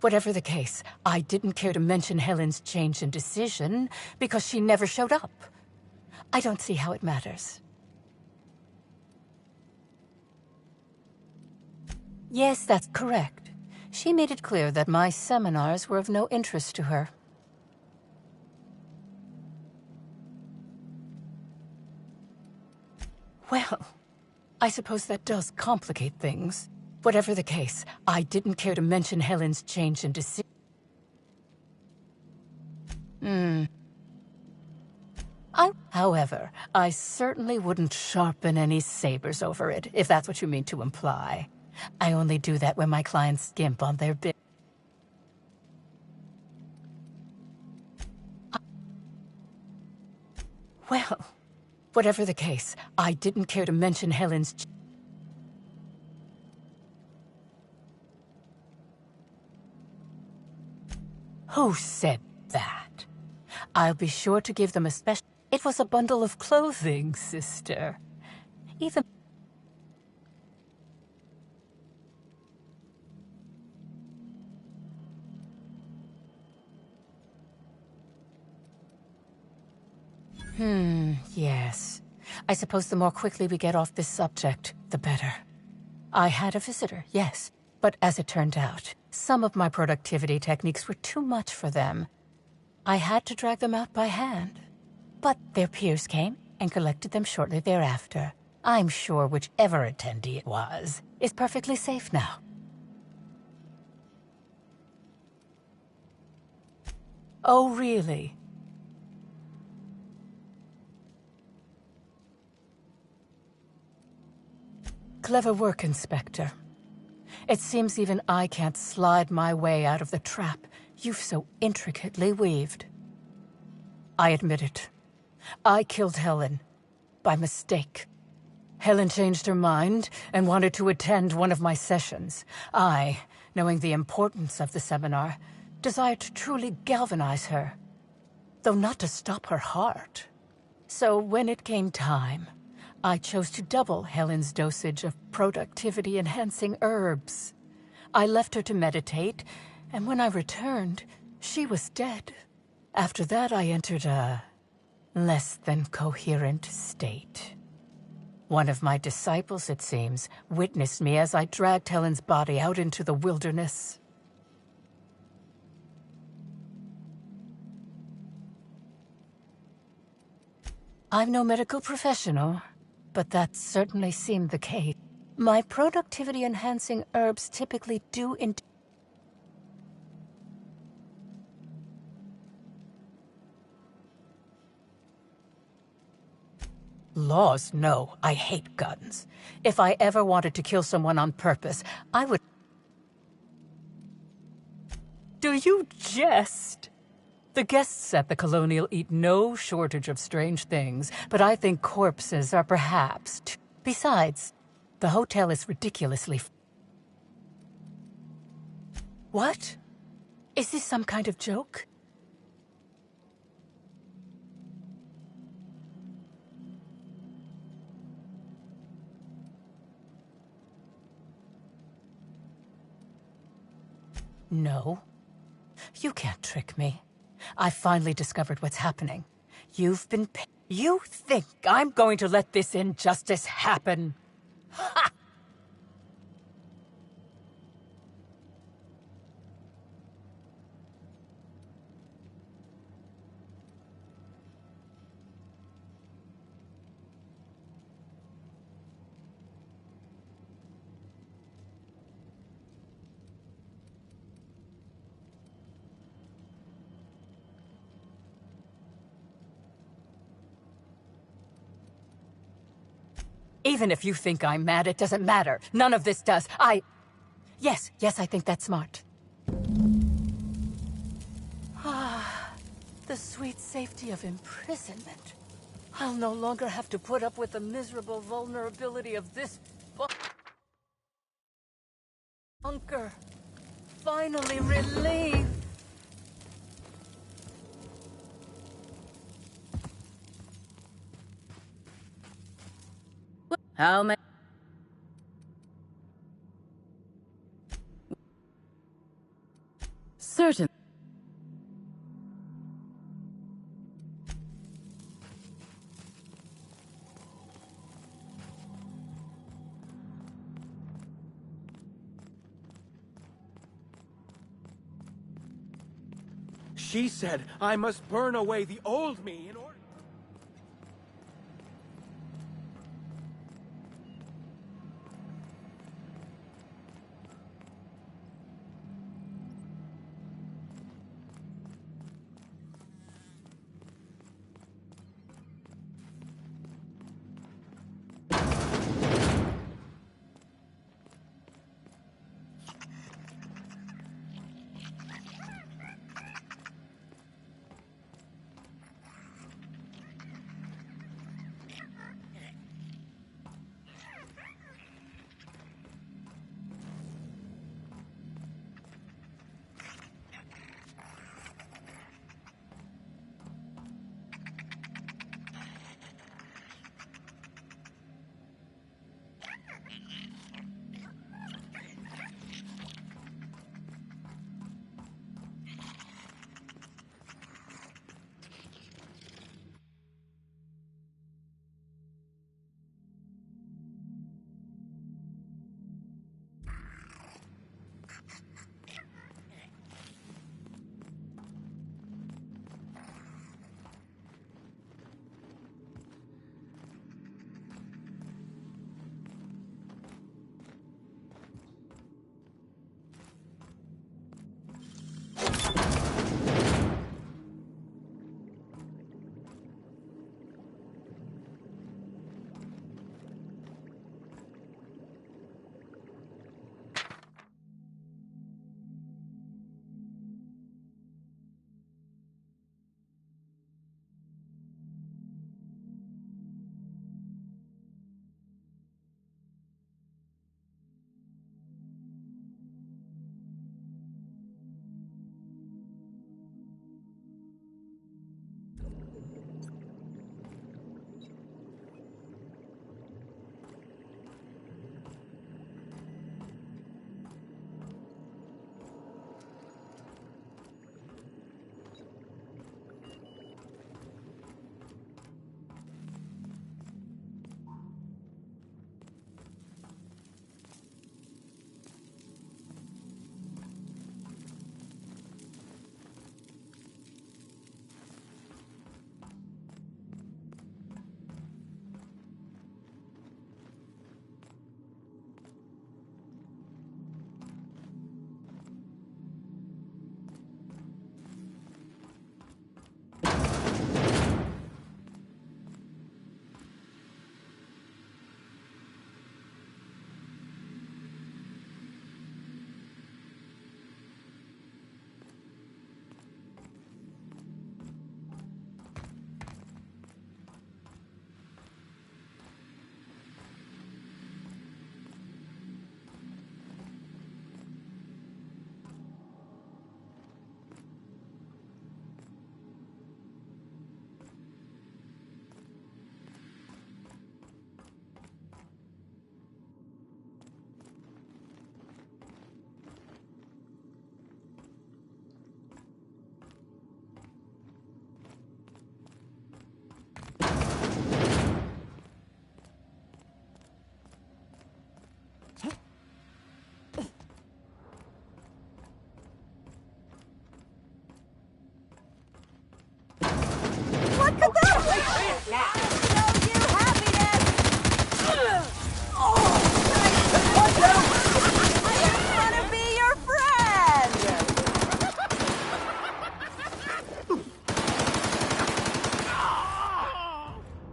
Whatever the case, I didn't care to mention Helen's change in decision because she never showed up. I don't see how it matters. Yes, that's correct. She made it clear that my seminars were of no interest to her. Well, I suppose that does complicate things. Whatever the case, I didn't care to mention Helen's change in decision. However, I certainly wouldn't sharpen any sabers over it, if that's what you mean to imply. I only do that when my clients skimp on their bit. Well, whatever the case, I didn't care to mention Helen's... Who said that? I'll be sure to give them a special... It was a bundle of clothing, sister. Even... Yes. I suppose the more quickly we get off this subject, the better. I had a visitor, yes. But as it turned out, some of my productivity techniques were too much for them. I had to drag them out by hand. But their peers came and collected them shortly thereafter. I'm sure whichever attendee it was is perfectly safe now. Oh, really? Clever work, Inspector. It seems even I can't slide my way out of the trap you've so intricately weaved. I admit it. I killed Helen. By mistake. Helen changed her mind and wanted to attend one of my sessions. I, knowing the importance of the seminar, desired to truly galvanize her, though not to stop her heart. So when it came time, I chose to double Helen's dosage of productivity-enhancing herbs. I left her to meditate, and when I returned, she was dead. After that, I entered a less than coherent state. One of my disciples, it seems, witnessed me as I dragged Helen's body out into the wilderness. I'm no medical professional, but that certainly seemed the case. My productivity-enhancing herbs typically do Laws? No, I hate guns. If I ever wanted to kill someone on purpose, I would... Do you jest? The guests at the Colonial eat no shortage of strange things, but I think corpses are perhaps too... Besides, the hotel is ridiculously... What? Is this some kind of joke? No. You can't trick me. I finally discovered what's happening. You've been... You think I'm going to let this injustice happen? Ha! Even if you think I'm mad, it doesn't matter. None of this does. Yes, I think that's smart. Ah, the sweet safety of imprisonment. I'll no longer have to put up with the miserable vulnerability of this bunker. Finally relieved. How many? Certain. She said I must burn away the old me in order...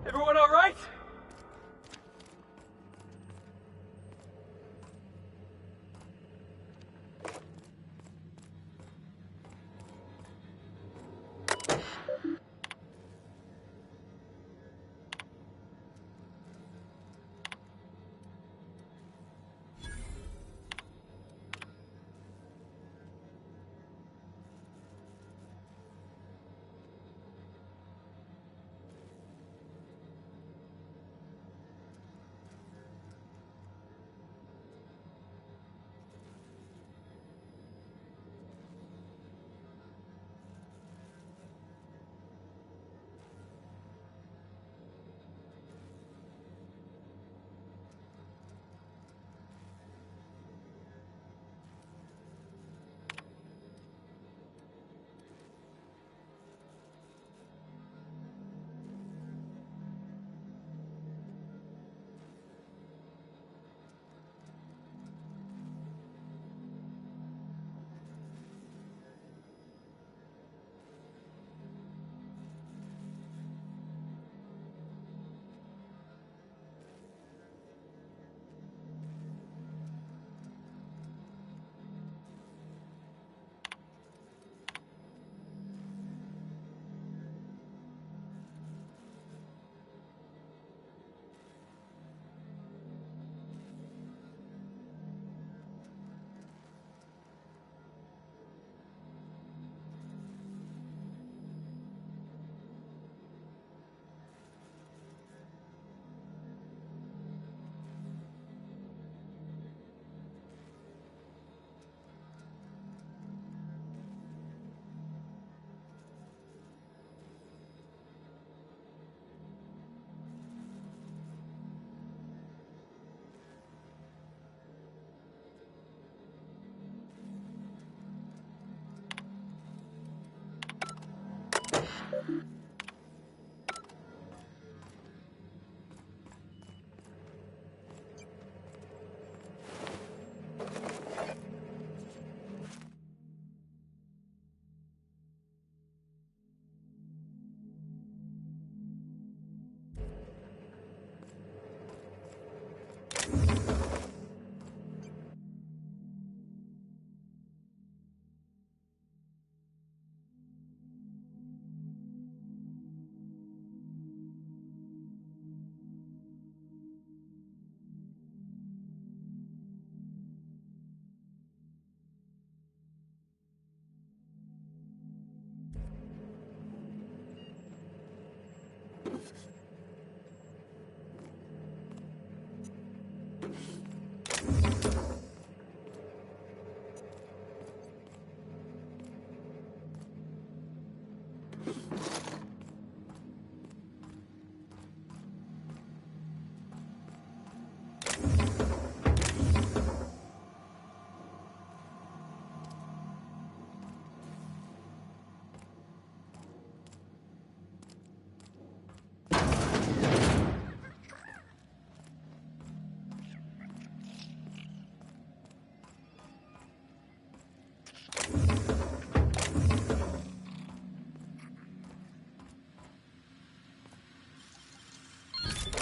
Everyone all right?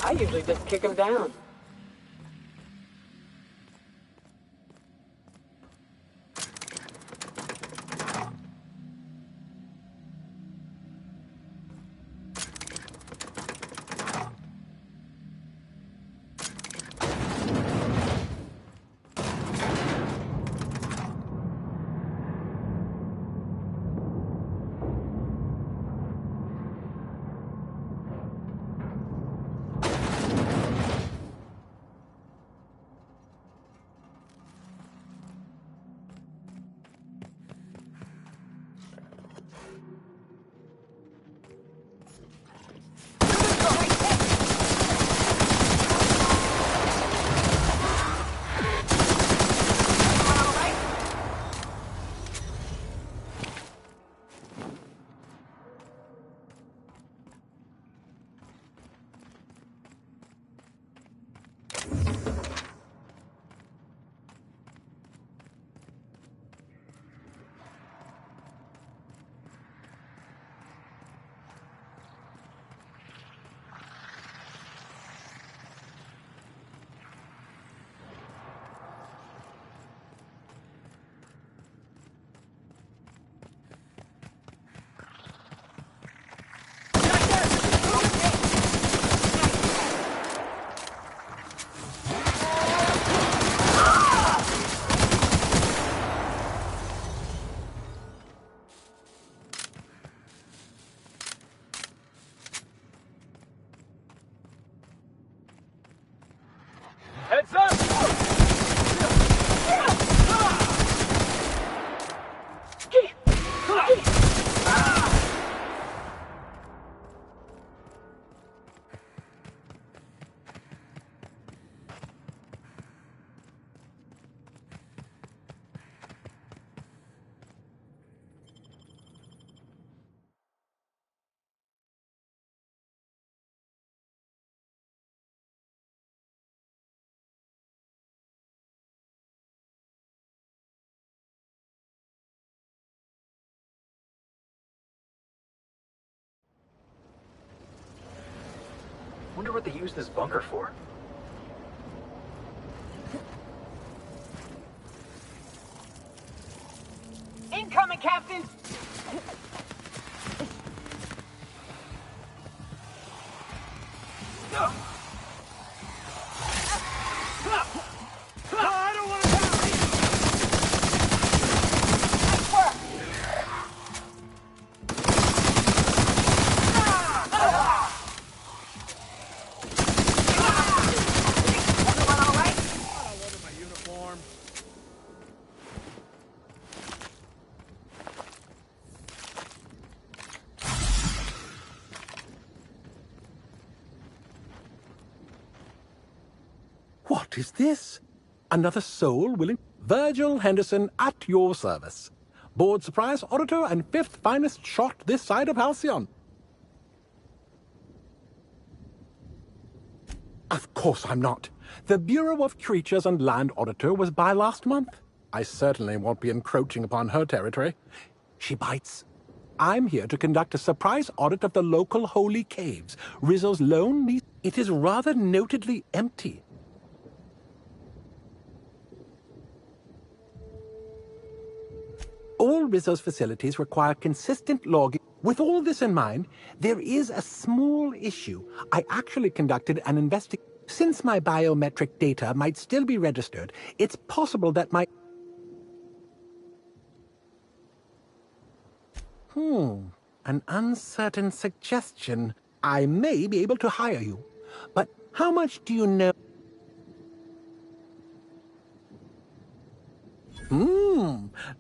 I usually just kick him down. wonder what they used this bunker for. Incoming, Captain! I don't want to die! What is this? Another soul willing... Virgil Henderson at your service. Board surprise auditor and 5th finest shot this side of Halcyon. Of course I'm not. The Bureau of Creatures and Land Auditor was by last month. I certainly won't be encroaching upon her territory. She bites. I'm here to conduct a surprise audit of the local holy caves. Rizzo's lone niece. It is rather notedly empty. All Rizzo's facilities require consistent logging. With all this in mind, there is a small issue. I actually conducted an investigation. Since my biometric data might still be registered, it's possible that my... An uncertain suggestion. I may be able to hire you. But how much do you know?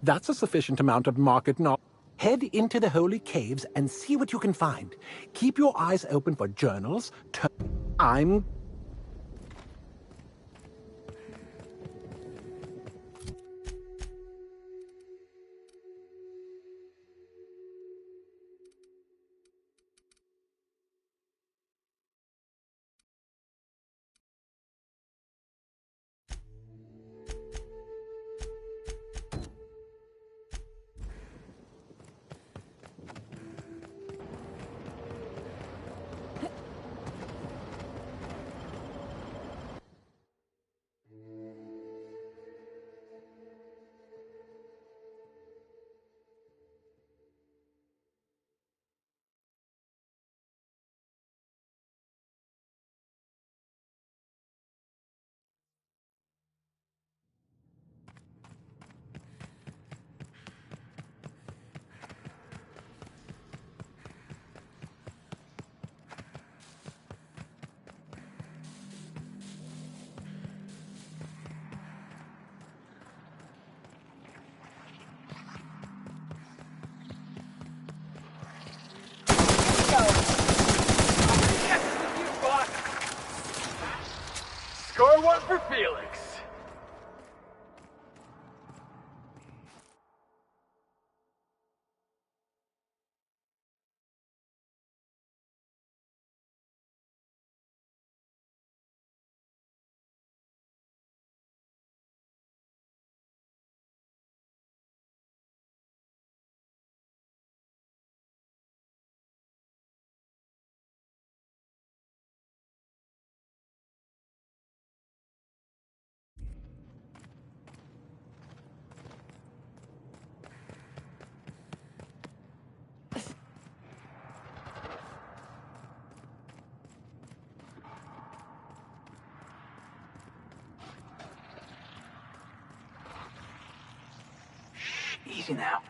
That's a sufficient amount of market knowledge. Head into the holy caves and see what you can find. Keep your eyes open for journals. I'm... Score one for Felix. Easy now.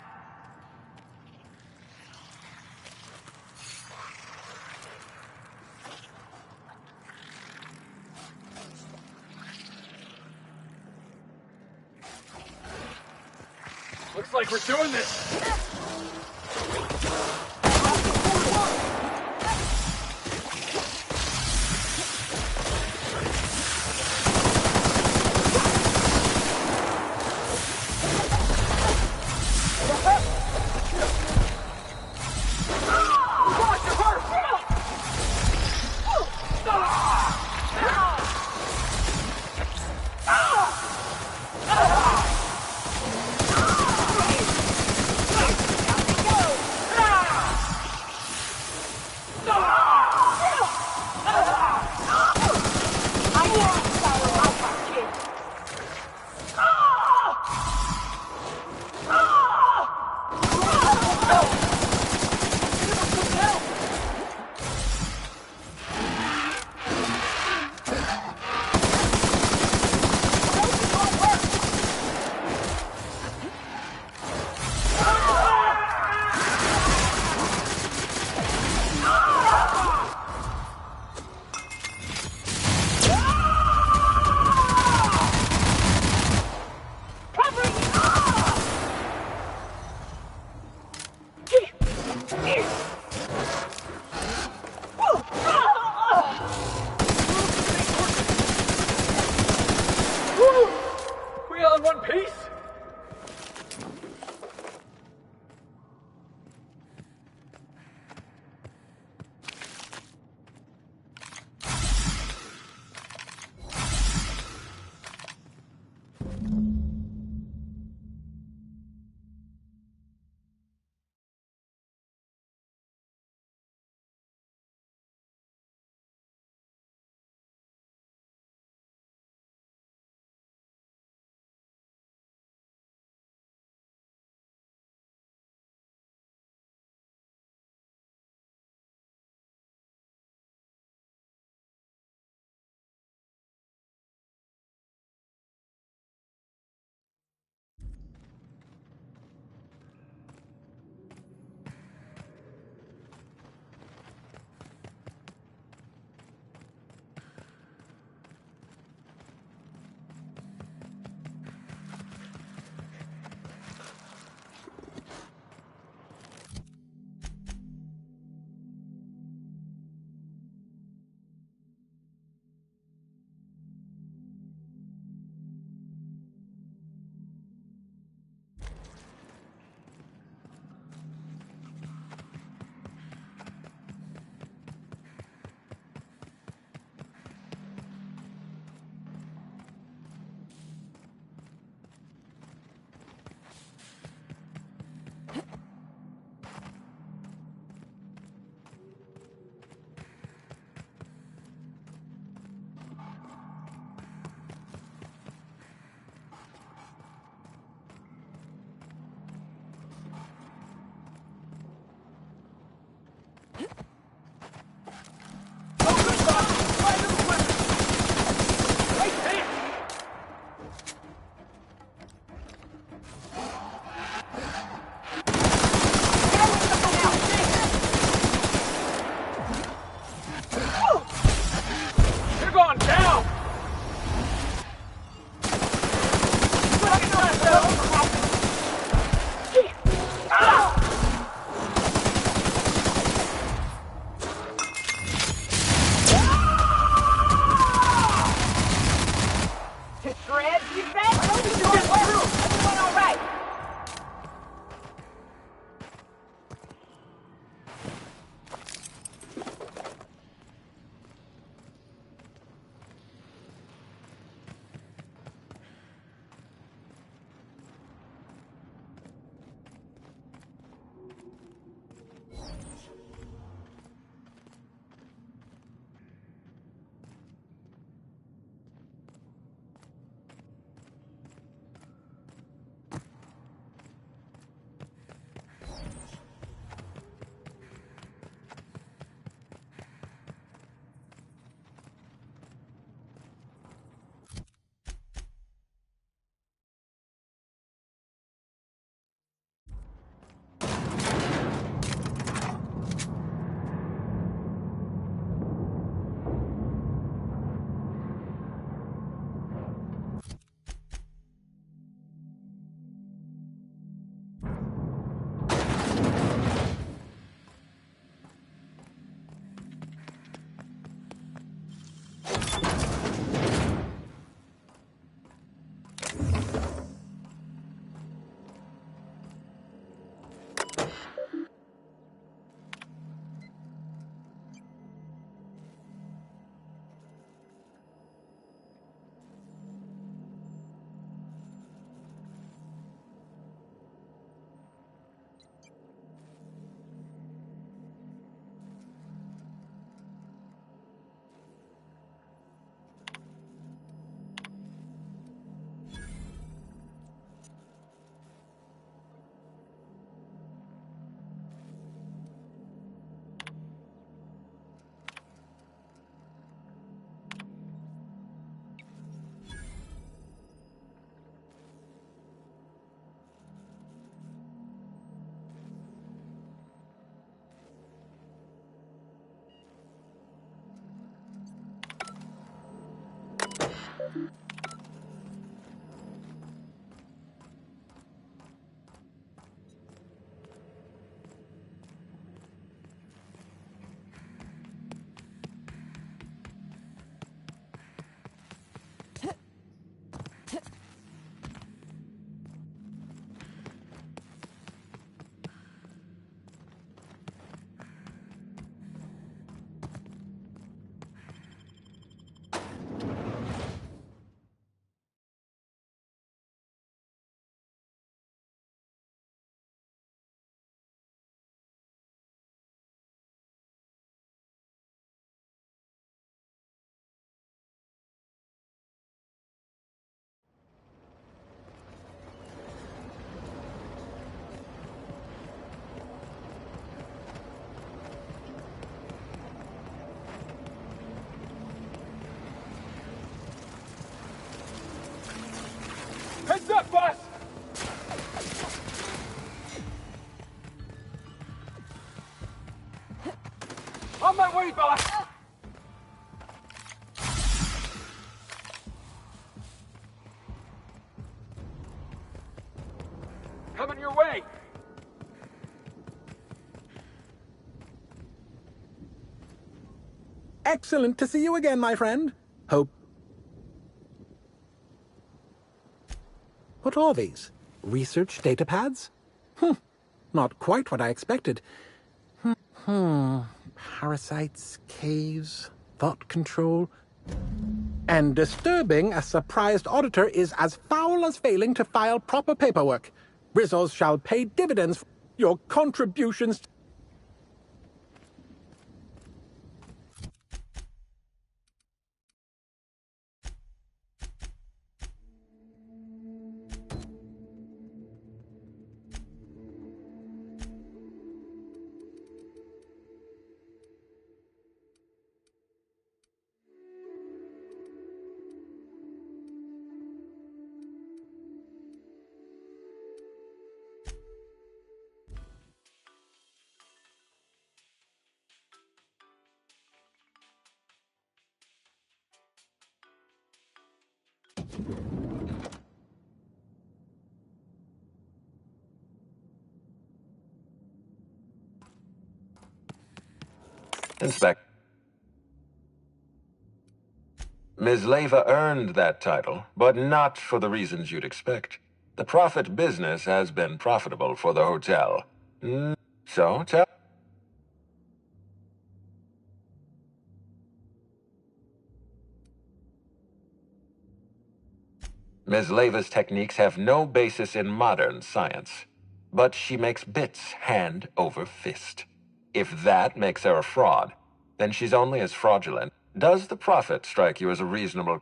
Looks like we're doing this. Heads up, boss! On my way, boss! Coming your way! Excellent to see you again, my friend. Hope. What are these? Research data pads? Not quite what I expected. Parasites, caves, thought control. And disturbing, a surprised auditor is as foul as failing to file proper paperwork. Rizos shall pay dividends for your contributions. Inspect. Ms. Leyva earned that title, but not for the reasons you'd expect. The profit business has been profitable for the hotel. So, tell... Ms. Leyva's techniques have no basis in modern science, but she makes bits hand over fist. If that makes her a fraud, then she's only as fraudulent. Does the profit strike you as a reasonable...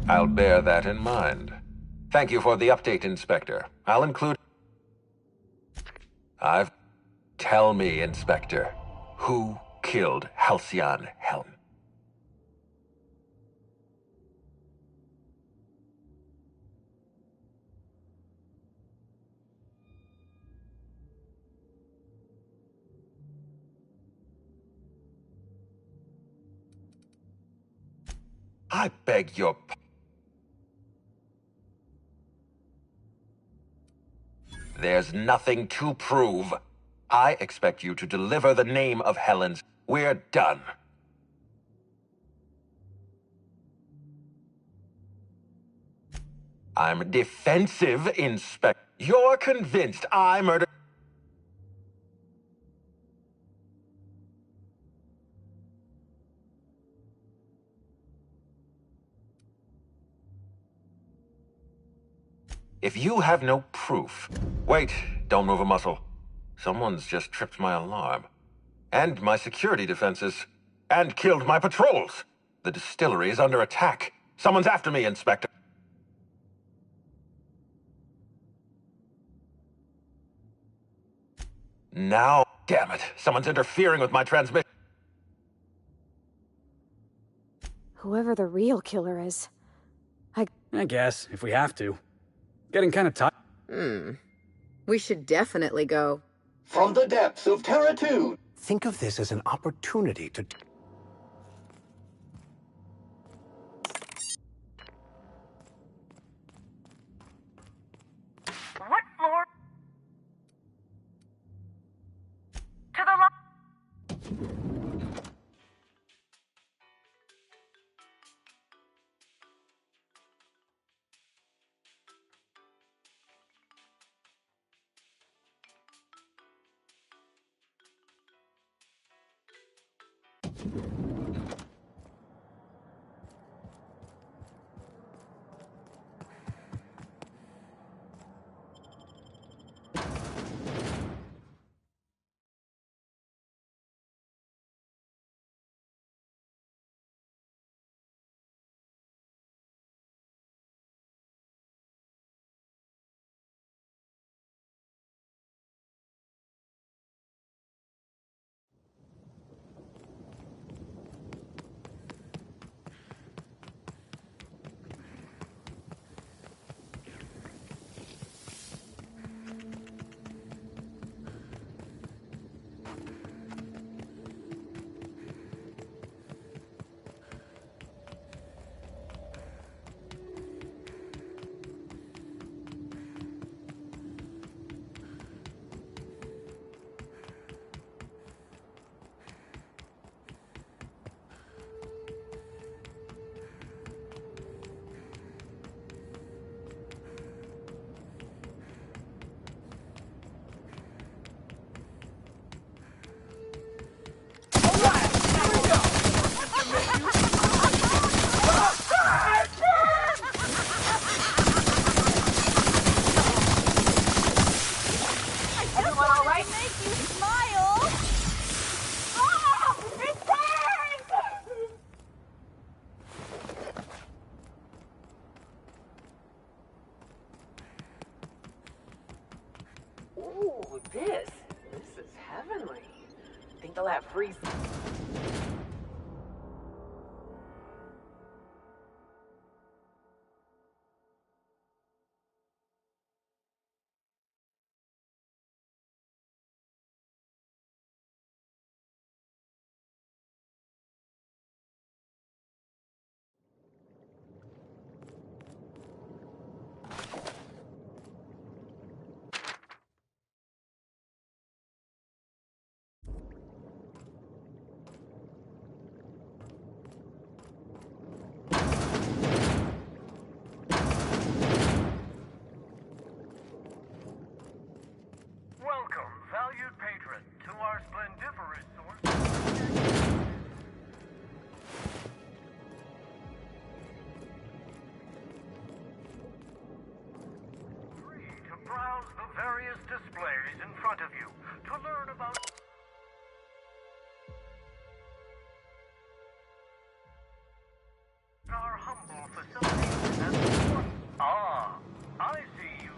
I'll bear that in mind. Thank you for the update, Inspector. I'll include... Tell me, Inspector, who killed Halcyon Helm? I beg your... There's nothing to prove. I expect you to deliver the name of Helen's. We're done. I'm defensive, Inspector. You're convinced I murdered... If you have no proof... Wait, don't move a muscle. Someone's just tripped my alarm. And my security defenses. And killed my patrols. The distillery is under attack. Someone's after me, Inspector. Now, damn it. Someone's interfering with my transmission. Whoever the real killer is. I guess, if we have to. Getting kind of tired. We should definitely go. From the depths of Terra 2. Think of this as an opportunity to... What floor? To the left. This is heavenly. Think they'll have free... Valued patron, to our splendiferous source. Free to browse the various displays in front of you to learn about our humble facilities and I see you.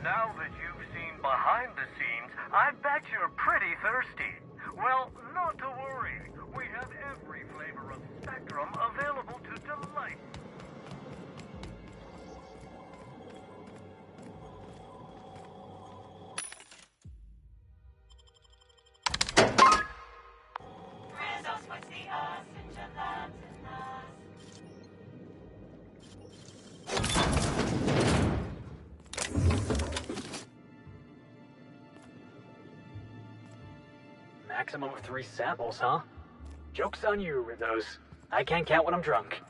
Now that you've seen behind the scenes, I bet you're pretty thirsty. Well, not to worry. We have every flavor of Spectrum available to delight. Maximum of 3 samples, huh? Joke's on you, Rizos. I can't count when I'm drunk.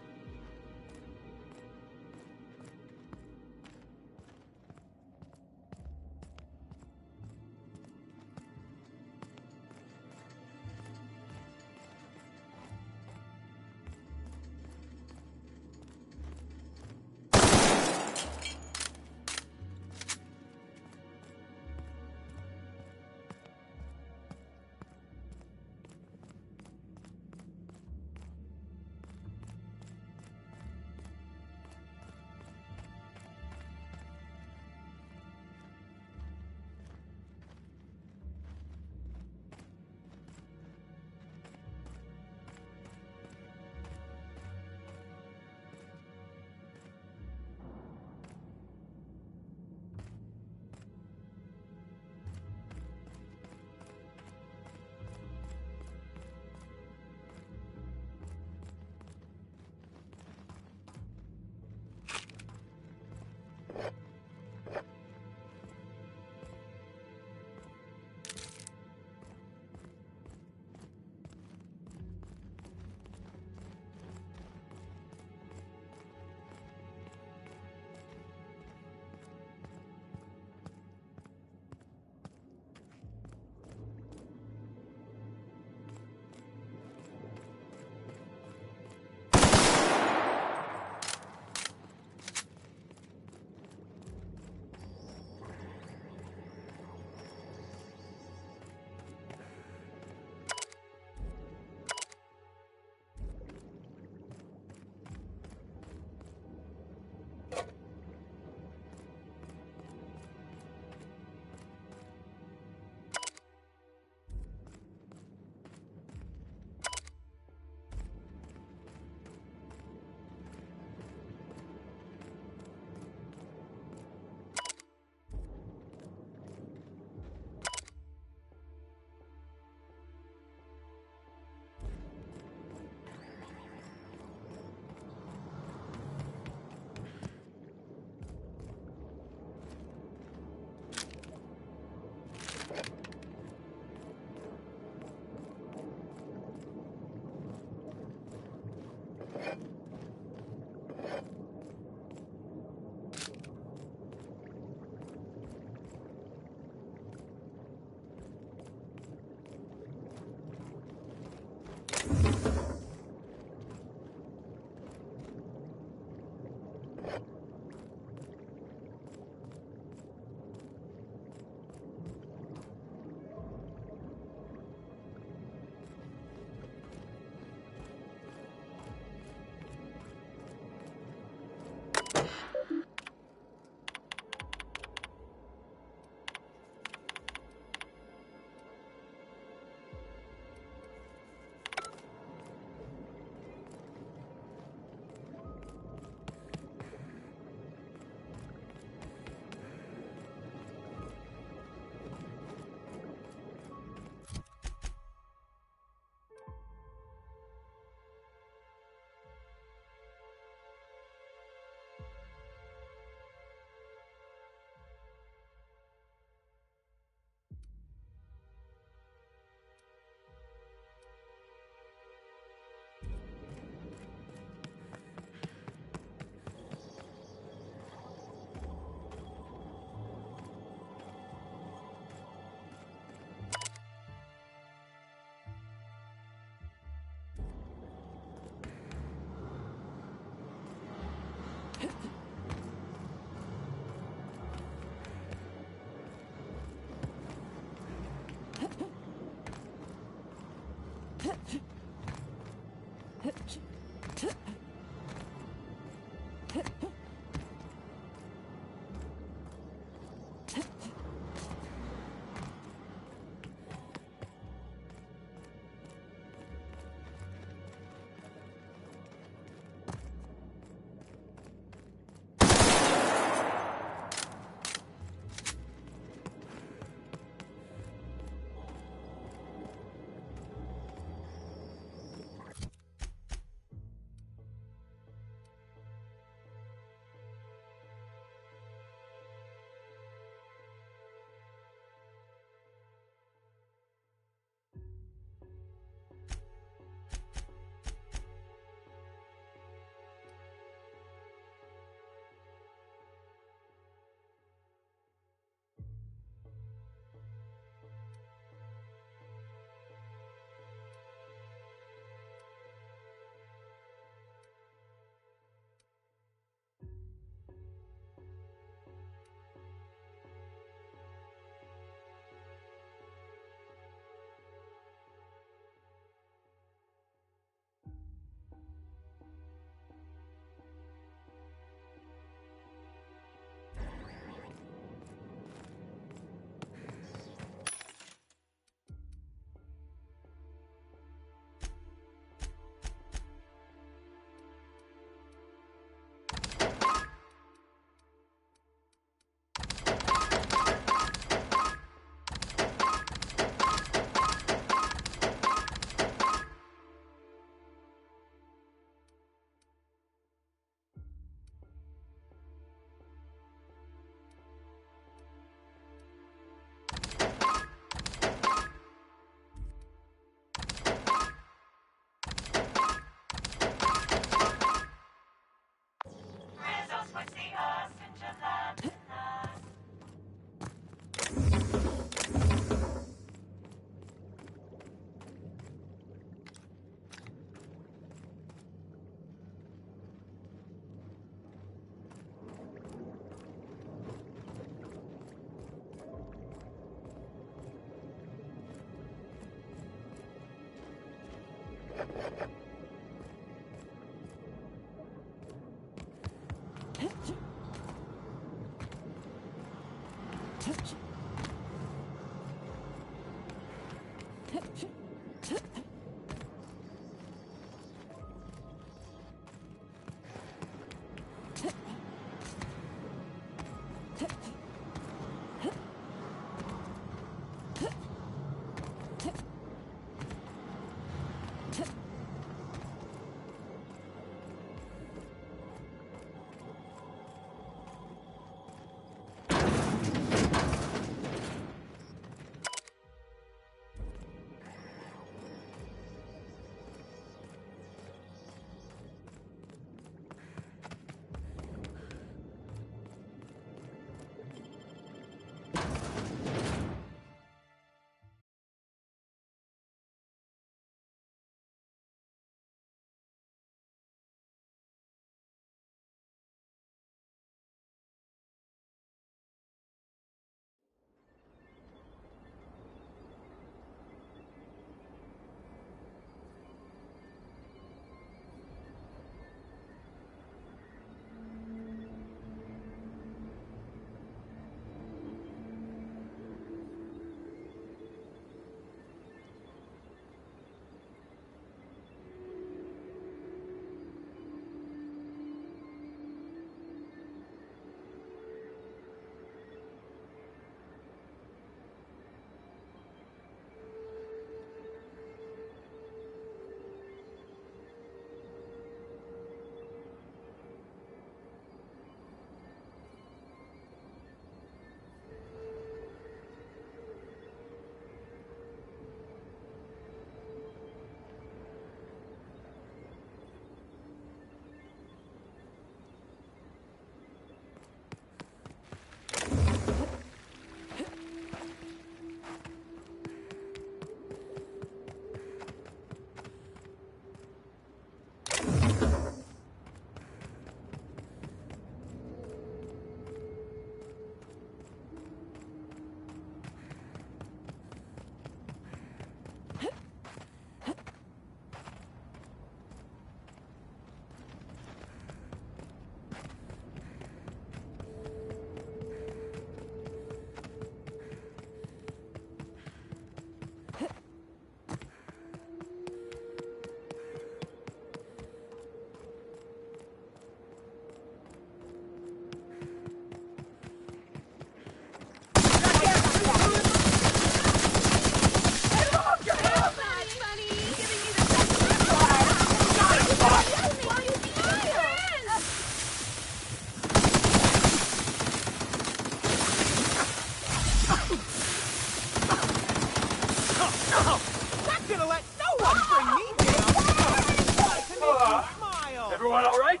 Everyone all right?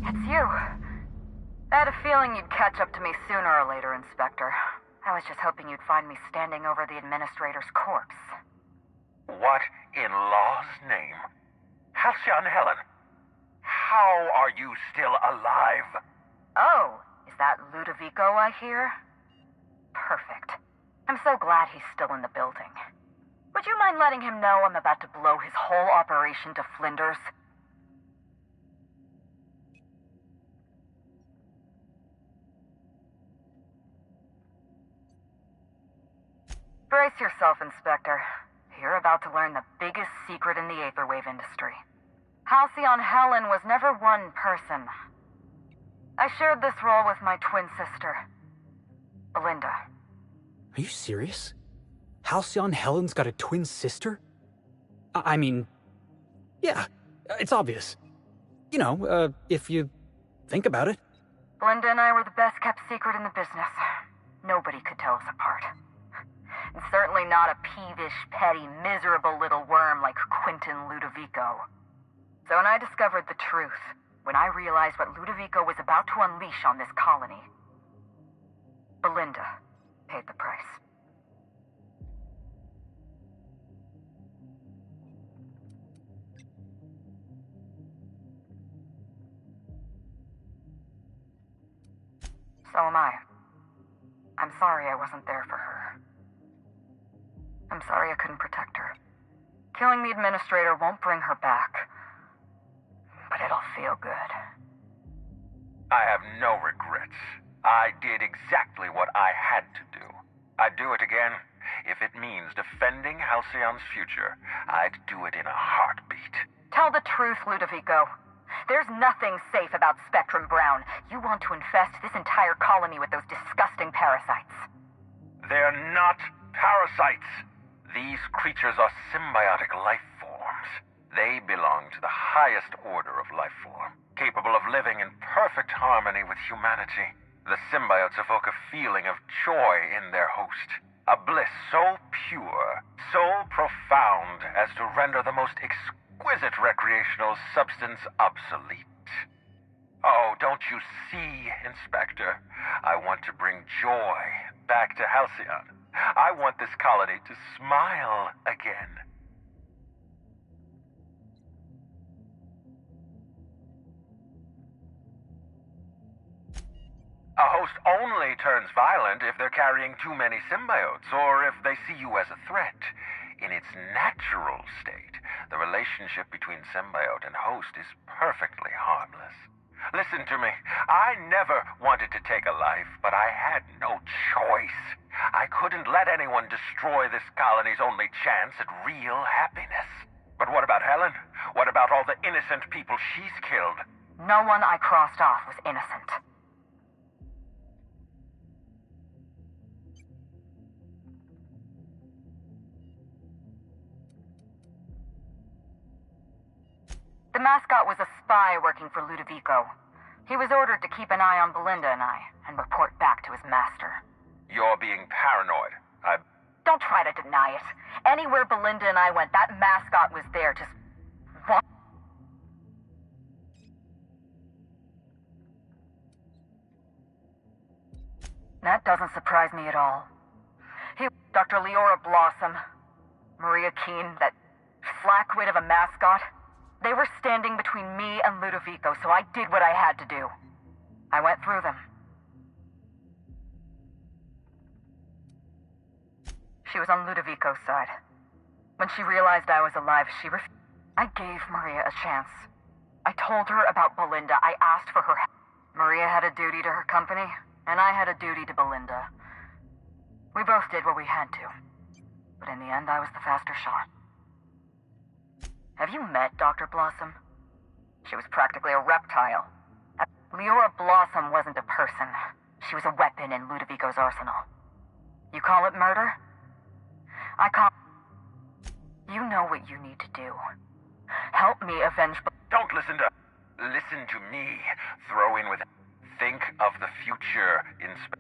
It's you. I had a feeling you'd catch up to me sooner or later, Inspector. I was just hoping you'd find me standing over the administrator's corpse. What in law's name? Halcyon Helen, how are you still alive? Oh, is that Ludovico I hear? Perfect. I'm so glad he's still in the building. Would you mind letting him know I'm about to blow his whole operation to flinders? Brace yourself, Inspector. You're about to learn the biggest secret in the Aetherwave industry. Halcyon Helen was never one person. I shared this role with my twin sister, Belinda. Are you serious? Halcyon Helen's got a twin sister? I mean, yeah, it's obvious. You know, if you think about it. Belinda and I were the best kept secret in the business. Nobody could tell us apart. And certainly not a peevish, petty, miserable little worm like Quentin Ludovico. So when I discovered the truth, when I realized what Ludovico was about to unleash on this colony, Belinda paid the price. So am I. I'm sorry I wasn't there for her. I'm sorry I couldn't protect her. Killing the administrator won't bring her back, but it'll feel good. I have no regrets. I did exactly what I had to do. I'd do it again. If it means defending Halcyon's future, I'd do it in a heartbeat. Tell the truth, Ludovico. There's nothing safe about Spectrum Brown. You want to infest this entire colony with those disgusting parasites. They're not parasites. These creatures are symbiotic life forms. They belong to the highest order of life form, capable of living in perfect harmony with humanity. The symbiotes evoke a feeling of joy in their host, a bliss so pure, so profound as to render the most exquisite recreational substance obsolete. Oh, don't you see, Inspector? I want to bring joy back to Halcyon. I want this colony to smile again. A host only turns violent if they're carrying too many symbiotes, or if they see you as a threat. In its natural state, the relationship between symbiote and host is perfectly harmless. Listen to me. I never wanted to take a life, but I had no choice. I couldn't let anyone destroy this colony's only chance at real happiness. But what about Helen? What about all the innocent people she's killed? No one I crossed off was innocent. The mascot was a spy working for Ludovico. He was ordered to keep an eye on Belinda and I, and report back to his master. You're being paranoid. Don't try to deny it. Anywhere Belinda and I went, that mascot was there, just... What? That doesn't surprise me at all. Dr. Leora Blossom, Maria Keene, that flackwit of a mascot... They were standing between me and Ludovico, so I did what I had to do. I went through them. She was on Ludovico's side. When she realized I was alive, I gave Maria a chance. I told her about Belinda. I asked for her help. Maria had a duty to her company, and I had a duty to Belinda. We both did what we had to. But in the end, I was the faster shot. Have you met Dr. Blossom? She was practically a reptile. Leora Blossom wasn't a person. She was a weapon in Ludovico's arsenal. You call it murder? I call... You know what you need to do. Help me avenge... Don't listen to... Listen to me. Throw in with... Think of the future, Inspector.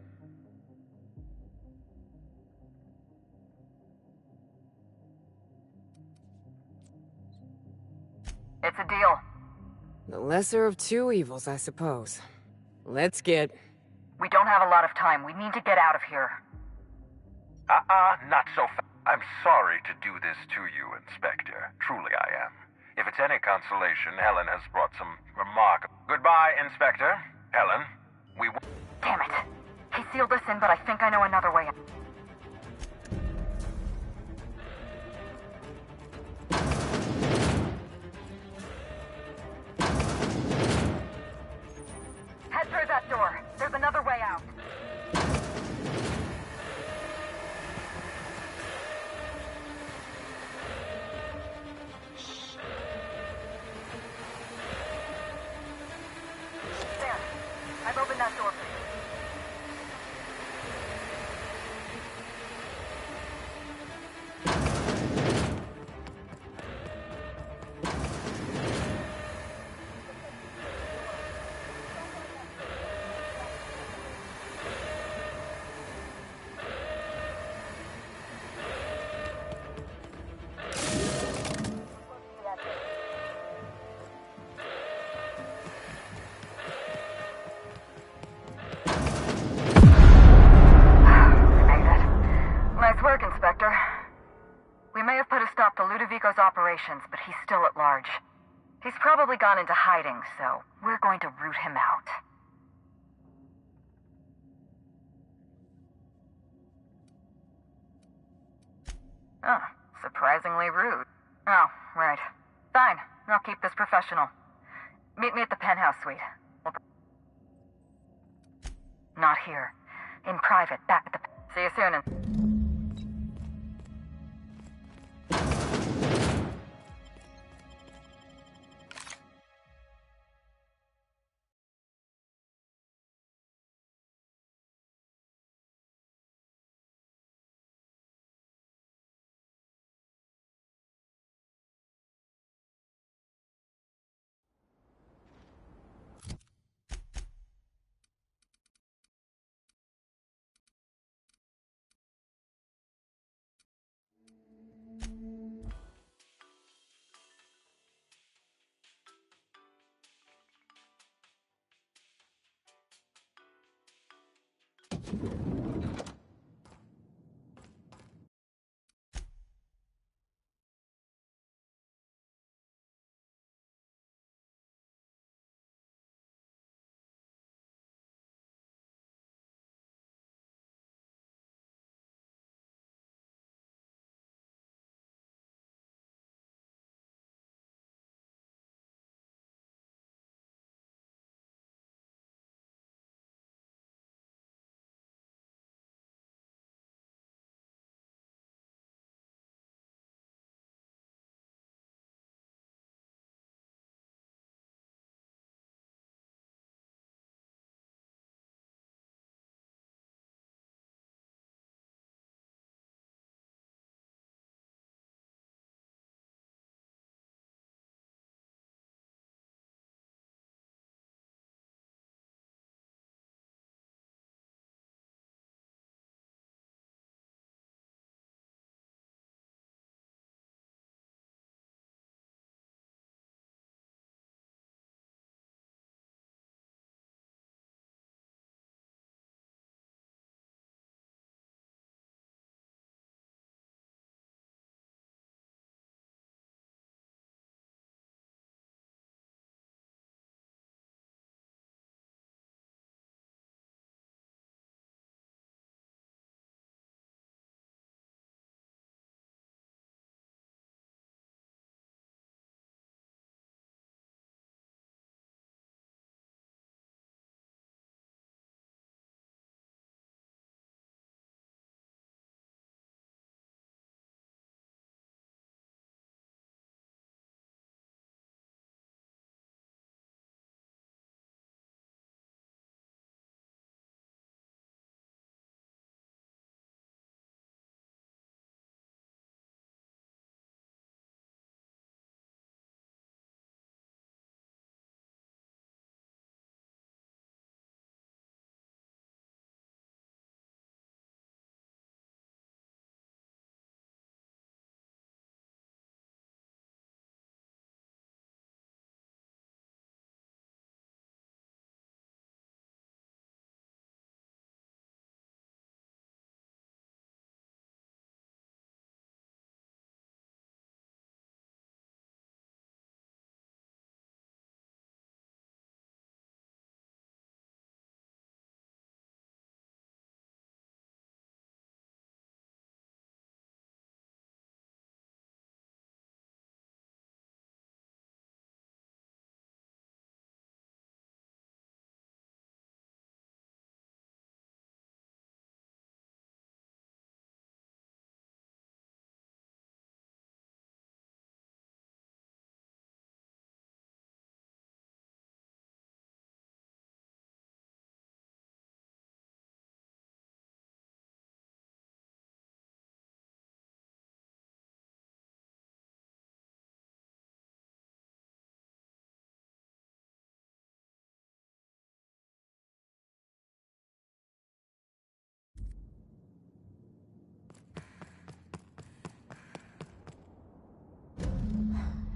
It's a deal. The lesser of two evils, I suppose. Let's get... We don't have a lot of time. We need to get out of here. Not so fast. I'm sorry to do this to you, Inspector. Truly I am. If it's any consolation, Helen has brought some remarkable... Goodbye, Inspector. Helen, we... Damn it. He sealed us in, but I think I know another way out. Head through that door. There's another way out. operations, but he's still at large. He's probably gone into hiding, so we're going to root him out. Oh, surprisingly rude. Oh, right. Fine, I'll keep this professional. Meet me at the penthouse suite. Not here. In private, back at the... See you soon, and...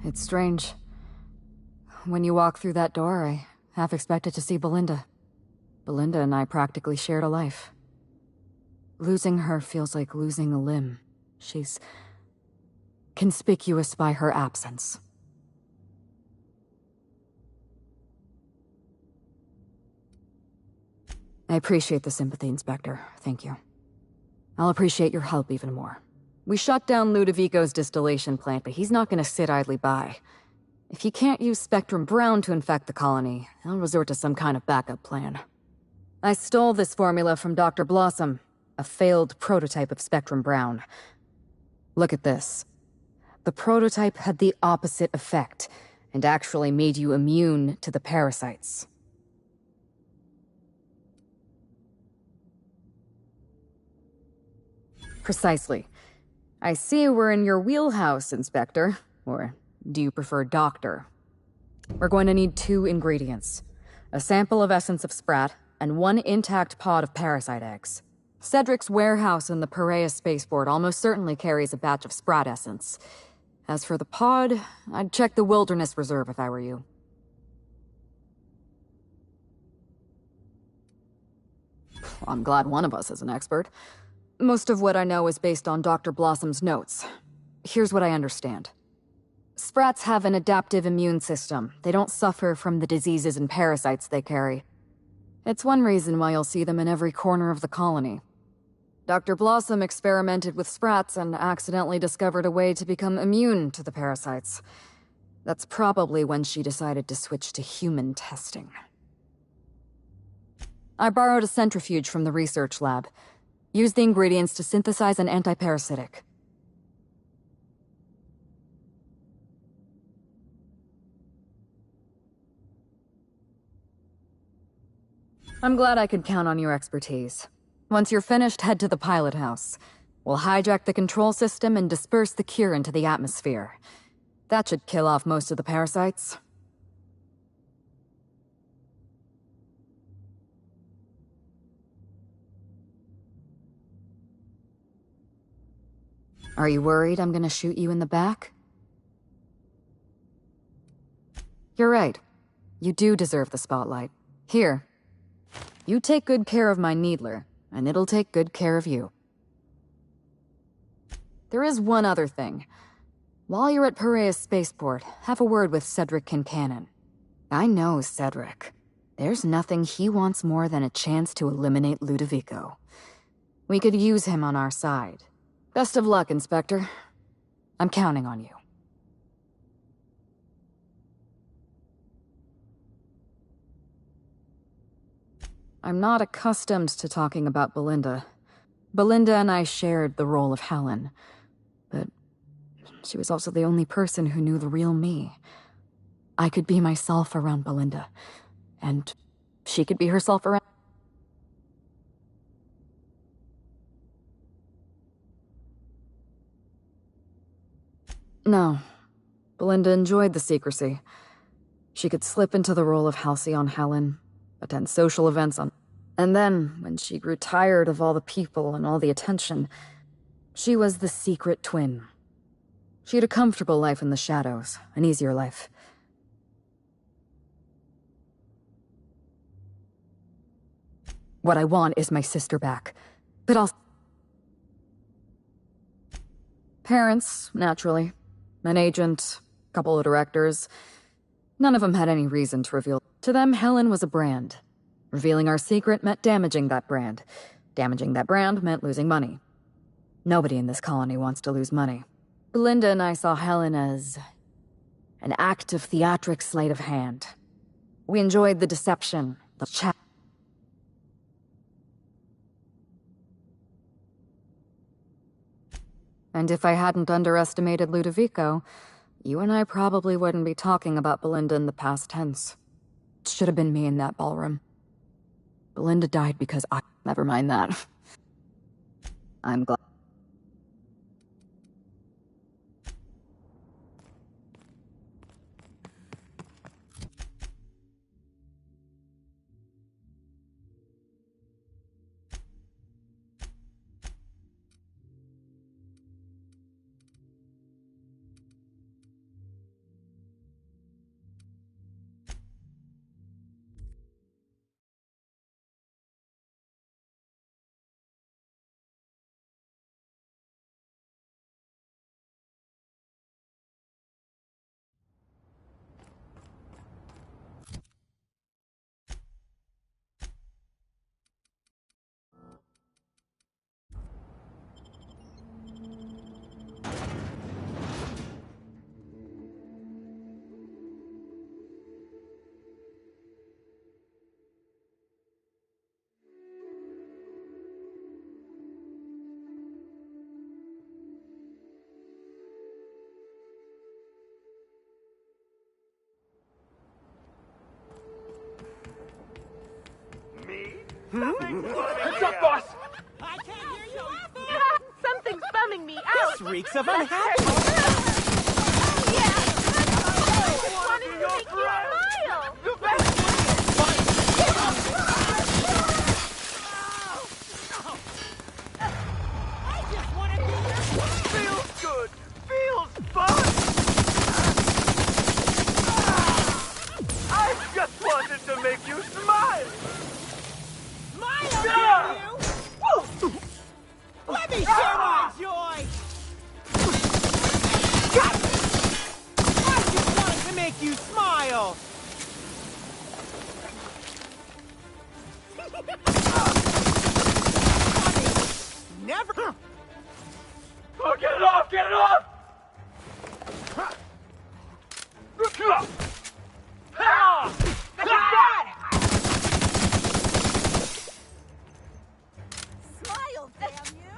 It's strange. When you walk through that door, I half expected to see Belinda. Belinda and I practically shared a life. Losing her feels like losing a limb. She's conspicuous by her absence. I appreciate the sympathy, Inspector. Thank you. I'll appreciate your help even more. We shut down Ludovico's distillation plant, but he's not going to sit idly by. If he can't use Spectrum Brown to infect the colony, he'll resort to some kind of backup plan. I stole this formula from Dr. Blossom, a failed prototype of Spectrum Brown. Look at this. The prototype had the opposite effect, and actually made you immune to the parasites. Precisely. I see we're in your wheelhouse, Inspector. Or do you prefer Doctor? We're going to need 2 ingredients. A sample of essence of Sprat, and 1 intact pod of parasite eggs. Cedric's warehouse in the Perea spaceport almost certainly carries a batch of Sprat essence. As for the pod, I'd check the Wilderness Reserve if I were you. I'm glad one of us is an expert. Most of what I know is based on Dr. Blossom's notes. Here's what I understand. Sprats have an adaptive immune system. They don't suffer from the diseases and parasites they carry. It's one reason why you'll see them in every corner of the colony. Dr. Blossom experimented with Sprats and accidentally discovered a way to become immune to the parasites. That's probably when she decided to switch to human testing. I borrowed a centrifuge from the research lab. Used the ingredients to synthesize an antiparasitic. I'm glad I could count on your expertise. Once you're finished, head to the pilot house. We'll hijack the control system and disperse the cure into the atmosphere. That should kill off most of the parasites. Are you worried I'm gonna shoot you in the back? You're right. You do deserve the spotlight. Here. You take good care of my Needler, and it'll take good care of you. There is one other thing. While you're at Perea's spaceport, have a word with Cedric Kincannon. I know Cedric. There's nothing he wants more than a chance to eliminate Ludovico. We could use him on our side. Best of luck, Inspector. I'm counting on you. I'm not accustomed to talking about Belinda. Belinda and I shared the role of Helen, but she was also the only person who knew the real me. I could be myself around Belinda, and she could be herself around... No. Belinda enjoyed the secrecy. She could slip into the role of Halcyon Helen, attend social events on... And then, when she grew tired of all the people and all the attention, she was the secret twin. She had a comfortable life in the shadows, an easier life. What I want is my sister back. But I'll... Parents, naturally. An agent, a couple of directors. None of them had any reason to reveal. To them, Helen was a brand. Revealing our secret meant damaging that brand. Damaging that brand meant losing money. Nobody in this colony wants to lose money. Belinda and I saw Helen as an act of theatric sleight of hand. We enjoyed the deception, the chat. And if I hadn't underestimated Ludovico, you and I probably wouldn't be talking about Belinda in the past tense. It should have been me in that ballroom. Belinda died because I... Never mind that. I'm glad. What's up, boss? I can't hear you. Something's bumming me out. This reeks of unhappiness. Wanted to make you smile. I just want to be your friend. Feels good. Feels fun. I just wanted to make you smile. Smile, damn you! Woo! Let me share my joy! I just wanted to make you smile! Never... Oh, get it off! Get it off! Look at that! Smile, damn you!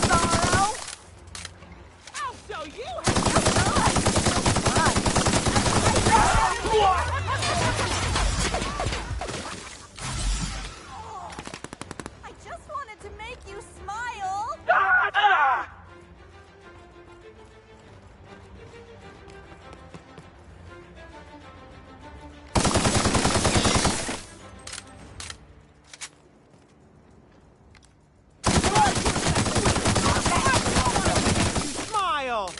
Sorrow? I'll show you I just wanted to make you smile. Smile.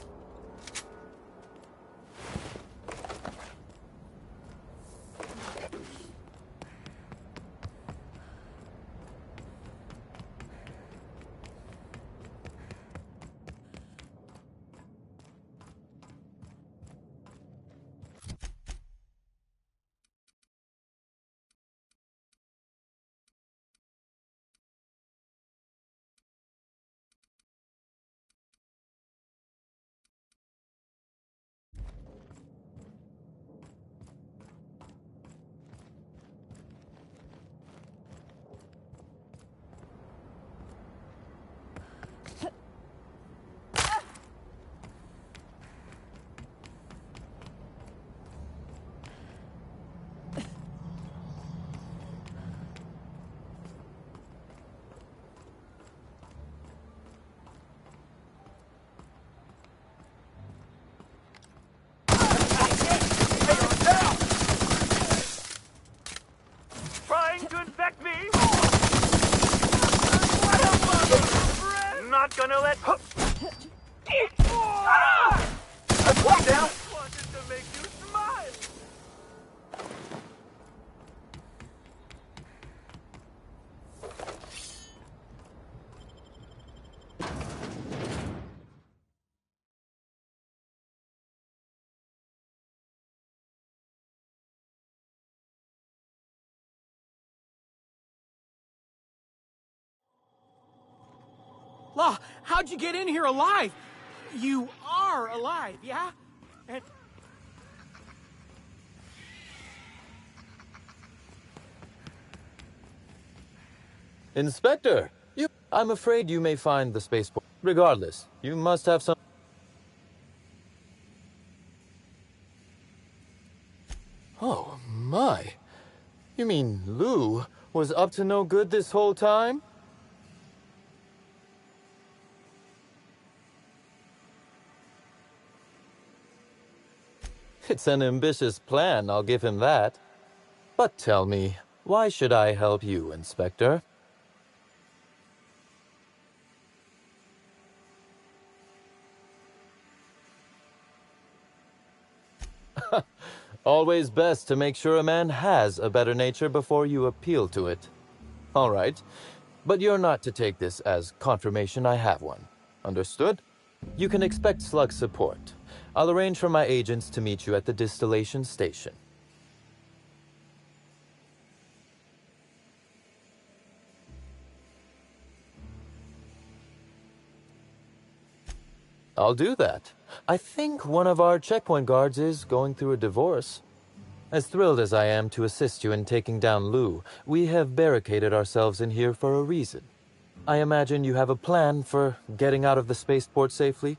Trying to infect me? Not gonna let... One down. Wanted to make you smile. Law, how'd you get in here alive? You are alive, yeah? And... Inspector, I'm afraid you may find the spaceport. Regardless, you must have some... Oh, my. You mean Lou was up to no good this whole time? It's an ambitious plan, I'll give him that. But tell me, why should I help you, Inspector? Always best to make sure a man has a better nature before you appeal to it. All right, but you're not to take this as confirmation I have one. Understood? You can expect Slug's support. I'll arrange for my agents to meet you at the distillation station. I'll do that. I think one of our checkpoint guards is going through a divorce. As thrilled as I am to assist you in taking down Lou, we have barricaded ourselves in here for a reason. I imagine you have a plan for getting out of the spaceport safely?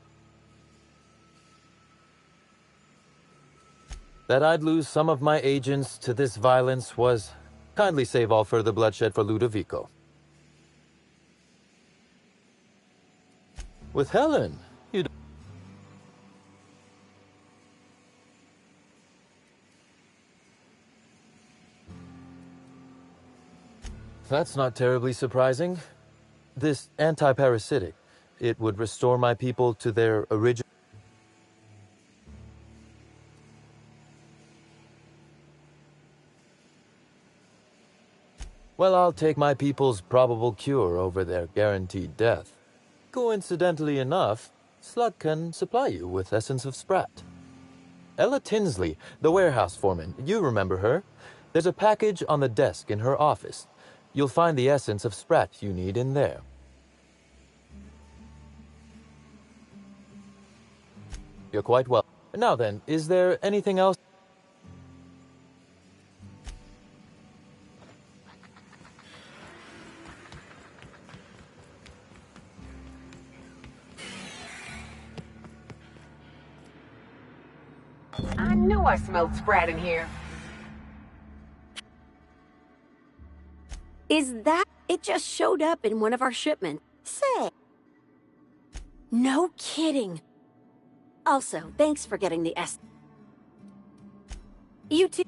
That I'd lose some of my agents to this violence was... Kindly save all further bloodshed for Ludovico. With Helen, you... That's not terribly surprising. This anti-parasitic, it would restore my people to their original... Well, I'll take my people's probable cure over their guaranteed death. Coincidentally enough, Slug can supply you with Essence of Sprat. Ella Tinsley, the warehouse foreman, you remember her? There's a package on the desk in her office. You'll find the Essence of Sprat you need in there. You're quite well. Now then, is there anything else? I knew I smelled Sprat in here. Is that... It just showed up in one of our shipments. Say. No kidding. Also, thanks for getting the S. You too.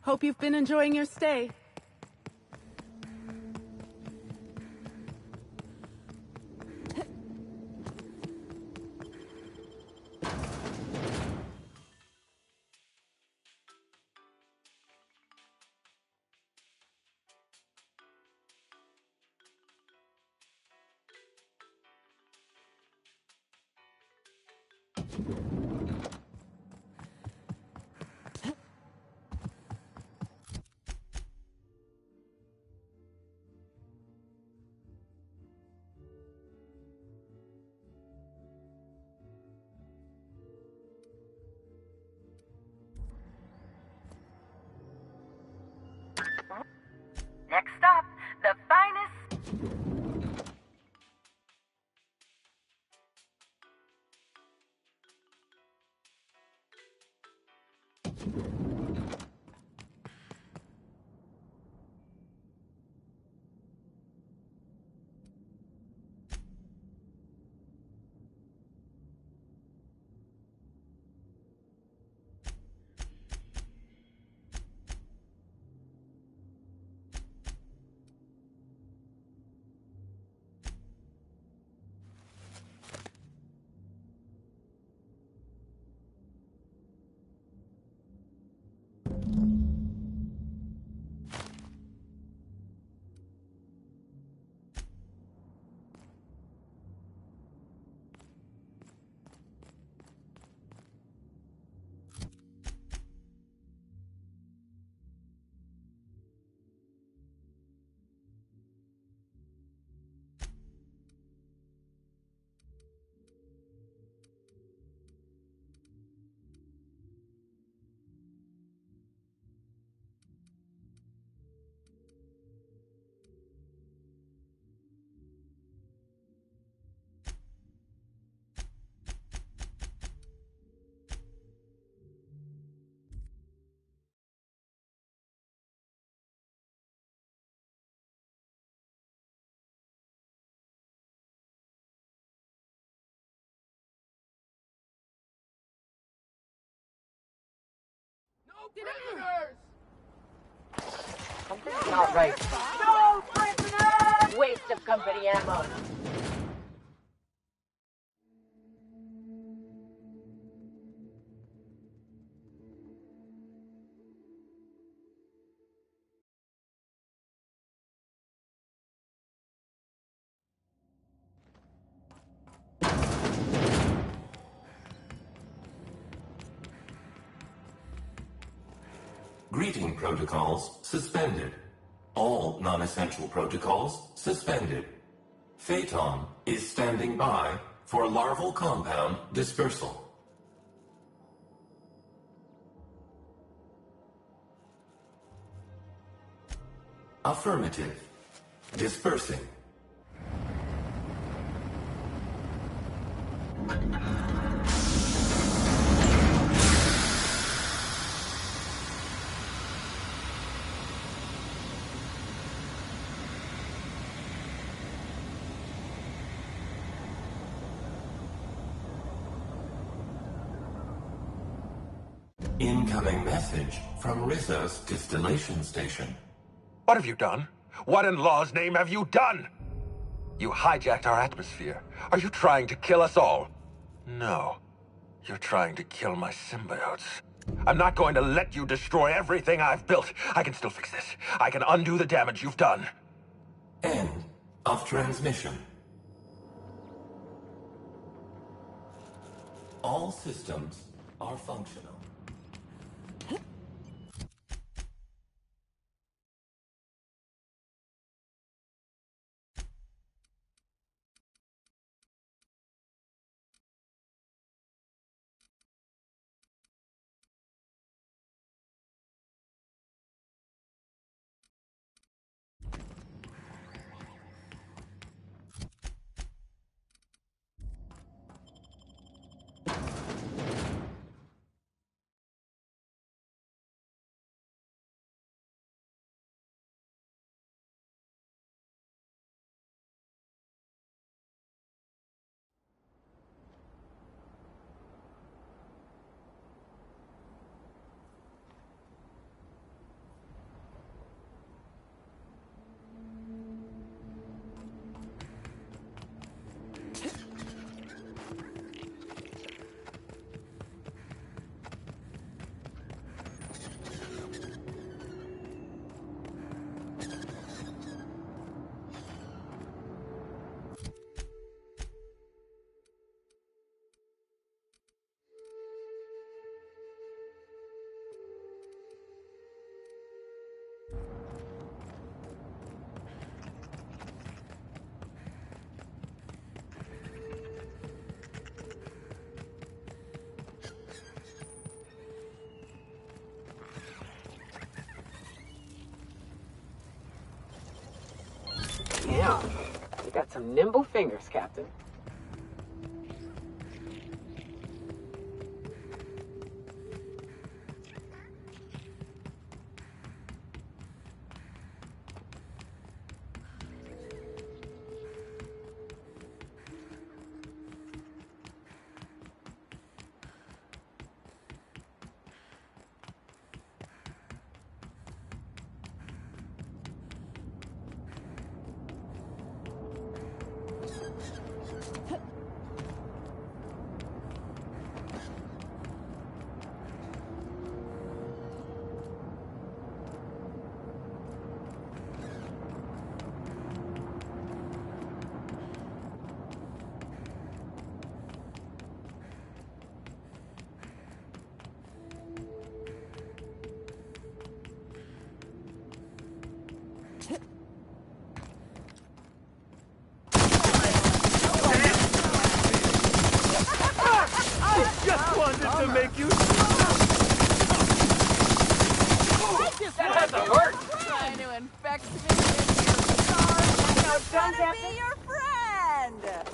Hope you've been enjoying your stay. Next stop, the finest... Something's not right. No, prisoner! Waste of company ammo. Greeting protocols suspended. All non-essential protocols suspended. Phaeton is standing by for larval compound dispersal. Affirmative. Dispersing. Incoming message from Rizzo's distillation station. What have you done? What in law's name have you done? You hijacked our atmosphere. Are you trying to kill us all? No. You're trying to kill my symbiotes. I'm not going to let you destroy everything I've built. I can still fix this. I can undo the damage you've done. End of transmission. All systems are functional. Yeah, you got some nimble fingers, Captain. Just wanted to make you. That has to hurt. Trying to infect me with your stars. No, I'm don't gonna have be to- your friend.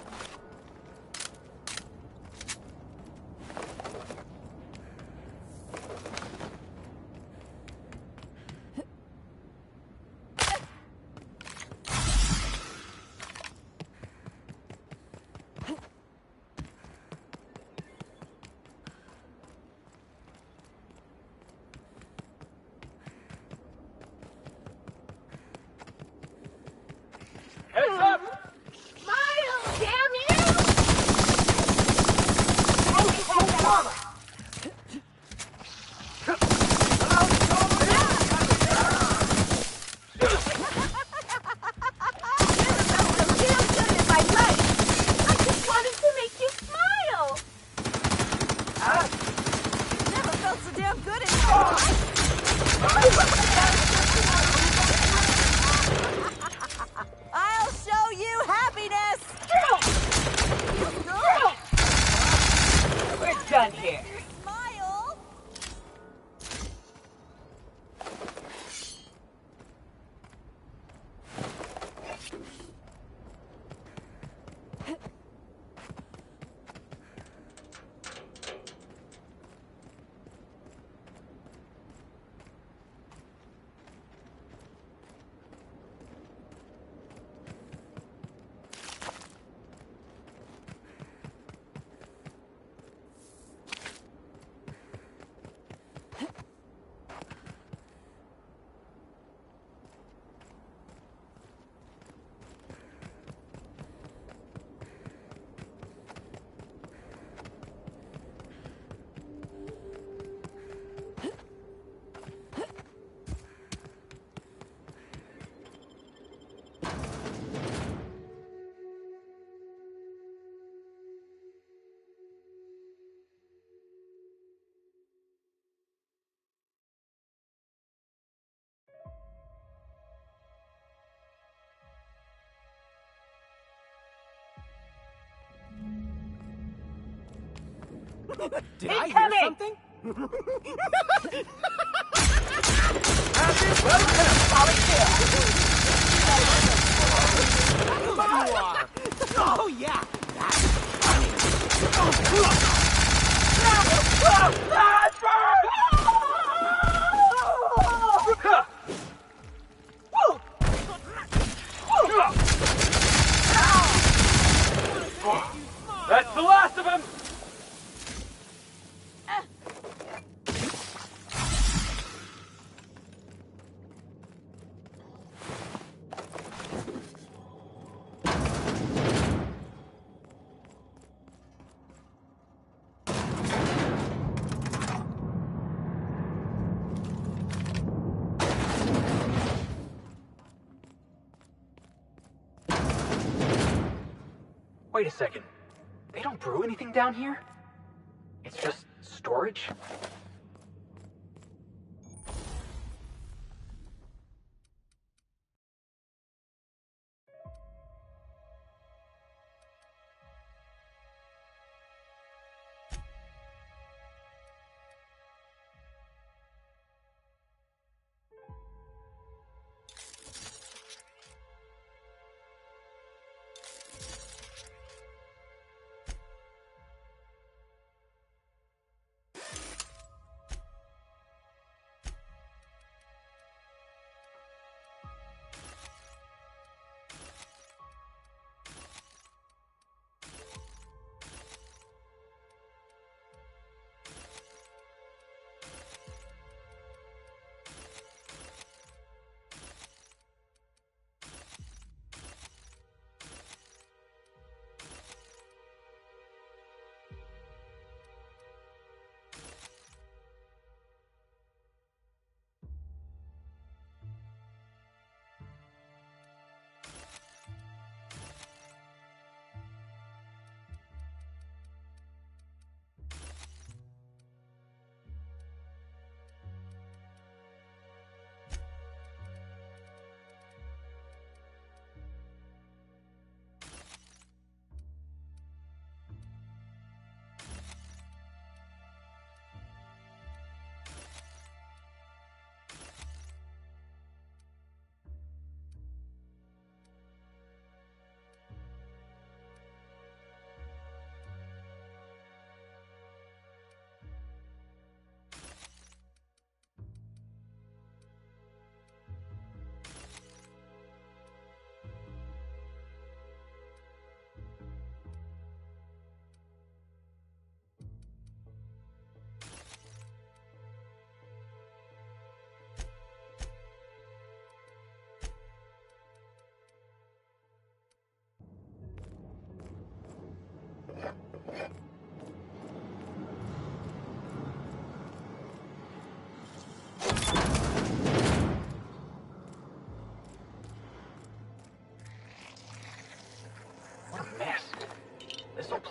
done here. Did I hear something? Oh yeah, that's That's the last of him! Wait a second. They don't brew anything down here? It's just storage?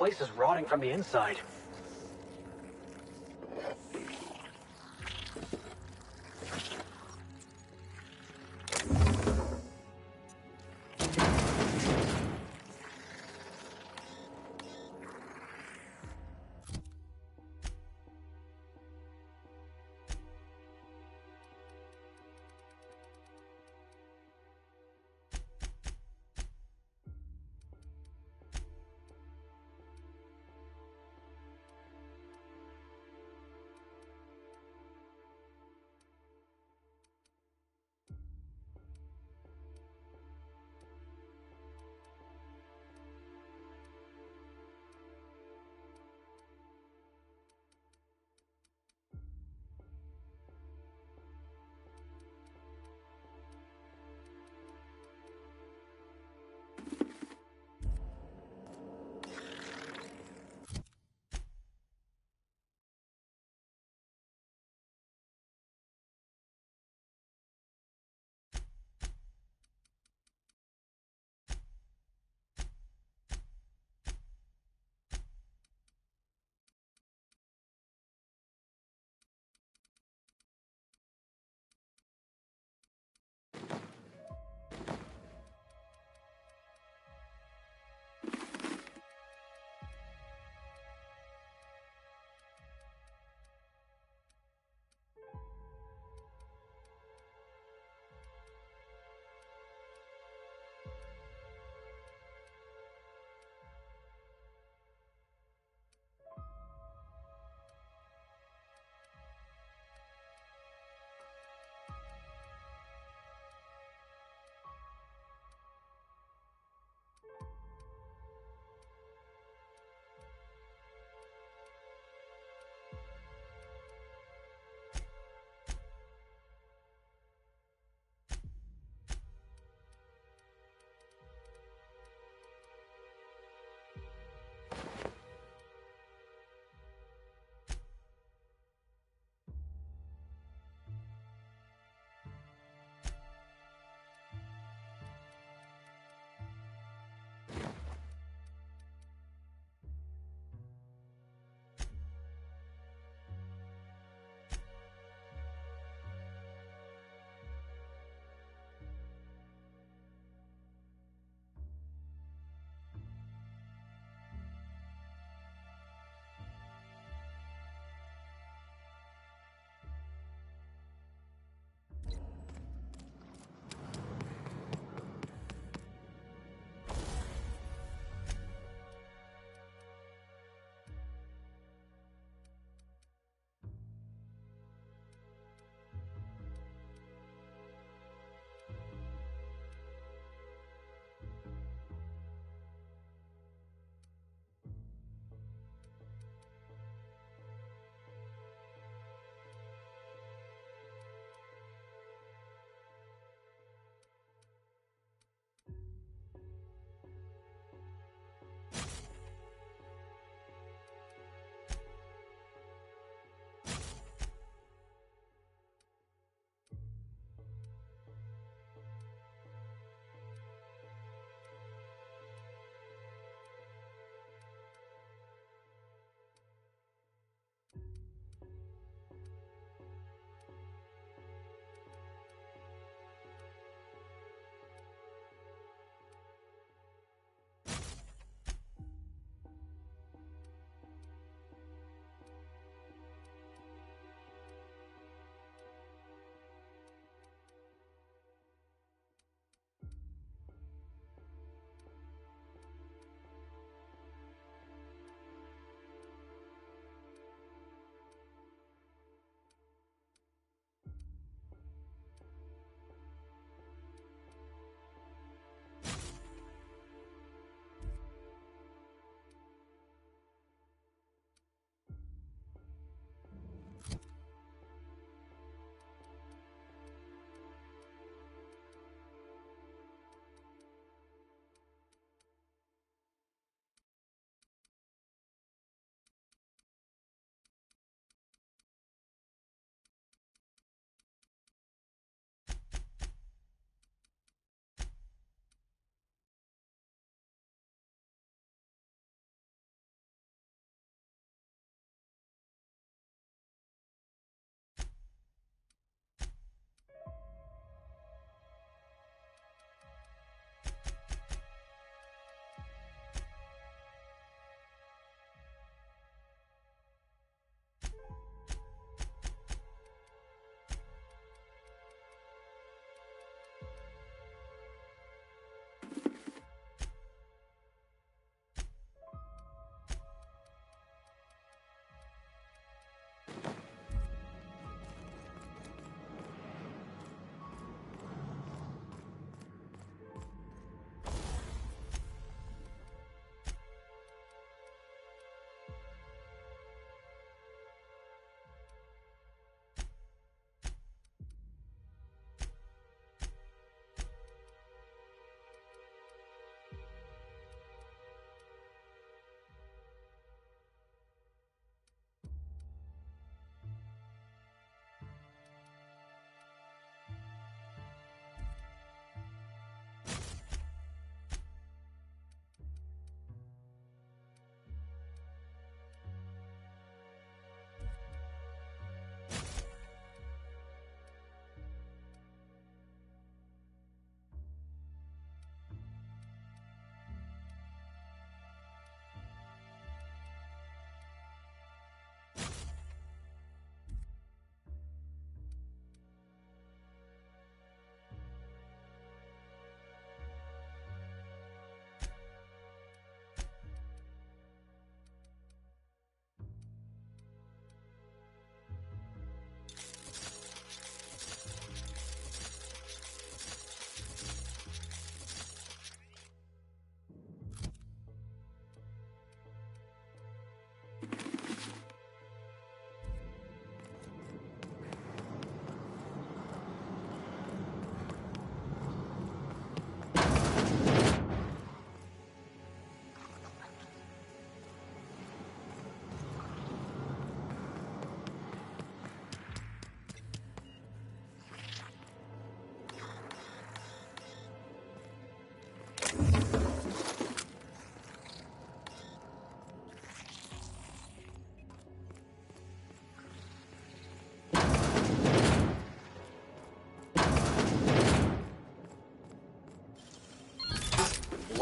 place is rotting from the inside.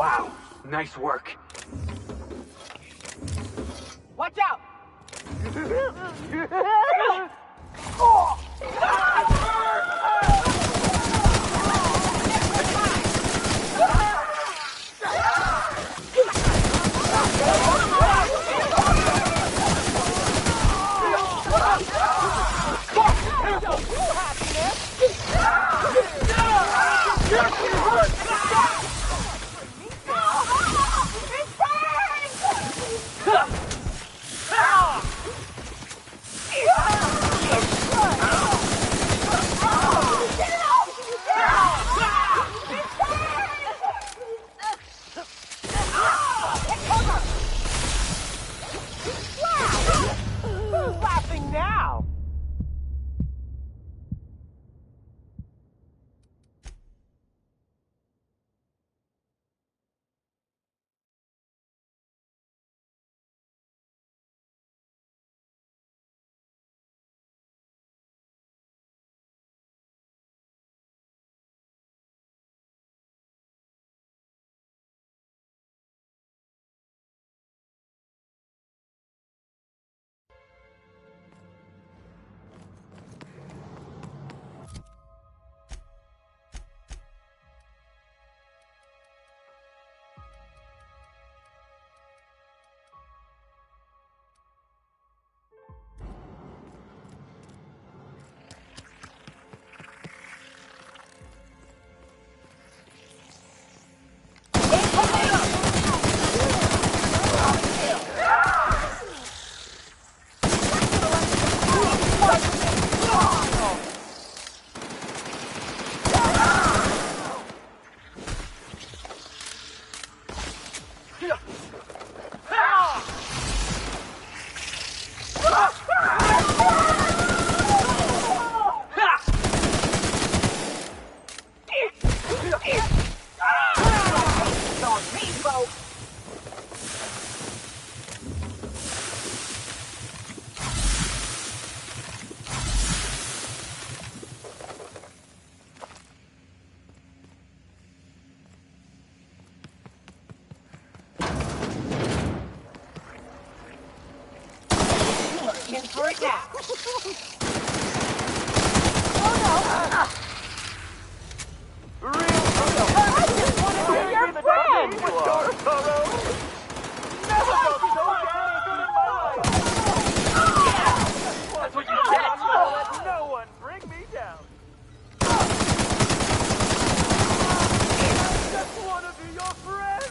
Wow! Nice work. Watch out! Who's laughing now? In for it now. I just want to be your friend! Never felt so good in my life! That's what you get! Let no one bring me down! I just want to be your friend!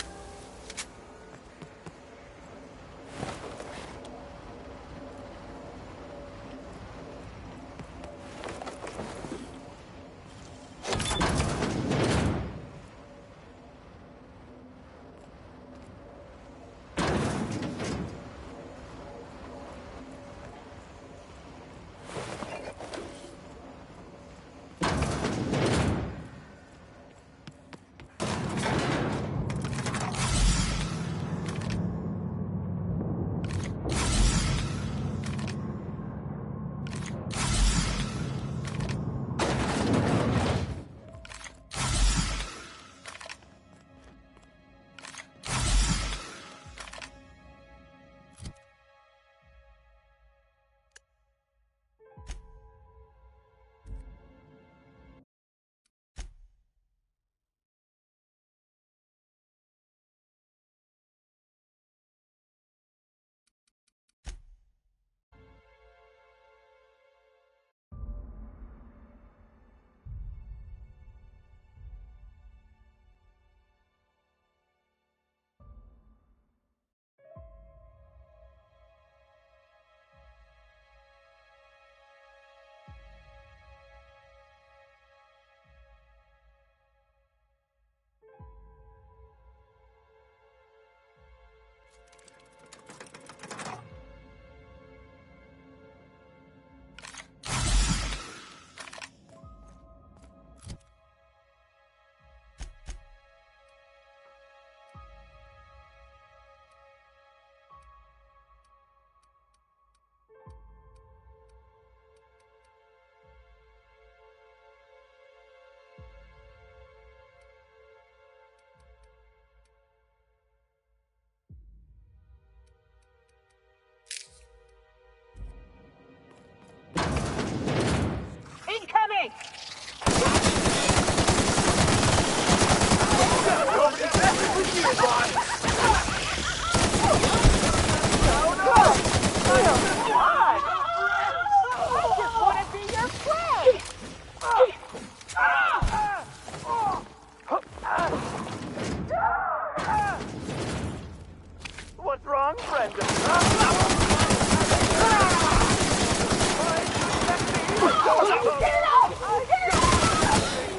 What's wrong, Brenda?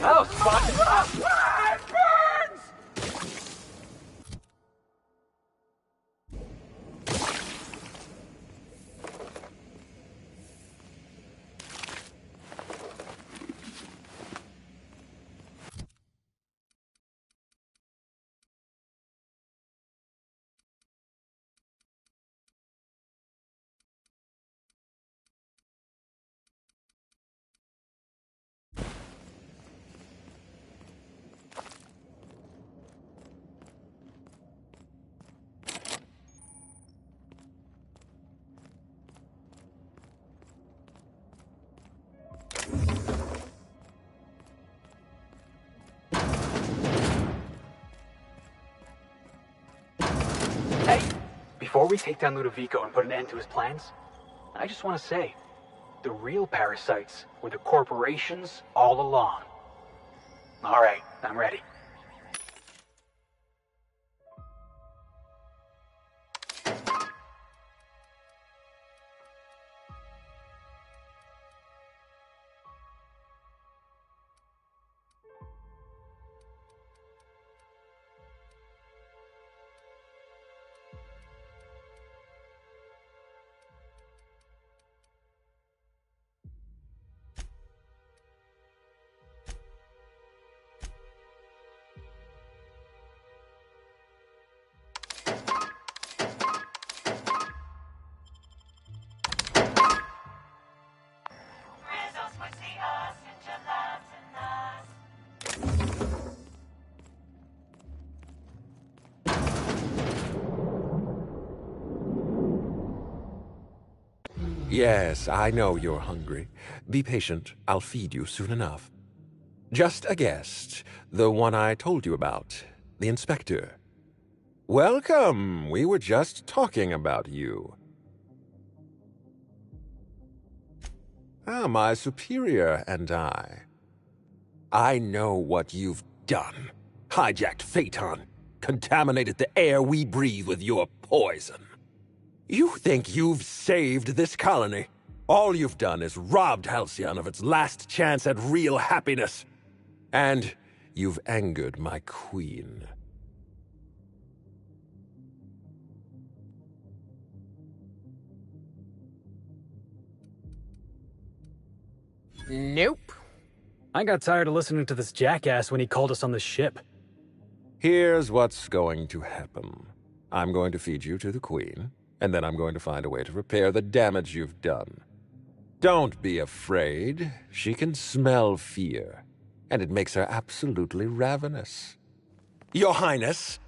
Oh, Spot! Before we take down Ludovico and put an end to his plans, I just want to say, the real parasites were the corporations all along. All right, I'm ready. Yes, I know you're hungry. Be patient. I'll feed you soon enough. Just a guest. The one I told you about. The inspector. Welcome. We were just talking about you. Ah, my superior and I. I know what you've done. Hijacked Phaeton. Contaminated the air we breathe with your poison. You think you've saved this colony? All you've done is robbed Halcyon of its last chance at real happiness. And you've angered my queen. Nope. I got tired of listening to this jackass when he called us on the ship. Here's what's going to happen. I'm going to feed you to the queen. And then I'm going to find a way to repair the damage you've done. Don't be afraid. She can smell fear, and it makes her absolutely ravenous. Your Highness!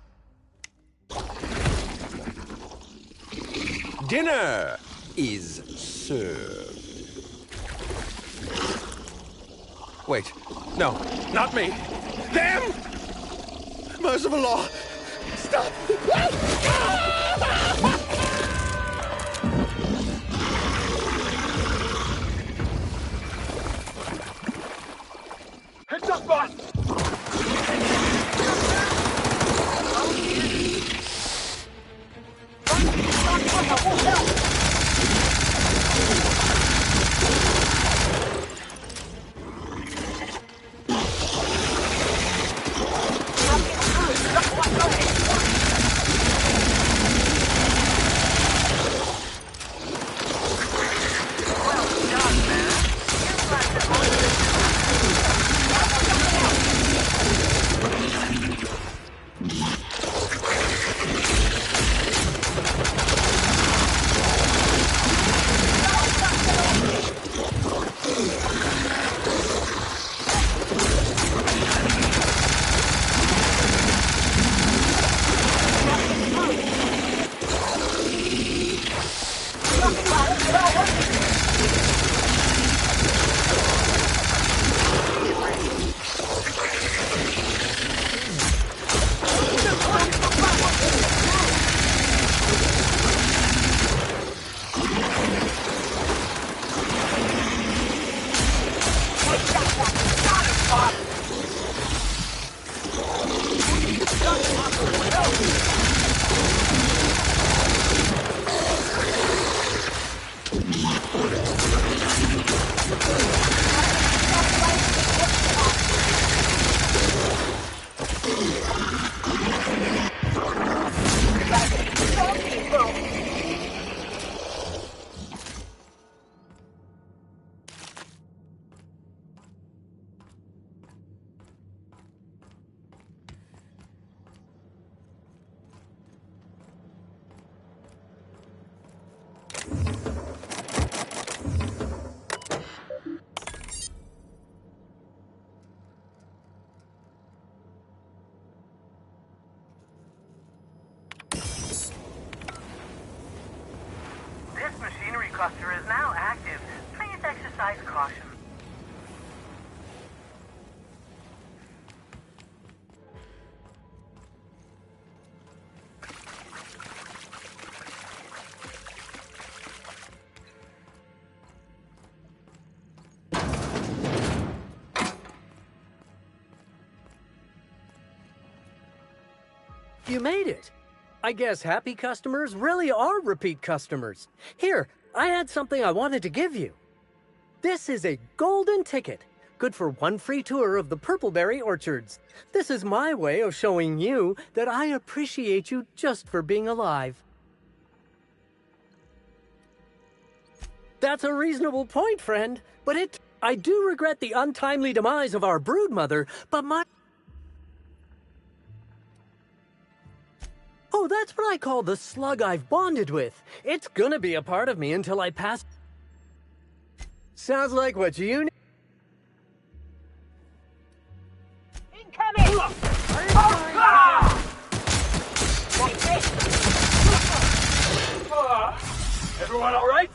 Dinner is served. Wait, no, not me. Them! Merciful law! Stop! Heads up, boss! cluster is now active. Please exercise caution. You made it. I guess happy customers really are repeat customers. Here, I had something I wanted to give you. This is a golden ticket, good for one free tour of the Purpleberry Orchards. This is my way of showing you that I appreciate you just for being alive. That's a reasonable point, friend, but I do regret the untimely demise of our broodmother, but Oh, that's what I call the slug I've bonded with. It's gonna be a part of me until I pass. Sounds like what you need. Incoming! Everyone all right?